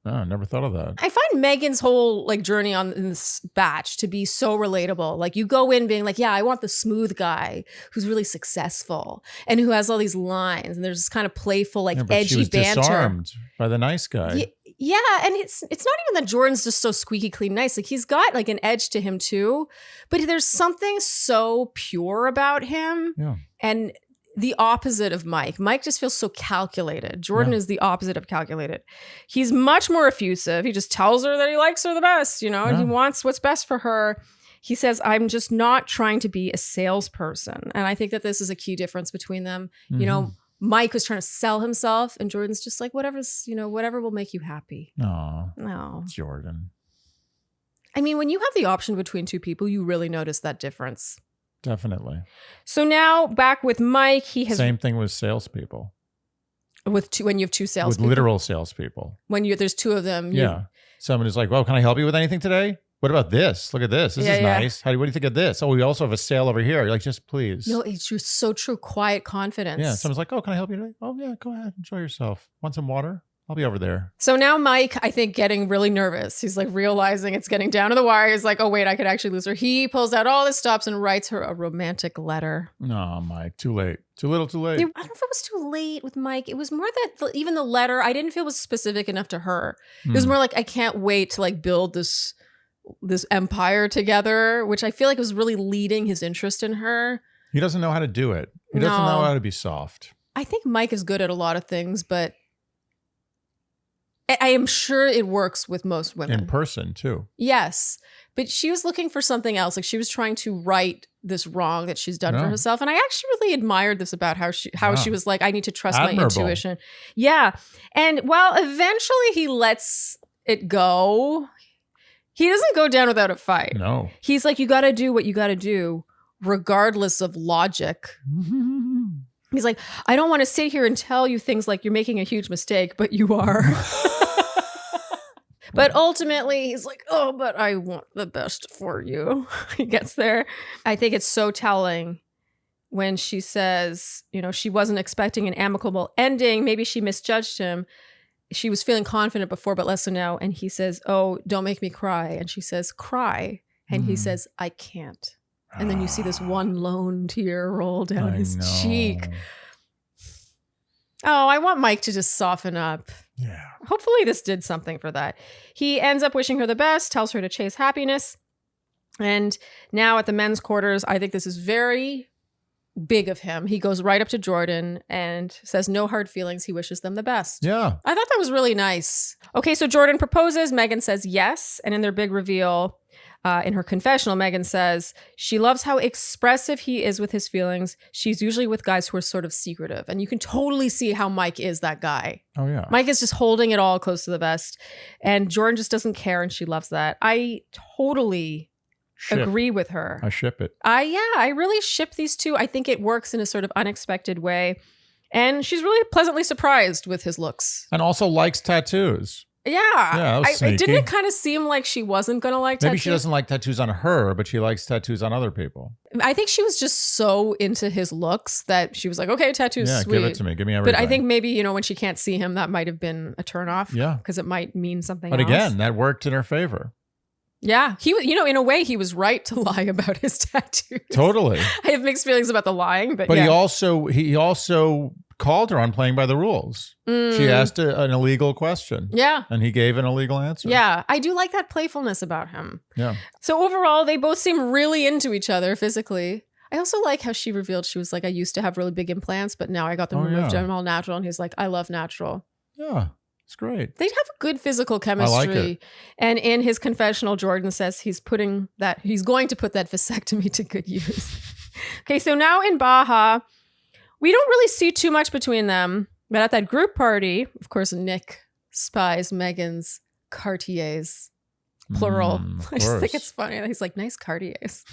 Oh, I never thought of that. I find Megan's whole journey in this batch to be so relatable. You go in being yeah, I want the smooth guy who's really successful and who has all these lines. And there's this kind of playful, edgy she was banter. Disarmed by the nice guy. Yeah, and it's not even that Jordan's just so squeaky clean nice. He's got an edge to him too, but there's something so pure about him. Yeah. And the opposite of Mike. Mike just feels so calculated. Jordan is the opposite of calculated. He's much more effusive. He just tells her that he likes her the best, and he wants what's best for her. He says, I'm just not trying to be a salesperson. And I think that this is a key difference between them. Mm-hmm. Mike was trying to sell himself and Jordan's just whatever will make you happy. No. No. Jordan. I mean, when you have the option between two people, you really notice that difference. Definitely. So now back with Mike, he has Same thing with salespeople. when you have two salespeople. With literal salespeople. When there's two of them. Yeah. Someone is like, well, can I help you with anything today? What about this? Look at this. This is nice. What do you think of this? Oh, we also have a sale over here. You're like, just please. No, it's just so true. Quiet confidence. Yeah. Someone's like, oh, can I help you today? Oh, yeah, go ahead. Enjoy yourself. Want some water? I'll be over there. So now Mike, I think, getting really nervous. He's like realizing it's getting down to the wire. He's like, oh, wait, I could actually lose her. He pulls out all his stops and writes her a romantic letter. No, Mike, too late. Too little, too late. I don't know if it was too late with Mike. It was more that even the letter, I didn't feel was specific enough to her. It was more like, I can't wait to like build this empire together, which I feel like was really leading his interest in her. He doesn't know how to do it. He doesn't know how to be soft. I think Mike is good at a lot of things, but I am sure it works with most women. In person, too. Yes. But she was looking for something else. Like she was trying to right this wrong that she's done for herself. And I actually really admired this about how she was like, I need to trust my intuition. Yeah. And while eventually he lets it go, he doesn't go down without a fight. No. He's like, you got to do what you got to do, regardless of logic. He's like, I don't want to sit here and tell you things like you're making a huge mistake, but you are. But ultimately, he's like, oh, but I want the best for you. He gets there. I think it's so telling when she says, she wasn't expecting an amicable ending. Maybe she misjudged him. She was feeling confident before, but less so now. And he says, oh, don't make me cry. And she says, cry. And he says, I can't. And then you see this one lone tear roll down his cheek. Oh, I want Mike to just soften up. Yeah. Hopefully this did something for that. He ends up wishing her the best, tells her to chase happiness. And now at the men's quarters, I think this is very big of him. He goes right up to Jordan and says no hard feelings. He wishes them the best. Yeah. I thought that was really nice. Okay, so Jordan proposes. Megan says yes. And in their big reveal, in her confessional, Megan says she loves how expressive he is with his feelings. She's usually with guys who are sort of secretive. And you can totally see how Mike is that guy. Oh, yeah. Mike is just holding it all close to the vest. And Jordan just doesn't care, and she loves that. I totally agree with her. I ship it. I really ship these two. I think it works in a sort of unexpected way. And she's really pleasantly surprised with his looks. And also likes tattoos. Yeah. Sneaky. Didn't it kind of seem like she wasn't going to like tattoos? Maybe she doesn't like tattoos on her, but she likes tattoos on other people. I think she was just so into his looks that she was like, okay, tattoos, sweet. Give it to me. Give me everything. But I think maybe, when she can't see him, that might have been a turnoff. Yeah. Because it might mean something else. But again, that worked in her favor. Yeah. He, in a way, he was right to lie about his tattoos. Totally. I have mixed feelings about the lying, but he also called her on playing by the rules. She asked an illegal question. Yeah. And he gave an illegal answer. Yeah. I do like that playfulness about him. Yeah. So overall, they both seem really into each other physically. I also like how she revealed she was like, I used to have really big implants, but now I got them removed. I'm all natural. And he's like, I love natural. Yeah. It's great. They'd have a good physical chemistry. I like it. And in his confessional, Jordan says he's going to put that vasectomy to good use. Okay, so now in Baja, we don't really see too much between them. But at that group party, of course, Nick spies Megan's Cartiers, plural. I just think it's funny. He's like, nice Cartiers.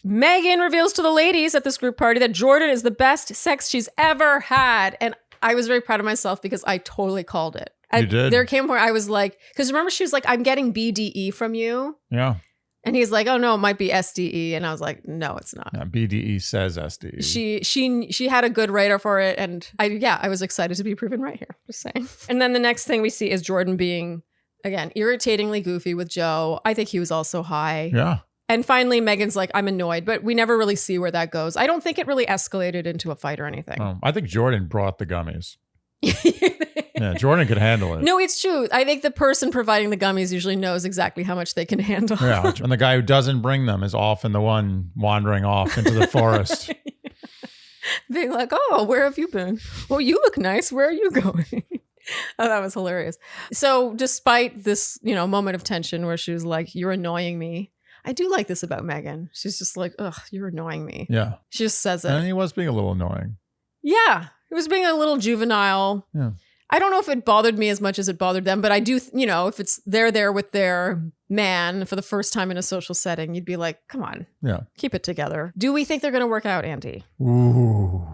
Megan reveals to the ladies at this group party that Jordan is the best sex she's ever had. And I was very proud of myself because I totally called it. You did? There came where I was like, because remember she was like, I'm getting BDE from you. Yeah. And he's like, oh no, it might be SDE. And I was like, no, it's not. Yeah, BDE says SDE. She had a good radar for it. And I was excited to be proven right here. Just saying. And then the next thing we see is Jordan being, again, irritatingly goofy with Joe. I think he was also high. Yeah. And finally, Megan's like, I'm annoyed, but we never really see where that goes. I don't think it really escalated into a fight or anything. I think Jordan brought the gummies. Yeah, Jordan could handle it. No, it's true. I think the person providing the gummies usually knows exactly how much they can handle. Yeah, and the guy who doesn't bring them is often the one wandering off into the forest. Being like, oh, where have you been? Well, you look nice. Where are you going? Oh, that was hilarious. So despite this, moment of tension where she was like, you're annoying me. I do like this about Megan. She's just like, ugh, you're annoying me. Yeah. She just says it. And he was being a little annoying. Yeah. It was being a little juvenile. Yeah. I don't know if it bothered me as much as it bothered them, but I do, if it's they're there with their man for the first time in a social setting, you'd be like, come on, keep it together. Do we think they're going to work out, Andy? Ooh.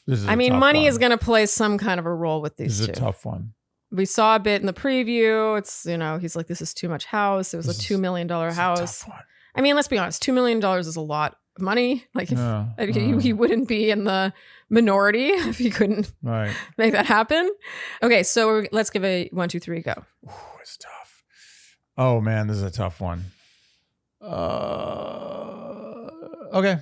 Money is going to play some kind of a role with these two. This is a tough one. We saw a bit in the preview. It's, he's like, this is too much house. It was a $2 million house. Let's be honest. $2 million is a lot of money. Like, he wouldn't be in the minority if he couldn't make that happen. Okay, so let's give a 1, 2, 3 go. Ooh, it's tough. Oh, man, this is a tough one. Okay.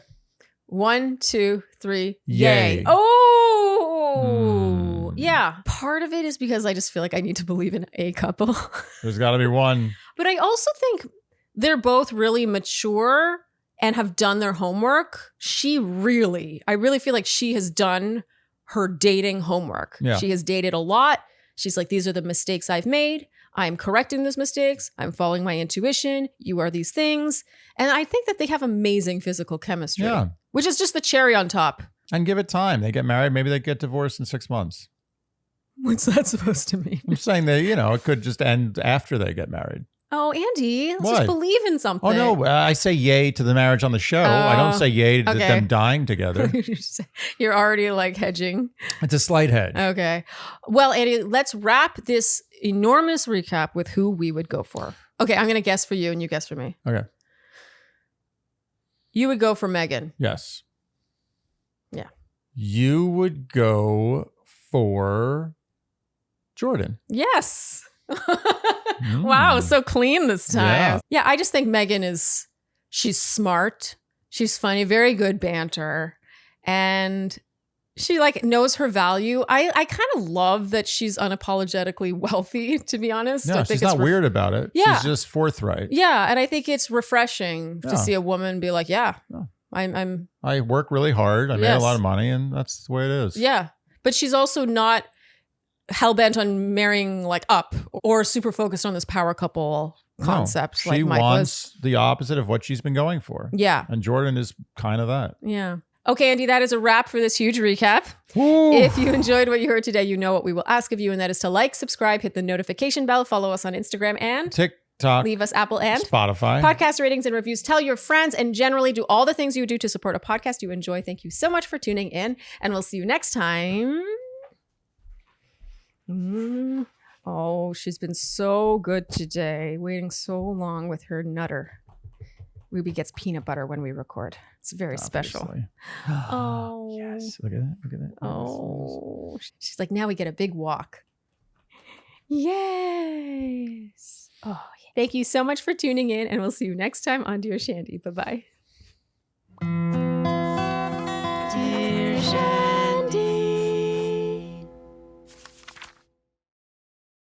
1, 2, 3. Yay. Oh, yeah. Part of it is because I just feel like I need to believe in a couple. There's got to be one. But I also think they're both really mature and have done their homework. I really feel like she has done her dating homework. Yeah. She has dated a lot. She's like, these are the mistakes I've made. I'm correcting those mistakes. I'm following my intuition. You are these things. And I think that they have amazing physical chemistry, which is just the cherry on top. And give it time. They get married. Maybe they get divorced in 6 months. What's that supposed to mean? I'm saying that, it could just end after they get married. Oh, Andy, let's just believe in something. Oh, no. I say yay to the marriage on the show. I don't say yay to them dying together. You're already like hedging. It's a slight hedge. Okay. Well, Andy, let's wrap this enormous recap with who we would go for. Okay, I'm going to guess for you and you guess for me. Okay. You would go for Megan. Yes. Yeah. You would go for Jordan. Yes. Wow, so clean this time. Yeah, I just think Megan she's smart. She's funny, very good banter. And she knows her value. I kind of love that she's unapologetically wealthy, to be honest. Yeah, I think she's not weird about it. Yeah. She's just forthright. Yeah, and I think it's refreshing to see a woman be like, I work really hard. I made a lot of money, and that's the way it is. Yeah, but she's also not hell-bent on marrying up or super focused on this power couple concept. She wants the opposite of what she's been going for. Yeah. And Jordan is kind of that. Yeah. Okay, Andy, that is a wrap for this huge recap. Woo. If you enjoyed what you heard today, you know what we will ask of you, and that is to like, subscribe, hit the notification bell, follow us on Instagram and TikTok, leave us Apple and Spotify podcast ratings and reviews. Tell your friends and generally do all the things you would do to support a podcast you enjoy. Thank you so much for tuning in, and we'll see you next time. Oh, she's been so good today, waiting so long with her nutter. Ruby gets peanut butter when we record. It's very special. Oh, yes. Look at that. Look at that. Oh, she's like, now we get a big walk. Yes. Oh, yeah. Thank you so much for tuning in, and we'll see you next time on Dear Shandy. Bye-bye.